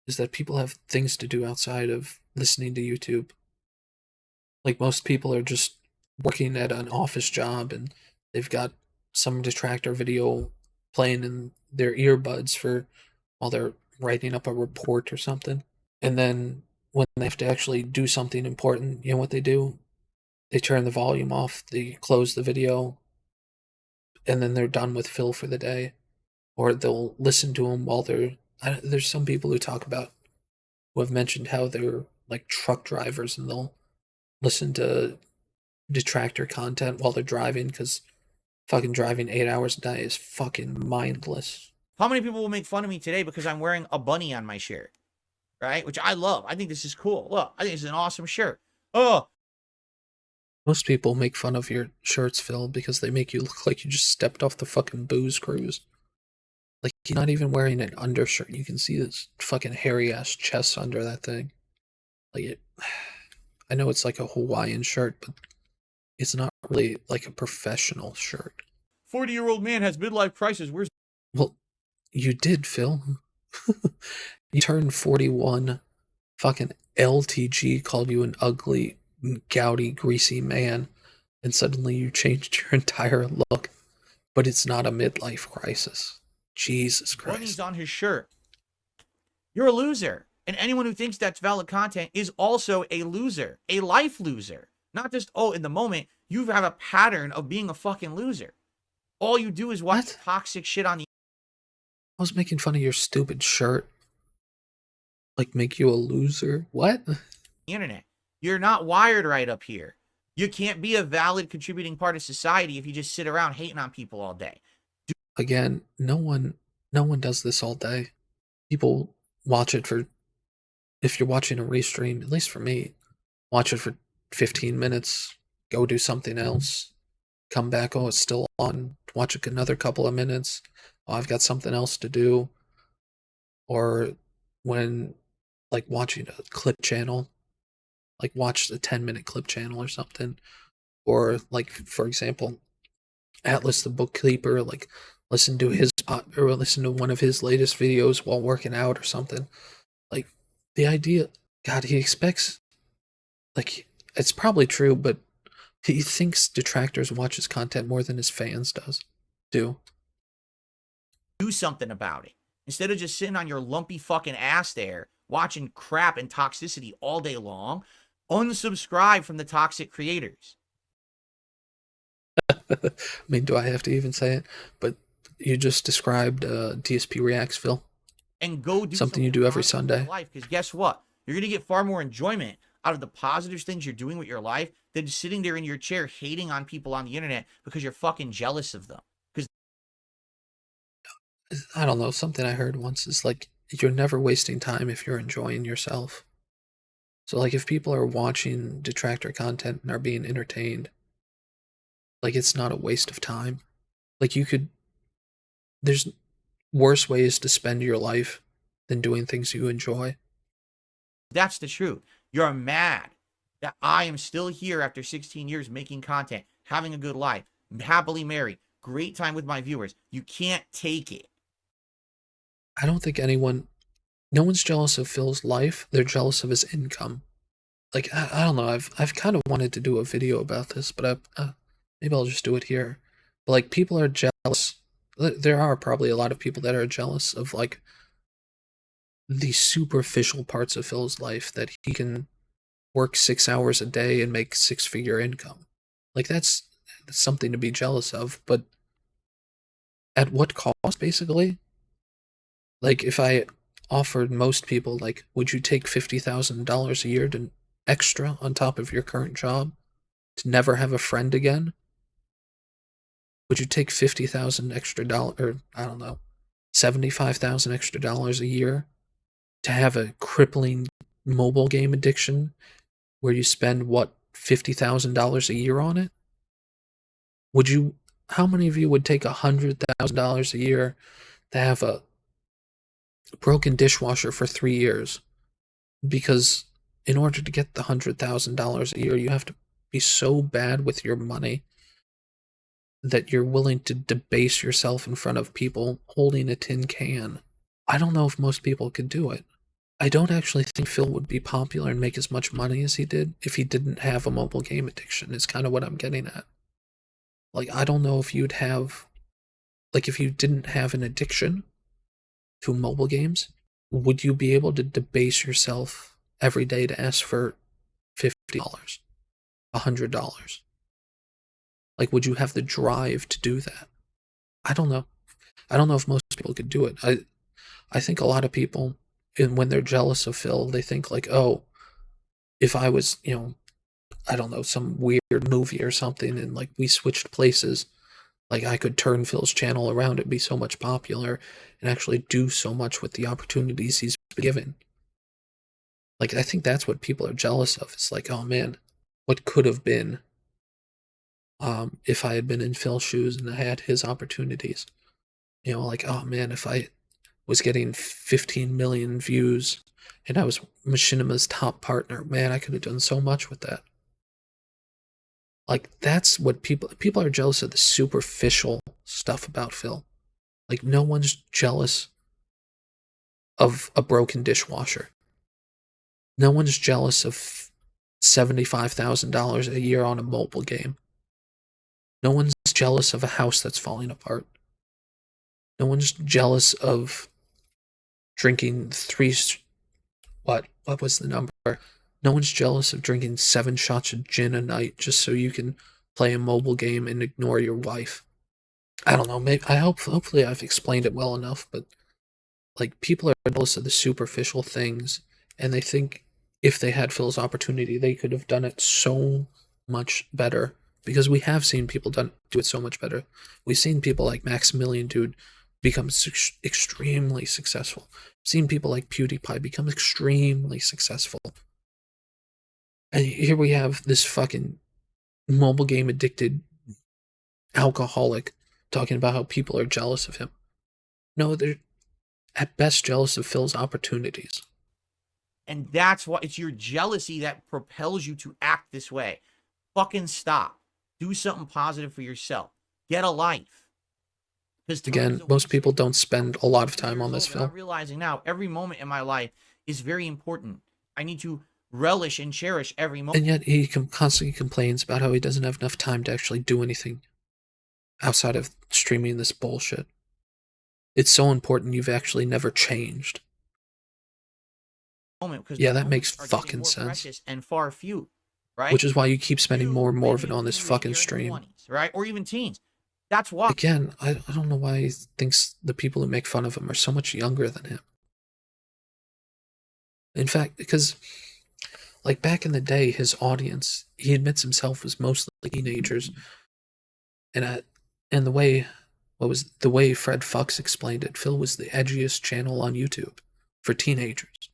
is that people have things to do outside of listening to YouTube. Like, most people are just working at an office job and they've got some detractor video playing in their earbuds for while they're writing up a report or something. And then when they have to actually do something important, you know what they do? They turn the volume off, they close the video, and then they're done with Phil for the day. Or they'll listen to him while there's some people who talk about, who have mentioned how they're like truck drivers and they'll listen to detractor content while they're driving because fucking driving 8 hours a day is fucking mindless. How many people will make fun of me today because I'm wearing a bunny on my shirt, right? Which I love. I think this is cool. Look, I think this is an awesome shirt. Oh, Most people make fun of your shirts, Phil, because they make you look like you just stepped off the fucking booze cruise. Like, you're not even wearing an undershirt. You can see this fucking hairy ass chest under that thing. Like, I know it's like a Hawaiian shirt, but it's not really like a professional shirt. 40-year-old man has midlife crisis. Where's Well, you did, Phil. You turned 41. Fucking LTG called you an ugly, gouty, greasy man, and suddenly you changed your entire look. But it's not a midlife crisis. Jesus Christ. bunnies on his shirt? You're a loser. And anyone who thinks that's valid content is also a loser, a life loser. Not just, oh, in the moment, you have a pattern of being a fucking loser. All you do is watch toxic shit on the I was making fun of your stupid shirt. Like, make you a loser? What? internet. You're not wired right up here. You can't be a valid contributing part of society if you just sit around hating on people all day. Again, no one does this all day. People watch it for, if you're watching a restream, at least for me, watch it for 15 minutes, go do something else, come back, oh, it's still on, watch it another couple of minutes, oh, I've got something else to do. Or when, like, watching a clip channel, like, watch the 10-minute clip channel or something. Or, like, for example, Atlas the Bookkeeper, like, listen to his, or listen to one of his latest videos while working out or something. Like, the idea, God, he expects, like, it's probably true, but he thinks detractors watch his content more than his fans do. Do something about it. Instead of just sitting on your lumpy fucking ass there, watching crap and toxicity all day long, unsubscribe from the toxic creators. I mean, do I have to even say it? But you just described DSP Reacts, Phil. And go do something you do every positive with Sunday. your life, because guess what? You're going to get far more enjoyment out of the positive things you're doing with your life than sitting there in your chair hating on people on the internet because you're fucking jealous of them. Because I don't know, something I heard once is like, you're never wasting time if you're enjoying yourself. So, like, if people are watching detractor content and are being entertained, like, it's not a waste of time. Like, there's worse ways to spend your life than doing things you enjoy. that's the truth. You're mad that I am still here after 16 years making content, having a good life, happily married, great time with my viewers. You can't take it. I don't think no one's jealous of Phil's life, they're jealous of his income. Like, I don't know, I've kind of wanted to do a video about this, but maybe I'll just do it here. But, like, people are jealous. There are probably a lot of people that are jealous of, like, the superficial parts of Phil's life, that he can work 6 hours a day and make six-figure income. Like, it's something to be jealous of, but at what cost, basically? Like, if I offered most people, like, would you take $50,000 a year to extra on top of your current job to never have a friend again? Would you take 50,000 extra dollars, or I don't know, 75,000 extra dollars a year to have a crippling mobile game addiction where you spend what, $50,000 a year on it? Would you? How many of you would take $100,000 a year to have a broken dishwasher for 3 years? Because in order to get the $100,000 a year, you have to be so bad with your money that you're willing to debase yourself in front of people holding a tin can. I don't know if most people could do it. I don't actually think Phil would be popular and make as much money as he did if he didn't have a mobile game addiction, is kind of what I'm getting at. Like, I don't know if you'd have, like, if you didn't have an addiction to mobile games, would you be able to debase yourself every day to ask for $50, $100? Like, would you have the drive to do that? I don't know. I don't know if most people could do it. I think a lot of people, when they're jealous of Phil, they think like, oh, if I was, I don't know, some weird movie or something, and like we switched places, like I could turn Phil's channel around and be so much popular and actually do so much with the opportunities he's been given. Like, I think that's what people are jealous of. It's like, oh man, what could have been if I had been in Phil's shoes and I had his opportunities. Like, oh man, if I was getting 15 million views and I was Machinima's top partner, man, I could have done so much with that. Like, that's what people are jealous of, the superficial stuff about Phil. Like, no one's jealous of a broken dishwasher. No one's jealous of $75,000 a year on a mobile game. No one's jealous of a house that's falling apart. No one's jealous of drinking what was the number? No one's jealous of drinking 7 shots of gin a night just so you can play a mobile game and ignore your wife. I don't know, maybe hopefully I've explained it well enough, but like, people are jealous of the superficial things, and they think if they had Phil's opportunity, they could have done it so much better. Because we have seen people do it so much better. We've seen people like Maximilian Dude become extremely successful. We've seen people like PewDiePie become extremely successful. And here we have this fucking mobile game addicted alcoholic talking about how people are jealous of him. No, they're at best jealous of Phil's opportunities. And that's why it's your jealousy that propels you to act this way. Fucking stop. Do something positive for yourself. Get a life. Because again, most people don't spend a lot of time on this film. I'm realizing now every moment in my life is very important. I need to relish and cherish every moment. And yet he constantly complains about how he doesn't have enough time to actually do anything outside of streaming this bullshit. It's so important you've actually never changed. Yeah, that makes fucking sense. And far few, right? Which is why you keep spending more and more of it on this fucking stream. 20s, right? Or even teens. That's why. Again, I don't know why he thinks the people who make fun of him are so much younger than him. In fact, because like back in the day, his audience, he admits himself, was mostly teenagers. And the way Fred Fox explained it, Phil was the edgiest channel on YouTube for teenagers.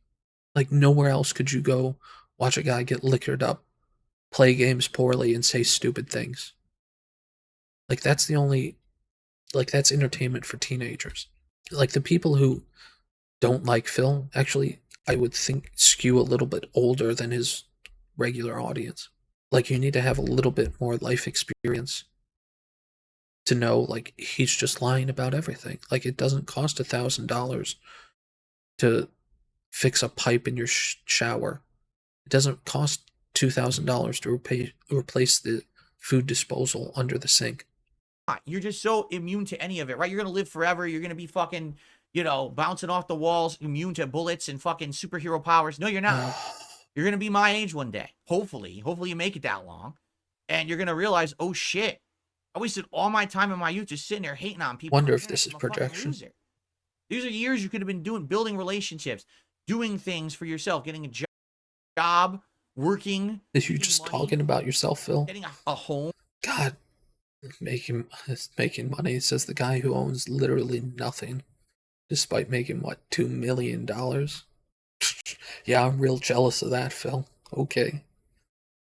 Like, nowhere else could you go watch a guy get liquored up, play games poorly, and say stupid things. Like, that's that's entertainment for teenagers. Like, the people who don't like Phil, actually, I would think skew a little bit older than his regular audience. Like, you need to have a little bit more life experience to know, like, he's just lying about everything. Like, it doesn't cost $1,000 to fix a pipe in your shower. It doesn't cost $2,000 to replace the food disposal under the sink. You're just so immune to any of it, right? You're going to live forever. You're going to be fucking, bouncing off the walls, immune to bullets and fucking superhero powers. No, you're not. You're going to be my age one day. Hopefully you make it that long. And you're going to realize, oh shit, I wasted all my time in my youth just sitting there hating on people. Wonder on the if internet this 'cause is I'm a fucking projection. loser. These are years you could have been building relationships, doing things for yourself, getting a job, working, Is you making just money, talking about yourself, Phil? getting a home. God, making money, says the guy who owns literally nothing, despite making what, $2 million? Yeah, I'm real jealous of that, Phil. Okay.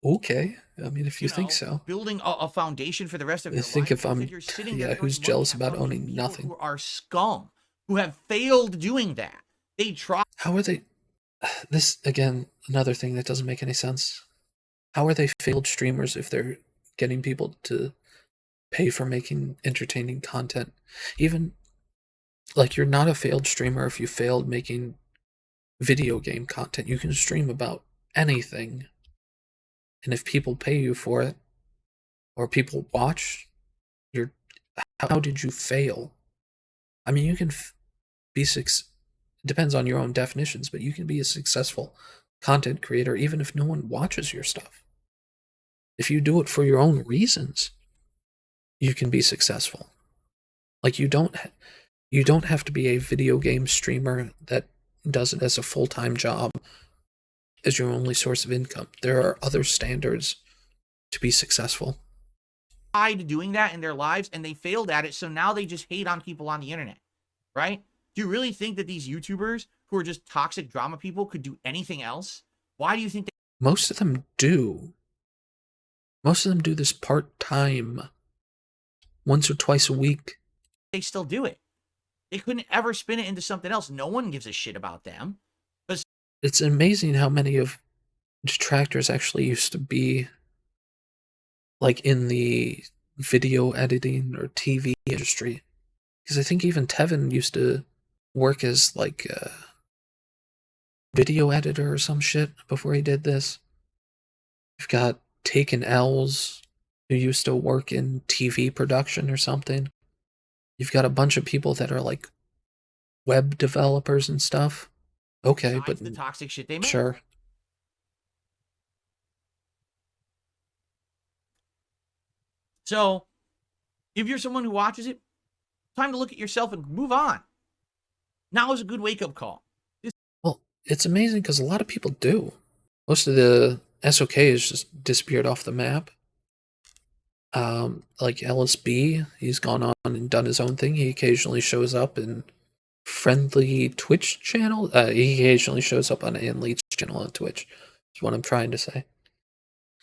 I mean, if you think so. Building a foundation for the rest of I your think life. if I'm, Instead, you're sitting there yeah, throwing who's money jealous at about fucking owning people nothing? who are scum, who have failed doing that. They try. How are they? This, again, another thing that doesn't make any sense. How are they failed streamers if they're getting people to pay for making entertaining content? Even, like, you're not a failed streamer if you failed making video game content. You can stream about anything. And if people pay you for it, or people watch, you're, how did you fail? I mean, you can be depends on your own definitions, but you can be a successful content creator even if no one watches your stuff. If you do it for your own reasons, you can be successful. Like, you don't have to be a video game streamer that does it as a full-time job as your only source of income. There are other standards to be successful. Tried doing that in their lives and they failed at it, so now they just hate on people on the internet, right? Do you really think that these YouTubers who are just toxic drama people could do anything else? Why do you think Most of them do. Most of them do this part-time, once or twice a week. they still do it? They couldn't ever spin it into something else. No one gives a shit about them. It's amazing how many of detractors actually used to be like in the video editing or TV industry. Because I think even Tevin used to work as like a video editor or some shit before he did this. You've got Taken L's, who used to work in TV production or something. You've got a bunch of people that are like web developers and stuff. Okay, besides but the toxic shit they make. sure. So, if you're someone who watches it, time to look at yourself and move on. Now is a good wake-up call. Well, it's amazing because a lot of people do. Most of the SOKs just disappeared off the map. Like LSB, he's gone on and done his own thing. He occasionally shows up in friendly Twitch channel. He occasionally shows up on Anleet's channel on Twitch, is what I'm trying to say.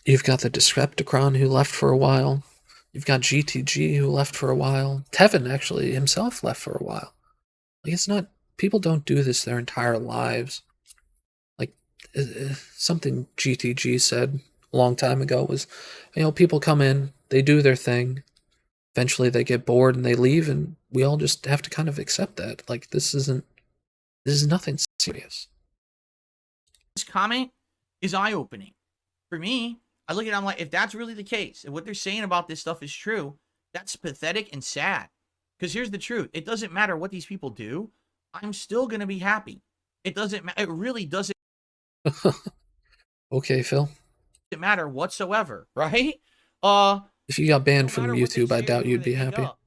You've got the Detractor who left for a while. You've got GTG who left for a while. Tevin actually himself left for a while. Like, it's not, people don't do this their entire lives. Like, something GTG said a long time ago was, people come in, they do their thing, eventually they get bored and they leave, and we all just have to kind of accept that. Like, this is nothing serious. This comment is eye-opening. For me, I look at it, I'm like, if that's really the case, and what they're saying about this stuff is true, that's pathetic and sad. Because here's the truth. It doesn't matter what these people do. I'm still going to be happy. It doesn't matter. It really doesn't Okay, Phil. matter whatsoever, right? If you got banned No from matter what they YouTube, I say or doubt where you'd they be end happy. up,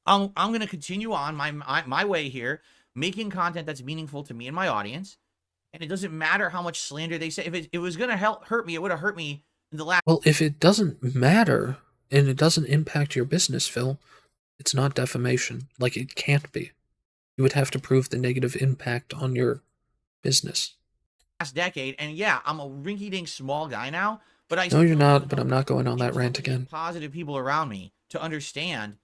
I'm going to continue on my way here, making content that's meaningful to me and my audience. And it doesn't matter how much slander they say. If it was going to hurt me, it would have hurt me in the last. Well, if it doesn't matter and it doesn't impact your business, Phil, it's not defamation. Like, it can't be. You would have to prove the negative impact on your business. Last decade, and yeah, I'm a rinky-dink small guy now, but I No, you're still not, but I'm not going on that rant again. Positive people around me to understand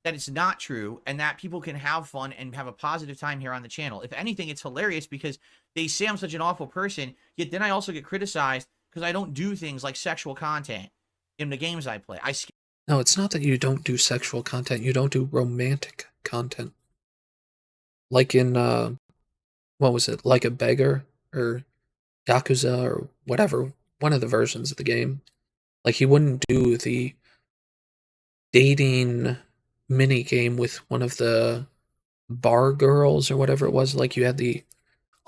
that it's not true and that people can have fun and have a positive time here on the channel. If anything, it's hilarious because they say I'm such an awful person, yet then I also get criticized because I don't do things like sexual content in the games I play. No, it's not that you don't do sexual content. You don't do romantic content. Like in, what was it? Like a Beggar or Yakuza or whatever. One of the versions of the game. Like, he wouldn't do the dating mini game with one of the bar girls or whatever it was. Like, you had the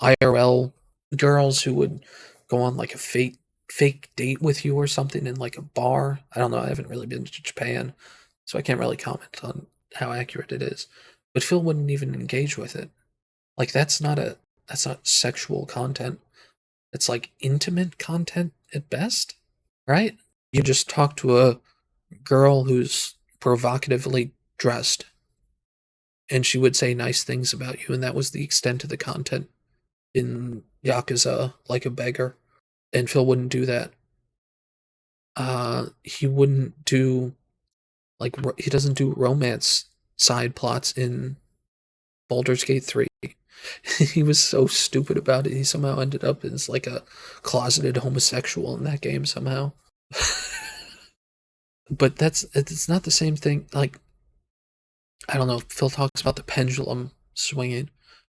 IRL girls who would go on like a fake date with you or something in like a bar. I don't know. I haven't really been to Japan, so I can't really comment on how accurate it is. But Phil wouldn't even engage with it. Like that's not sexual content. It's like intimate content at best, right? You just talk to a girl who's provocatively dressed and she would say nice things about you, and that was the extent of the content in Yakuza Like a Beggar. And Phil wouldn't do that. He wouldn't do he doesn't do romance side plots in Baldur's Gate 3. He was so stupid about it. He somehow ended up as like a closeted homosexual in that game somehow. But it's not the same thing. Like, I don't know. Phil talks about the pendulum swinging,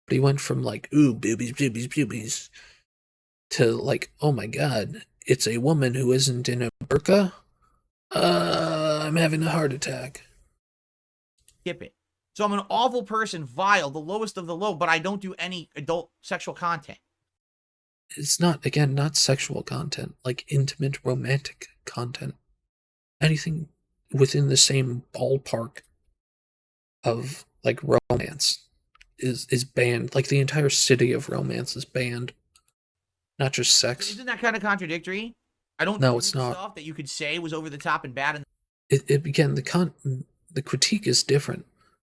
but he went from like, ooh, boobies, boobies, boobies, to like, oh my god, it's a woman who isn't in a burqa. I'm having a heart attack. Skip it. So I'm an awful person, vile, the lowest of the low, but I don't do any adult sexual content. It's not, again, not sexual content, like intimate romantic content. Anything within the same ballpark of like romance is banned. Like the entire city of romance is banned. Not just sex. Isn't that kind of contradictory? I don't No, do it's not. Stuff that you could say was over the top and bad. And It again, the critique is different.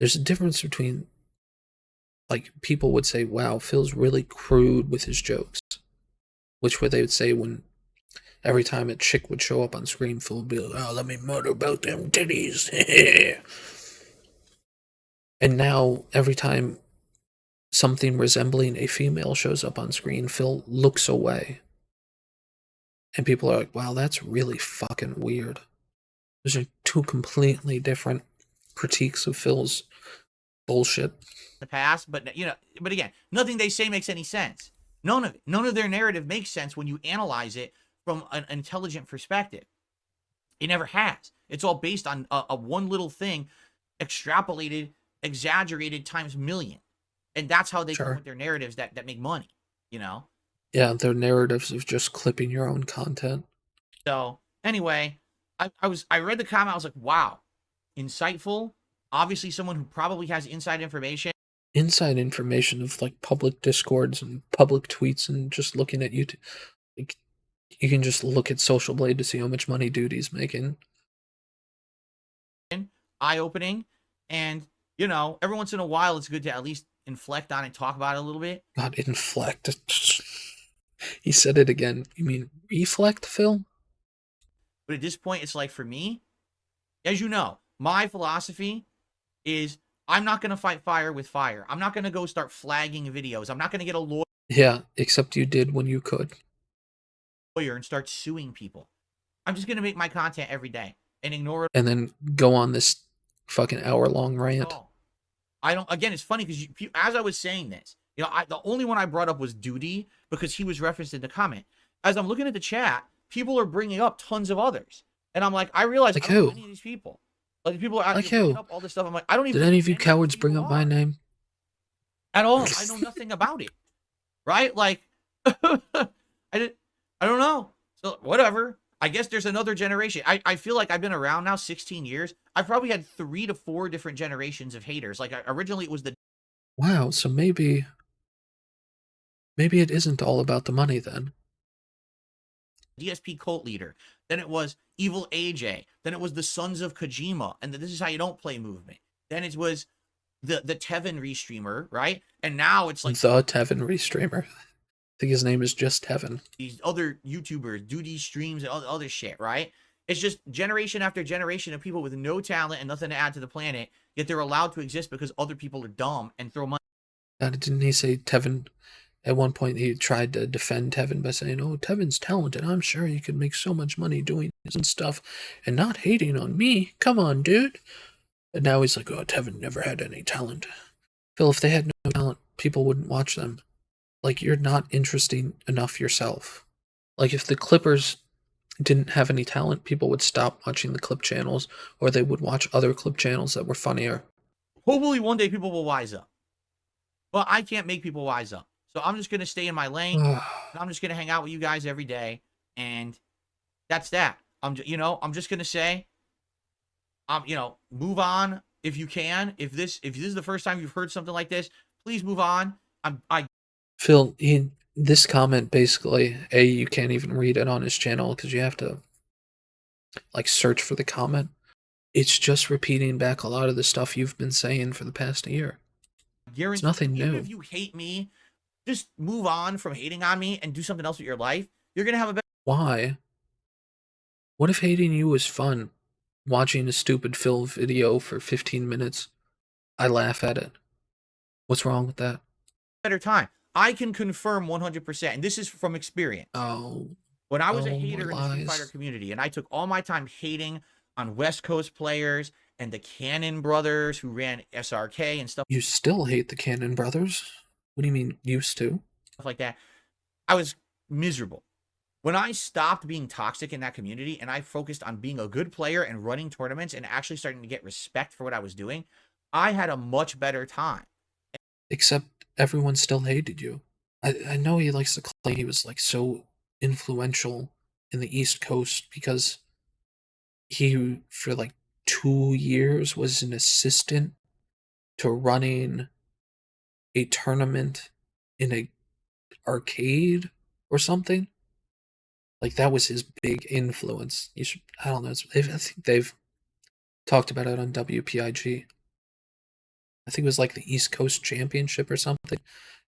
There's a difference between, like, people would say, wow, Phil's really crude with his jokes. Which where they would say when every time a chick would show up on screen, Phil would be like, oh, let me mutter about them titties. And now every time something resembling a female shows up on screen, Phil looks away. And people are like, wow, that's really fucking weird. Those are two completely different critiques of Phil's bullshit. The past, but but again, nothing they say makes any sense. None of their narrative makes sense when you analyze it from an intelligent perspective. It never has. It's all based on a one little thing, extrapolated, exaggerated times million, and that's how they come with their narratives that make money. Yeah, their narratives of just clipping your own content. So anyway, I read the comment. I was like, wow, insightful. Obviously, someone who probably has inside information. Inside information of like public discords and public tweets, and just looking at YouTube. Like, you can just look at Social Blade to see how much money Duty's making. Eye-opening, and every once in a while, it's good to at least inflect on and talk about it a little bit. Not inflect. He said it again. You mean reflect, Phil? But at this point, it's like, for me, as you know, my philosophy is I'm not going to fight fire with fire. I'm not going to go start flagging videos. I'm not going to get a lawyer. Yeah, except you did when you could. And start suing people. I'm just going to make my content every day and ignore it. And then go on this fucking hour-long rant. Oh. Again, it's funny because as I was saying this, the only one I brought up was Duty because he was referenced in the comment. As I'm looking at the chat, people are bringing up tons of others. And I'm like, I realize like I don't who? know any of these people. Like, people are like bringing up all this stuff. I'm like, I don't even. Did any of you cowards bring up my name? At all. I know nothing about it. Right? Like, I don't know. So, whatever. I guess there's another generation. I feel like I've been around now 16 years. I've probably had 3 to 4 different generations of haters. Like, originally it was the... Wow, so maybe it isn't all about the money then. DSP cult leader. Then it was Evil AJ. Then it was the Sons of Kojima. And This Is How You Don't Play movement. Then it was the Tevin restreamer, right? And now it's like... The Tevin restreamer. I think his name is just Tevin. These other YouTubers do these streams and other shit, right? It's just generation after generation of people with no talent and nothing to add to the planet, yet they're allowed to exist because other people are dumb and throw money. Didn't he say Tevin? At one point, he tried to defend Tevin by saying, oh, Tevin's talented. I'm sure he could make so much money doing this and stuff and not hating on me. Come on, dude. And now he's like, oh, Tevin never had any talent. Phil, if they had no talent, people wouldn't watch them. Like, you're not interesting enough yourself. Like, if the Clippers didn't have any talent, people would stop watching the clip channels, or they would watch other clip channels that were funnier. Hopefully one day people will wise up. Well, I can't make people wise up. So I'm just going to stay in my lane. I'm just going to hang out with you guys every day. And that's that. I'm just going to say, Move on if you can. If this is the first time you've heard something like this, please move on. Phil, this comment basically, you can't even read it on his channel because you have to like search for the comment. It's just repeating back a lot of the stuff you've been saying for the past year. Guarantee, It's nothing even new. if you hate me, just move on from hating on me and do something else with your life. You're gonna have a better. Why? What if hating you was fun? Watching a stupid Phil video for 15 minutes, I laugh at it. What's wrong with that? Better time. I can confirm 100%, and this is from experience. Oh, When I was a more hater in the Street lies. Fighter community, and I took all my time hating on West Coast players and the Cannon brothers who ran SRK and stuff You still hate the Cannon brothers? What do you mean, used to? like that, I was miserable. When I stopped being toxic in that community and I focused on being a good player and running tournaments and actually starting to get respect for what I was doing, I had a much better time. Except everyone still hated you. I know he likes to claim he was like so influential in the East Coast because he, for like 2 years, was an assistant to running a tournament in a arcade or something. Like that was his big influence. You should, I don't know. I think they've talked about it on WPIG. I think it was like the East Coast Championship or something.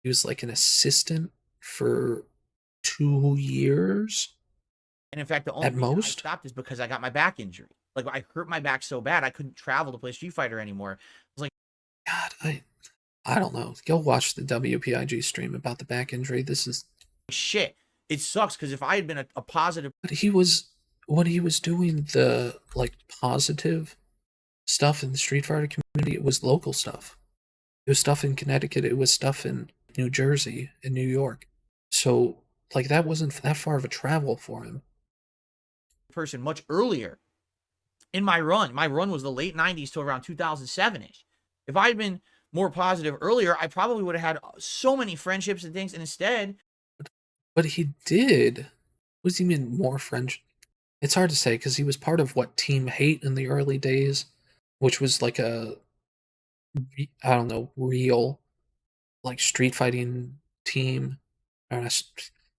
He was like an assistant for 2 years. And in fact, the only At reason I most? stopped is because I got my back injury. Like I hurt my back so bad I couldn't travel to play Street Fighter anymore. I was like, God, I don't know. Go watch the WPIG stream about the back injury. This is shit. It sucks because if I had been a positive, but he was when he was doing the like positive stuff in the Street Fighter community, it was local stuff. It was stuff in Connecticut, it was stuff in New Jersey and New York. So like that wasn't that far of a travel for him. person much earlier in my run. My run was the late 90s to around 2007-ish. If I had been more positive earlier, I probably would have had so many friendships and things. And instead, But he did. What does he mean more French? It's hard to say because he was part of what Team Hate in the early days, which was like a, I don't know, real like street fighting team. Or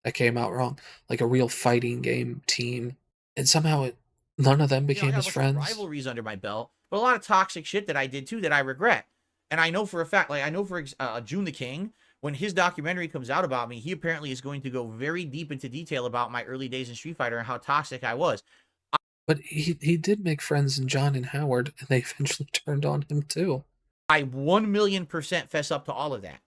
that came out wrong. Like a real fighting game team, and somehow none of them I became got his a bunch of friends. rivalries under my belt, but a lot of toxic shit that I did too that I regret. And I know for a fact, like I know for June the King, when his documentary comes out about me, he apparently is going to go very deep into detail about my early days in Street Fighter and how toxic I was. But he did make friends in John and Howard, and they eventually turned on him too. I 1,000,000% fess up to all of that.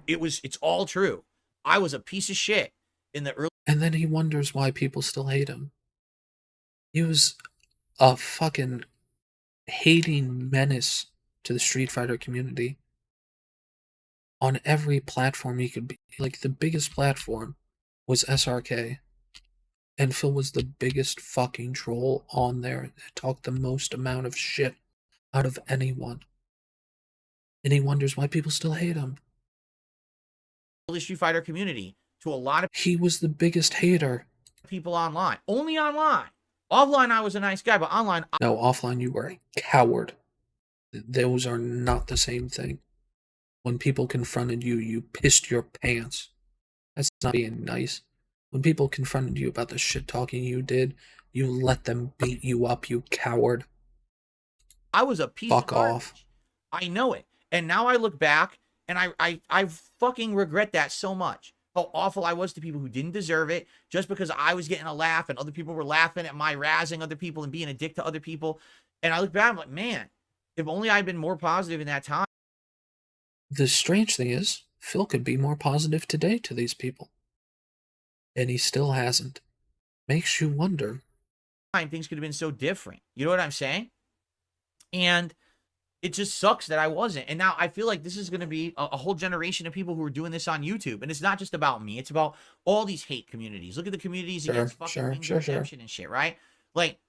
It's all true. I was a piece of shit in the early. And then he wonders why people still hate him. He was a fucking hating menace to the Street Fighter community on every platform he could be. Like the biggest platform was SRK, and Phil was the biggest fucking troll on there. Talked the most amount of shit out of anyone, and he wonders why people still hate him. Street Fighter community to a lot of He was the biggest hater. people online. Only online. Offline, I was a nice guy, but online, No, offline you were a coward. Those are not the same thing. When people confronted you, you pissed your pants. That's not being nice. When people confronted you about the shit talking you did, you let them beat you up, you coward. I was a piece Fuck of garbage. off. I know it. And now I look back and I fucking regret that so much. How awful I was to people who didn't deserve it just because I was getting a laugh and other people were laughing at my razzing other people and being a dick to other people. And I look back, I'm like, man, if only I'd been more positive in that time. The strange thing is, Phil could be more positive today to these people. And he still hasn't. Makes you wonder. Things could have been so different. You know what I'm saying? And it just sucks that I wasn't. And now I feel like this is going to be a whole generation of people who are doing this on YouTube. And it's not just about me. It's about all these hate communities. Look at the communities against fucking Wings of Redemption and shit, right? Like,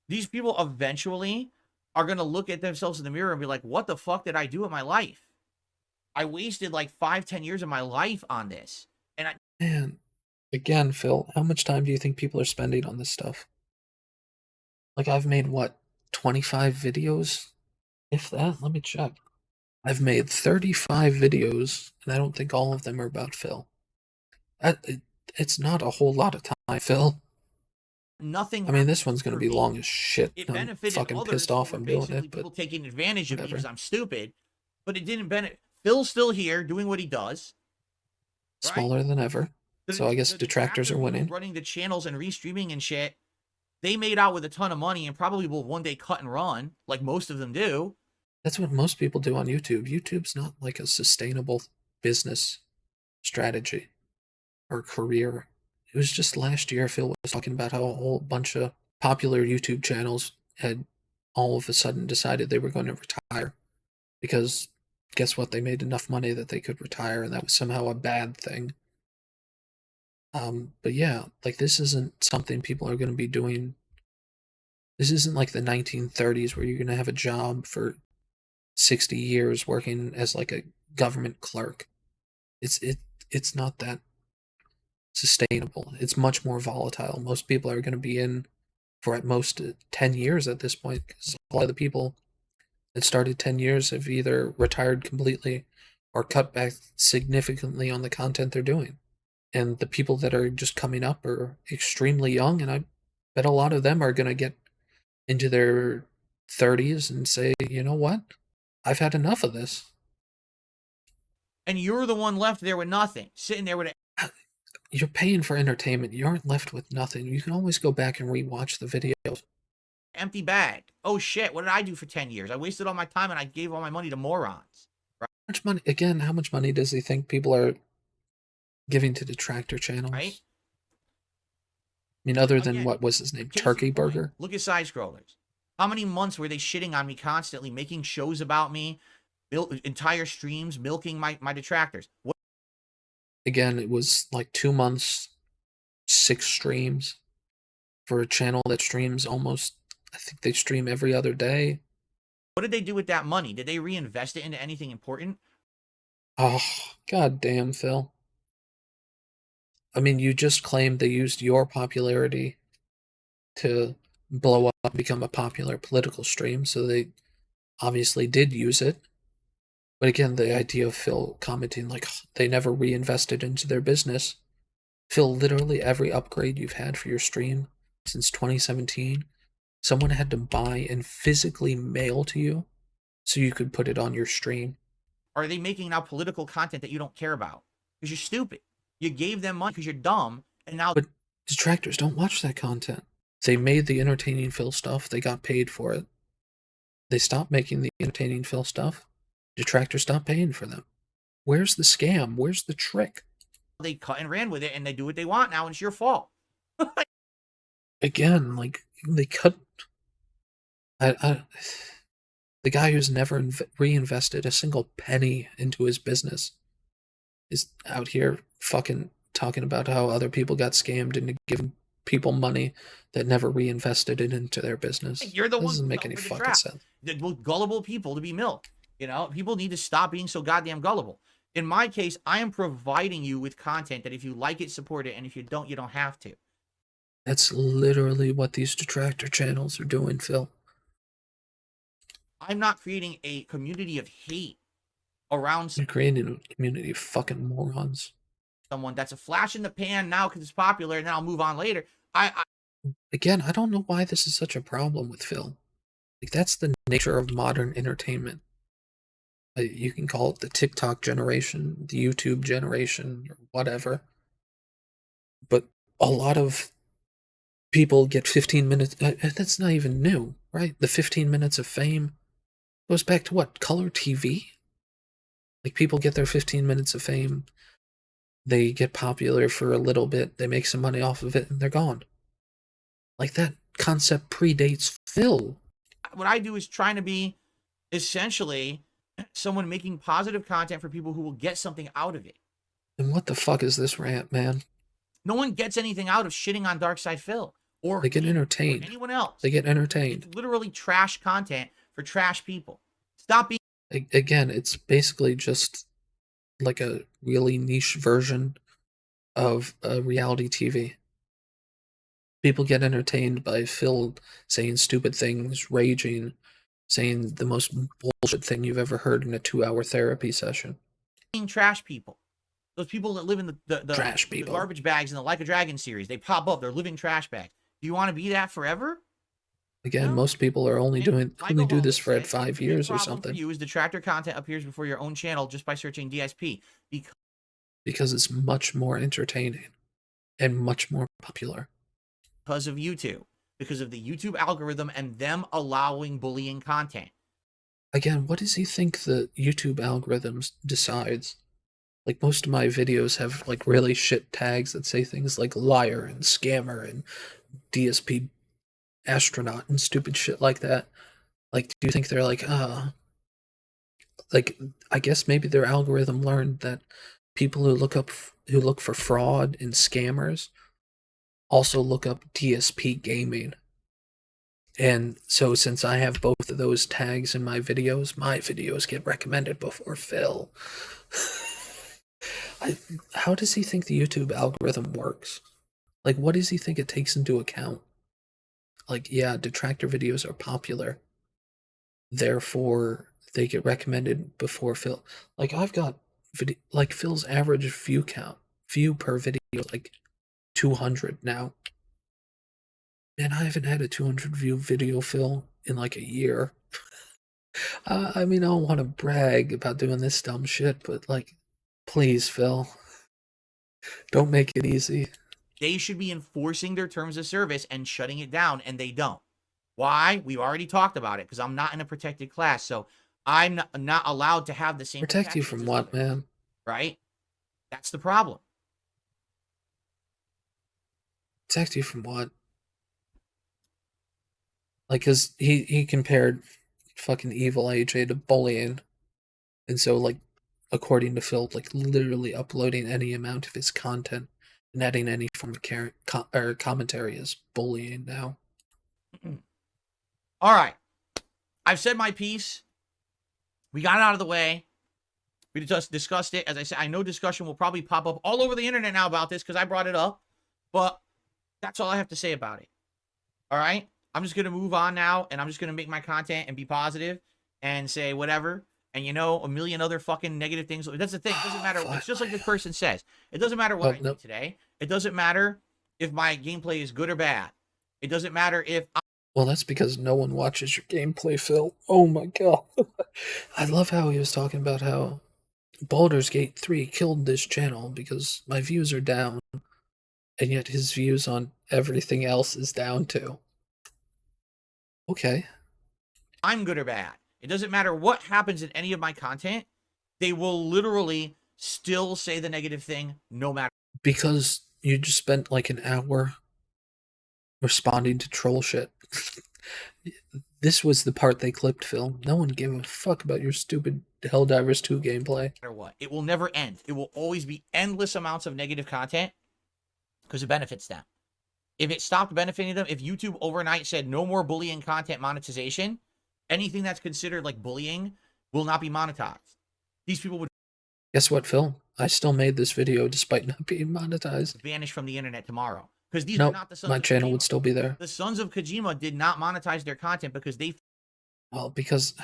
these people eventually are going to look at themselves in the mirror and be like, what the fuck did I do with my life? I wasted like 5-10 years of my life on this. And Man, again, Phil, how much time do you think people are spending on this stuff? Like, I've made, what, 25 videos, if that. Let me check. I've made 35 videos, and I don't think all of them are about Phil. It's not a whole lot of time, Phil. Nothing I mean, happened this one's gonna for be me. long as shit. It I'm benefited fucking others pissed who off were I'm doing basically it, but people taking advantage of me because whatever. I'm stupid. But it didn't benefit. Phil's still here doing what he does, right? Smaller than ever. So I guess The detractors detractor are people winning. running the channels and restreaming and shit, they made out with a ton of money and probably will one day cut and run, like most of them do. That's what most people do on YouTube. YouTube's not like a sustainable business strategy or career. It was just last year Phil was talking about how a whole bunch of popular YouTube channels had all of a sudden decided they were going to retire because guess what? They made enough money that they could retire, and that was somehow a bad thing. But yeah, like this isn't something people are going to be doing. This isn't like the 1930s where you're going to have a job for 60 years working as like a government clerk. It's it it's not that sustainable. It's much more volatile. Most people are going to be in for at most 10 years at this point because a lot of the people that started 10 years have either retired completely or cut back significantly on the content they're doing. And the people that are just coming up are extremely young, and I bet a lot of them are going to get into their 30s and say, you know what? I've had enough of this. And you're the one left there with nothing, sitting there with an You're paying for entertainment. You aren't left with nothing. You can always go back and rewatch the videos. empty bag. Oh shit, what did I do for 10 years? I wasted all my time and I gave all my money to morons. How much money, again, how much money does he think people are giving to detractor channels? Right? I mean, other than Again, what was his name? case in Turkey point, Burger? look at side scrollers. How many months were they shitting on me constantly, making shows about me, entire streams, milking my detractors? What Again, it was like 2 months, 6 streams for a channel that streams almost, I think they stream every other day. did they do with that money? Did they reinvest it into anything important? Oh, god damn, Phil. I mean, you just claimed they used your popularity to blow up and become a popular political stream, so they obviously did use it. But again, the idea of Phil commenting like they never reinvested into their business. Phil, literally every upgrade you've had for your stream since 2017, someone had to buy and physically mail to you so you could put it on your stream. Or are they making now political content that you don't care about? Because you're stupid. You gave them money because you're dumb, and now But detractors don't watch that content. They made the entertaining Phil stuff, they got paid for it. They stopped making the entertaining Phil stuff, detractors stopped paying for them. Where's the scam? Where's the trick? they cut and ran with it and they do what they want now, and it's your fault. Again, like they cut. The guy who's never reinvested a single penny into his business is out here fucking talking about how other people got scammed into giving people money that never reinvested it into their business. You're the This one doesn't who make fell any for the fucking trap. sense. The gullible people to be milked. You know, people need to stop being so goddamn gullible. In my case, I am providing you with content that if you like it, support it, and if you don't, you don't have to. That's literally what these detractor channels are doing, Phil. I'm not creating a community of hate around You're creating a community of fucking morons. someone that's a flash in the pan now because it's popular, and then I'll move on later. Again, I don't know why this is such a problem with Phil. Like, that's the nature of modern entertainment. You can call it the TikTok generation, the YouTube generation, or whatever. But a lot of people get 15 minutes. That's not even new, right? The 15 minutes of fame goes back to what? Color TV? Like, people get their 15 minutes of fame. They get popular for a little bit. They make some money off of it, and they're gone. Like, that concept predates Phil. What I do is trying to be essentially someone making positive content for people who will get something out of it. And what the fuck is this rant, man? No one gets anything out of shitting on Darkside Phil or They get entertained. or anyone else. They get entertained. It's literally trash content for trash people. Stop being. Again, it's basically just like a really niche version of reality TV. People get entertained by Phil saying stupid things, raging, saying the most bullshit thing you've ever heard in a 2-hour therapy session. Trash people. Those people that live in Trash the people. garbage bags in the Like a Dragon series. They pop up. They're living trash bags. Do you want to be that forever? Again, No. most people are only do this for 5 years or something. For you is detractor content appears before your own channel just by searching DSP. Because it's much more entertaining and much more popular. Because of YouTube. Because of the YouTube algorithm and them allowing bullying content. Again, what does he think the YouTube algorithms decides? Like, most of my videos have like really shit tags that say things like liar and scammer and DSP astronaut and stupid shit like that. Like, do you think they're like, like, I guess maybe their algorithm learned that people who look for fraud and scammers also look up DSP gaming. And so since I have both of those tags in my videos get recommended before Phil. How does he think the YouTube algorithm works? Like, what does he think it takes into account? Like, yeah, detractor videos are popular. Therefore, they get recommended before Phil. Like, I've got like Phil's average view per video, like 200 now. Man, I haven't had a 200 view video, Phil, in like a year. I mean, I don't want to brag about doing this dumb shit, but like, please, Phil, don't make it easy. They should be enforcing their terms of service and shutting it down, and they don't. Why? We've already talked about it, because I'm not in a protected class, so I'm not allowed to have the same. Protect you from what, man? Right? That's the problem. Protect you from what? Like, cause he compared fucking evil AJ to bullying, and so like, according to Phil, like literally uploading any amount of his content and adding any form of commentary is bullying now. All right, I've said my piece. We got it out of the way. We just discussed it. As I said, I know discussion will probably pop up all over the internet now about this because I brought it up, but that's all I have to say about it. All right, I'm just gonna move on now, and I'm just gonna make my content and be positive and say whatever. And you know, a million other fucking negative things. That's the thing. It doesn't matter. It's just like this person says. It doesn't matter what I do today. It doesn't matter if my gameplay is good or bad. It doesn't matter if well, that's because no one watches your gameplay, Phil. Oh my god. I love how he was talking about how Baldur's Gate 3 killed this channel because my views are down, and yet his views on everything else is down too. Okay. I'm good or bad. It doesn't matter what happens in any of my content. They will literally still say the negative thing no matter. Because you just spent like an hour responding to troll shit. This was the part they clipped, Phil. No one gave a fuck about your stupid Helldivers 2 gameplay. No matter what. It will never end. It will always be endless amounts of negative content because it benefits them. If it stopped benefiting them, if YouTube overnight said no more bullying content monetization, anything that's considered like bullying will not be monetized. These people would. Guess what, Phil? I still made this video despite not being monetized. Vanish from the internet tomorrow. Because these are not the sons my of channel Kojima. Would still be there. The sons of Kojima did not monetize their content because they. Well, because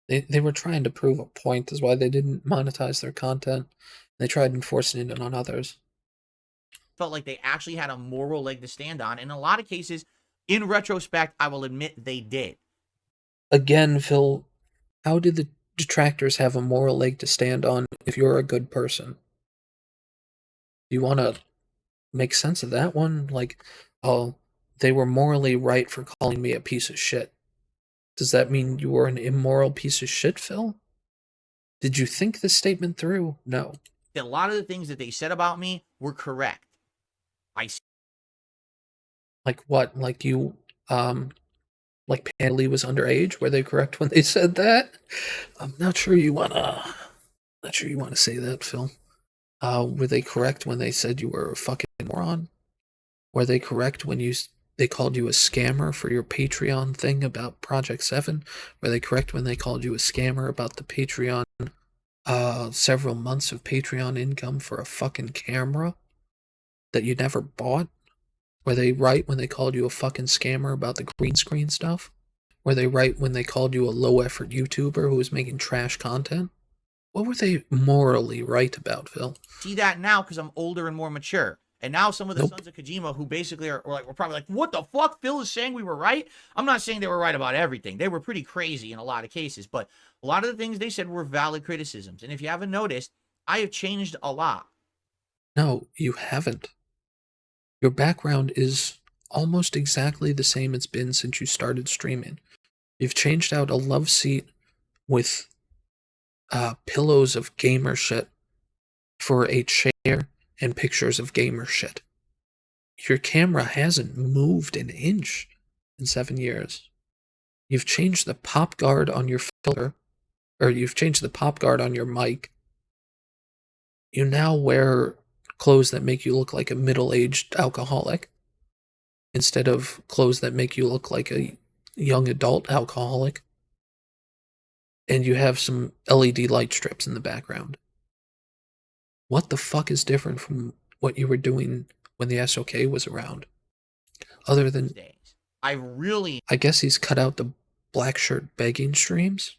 they were trying to prove a point is why they didn't monetize their content. They tried enforcing it on others. Felt like they actually had a moral leg to stand on. In a lot of cases, in retrospect, I will admit they did. Again, Phil, how did the detractors have a moral leg to stand on if you're a good person? Do you want to make sense of that one? Like, oh, they were morally right for calling me a piece of shit. Does that mean you were an immoral piece of shit, Phil? Did you think this statement through? No. A lot of the things that they said about me were correct. Like what? Like you, like Panley was underage? Were they correct when they said that? I'm not sure you wanna say that, Phil. Were they correct when they said you were a fucking moron? Were they correct when they called you a scammer for your Patreon thing about Project 7? Were they correct when they called you a scammer about the Patreon, several months of Patreon income for a fucking camera that you never bought? Were they right when they called you a fucking scammer about the green screen stuff? Were they right when they called you a low-effort YouTuber who was making trash content? What were they morally right about, Phil? See that now because I'm older and more mature. And now some of the Nope. sons of Kojima who basically are like, we're probably like, what the fuck? Phil is saying we were right? I'm not saying they were right about everything. They were pretty crazy in a lot of cases. But a lot of the things they said were valid criticisms. And if you haven't noticed, I have changed a lot. No, you haven't. Your background is almost exactly the same it's been since you started streaming. You've changed out a love seat with pillows of gamer shit for a chair and pictures of gamer shit. Your camera hasn't moved an inch in 7 years. You've changed the pop guard on your filter, or you've changed the pop guard on your mic. You now wear clothes that make you look like a middle-aged alcoholic instead of clothes that make you look like a young adult alcoholic. And you have some LED light strips in the background. What the fuck is different from what you were doing when the SOK was around? Other than, I guess he's cut out the black shirt begging streams.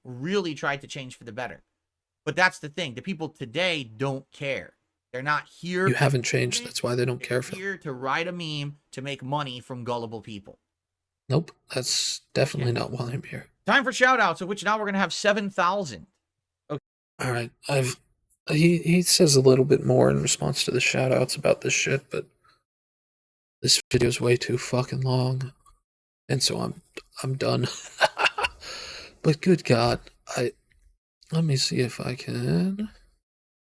Really tried to change for the better. But that's the thing. The people today don't care. They're not here. You haven't changed. That's why they don't care for here to write a meme to make money from gullible people. Nope, that's definitely not why I'm here. Time for shout-outs, of which now we're going to have 7,000. Okay. All right. He says a little bit more in response to the shout-outs about this shit, but this video's way too fucking long. And so I'm done. But good God, let me see if I can.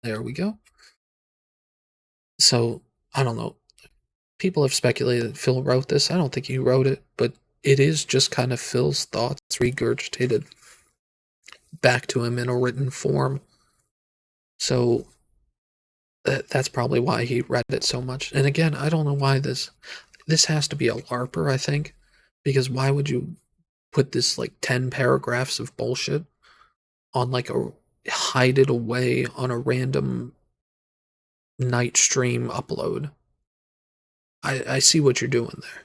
There we go. So, I don't know. People have speculated that Phil wrote this. I don't think he wrote it, but it is just kind of Phil's thoughts regurgitated back to him in a written form. So, that's probably why he read it so much. And again, I don't know why this has to be a LARPer, I think. Because why would you put this, like, 10 paragraphs of bullshit on, like, hide it away on a random night stream upload? I see what you're doing there.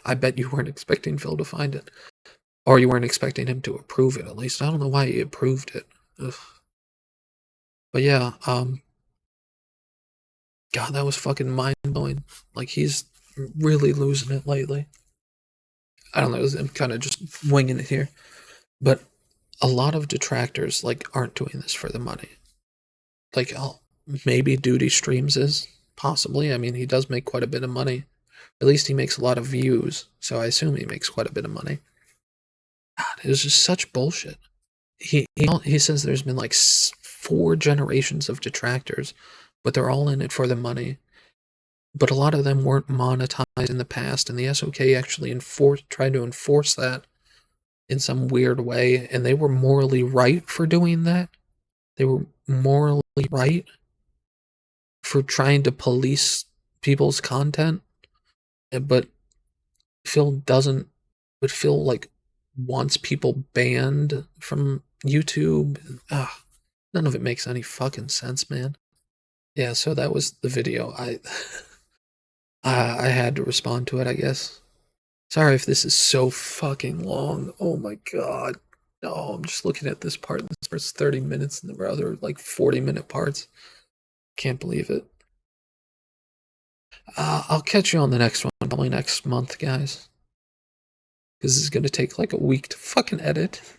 I bet you weren't expecting Phil to find it. Or you weren't expecting him to approve it, at least. I don't know why he approved it. Ugh. But yeah, God, that was fucking mind-blowing. Like, he's really losing it lately. I don't know, I'm kind of just winging it here. But a lot of detractors, like, aren't doing this for the money. Like, maybe Duty Streams is, possibly. I mean, he does make quite a bit of money. At least he makes a lot of views, so I assume he makes quite a bit of money. God, it was just such bullshit. He says there's been like 4 generations of detractors, but they're all in it for the money. But a lot of them weren't monetized in the past, and the SOK actually tried to enforce that in some weird way, and they were morally right for doing that. They were morally right for trying to police people's content, but Phil doesn't. But Phil, like, wants people banned from YouTube. None of it makes any fucking sense, man. Yeah, so that was the video. I had to respond to it, I guess. Sorry if this is so fucking long. Oh my God. No, I'm just looking at this part. This part's 30 minutes and there were other, like, 40-minute parts. Can't believe it. I'll catch you on the next one, probably next month, guys. Because this is going to take like a week to fucking edit.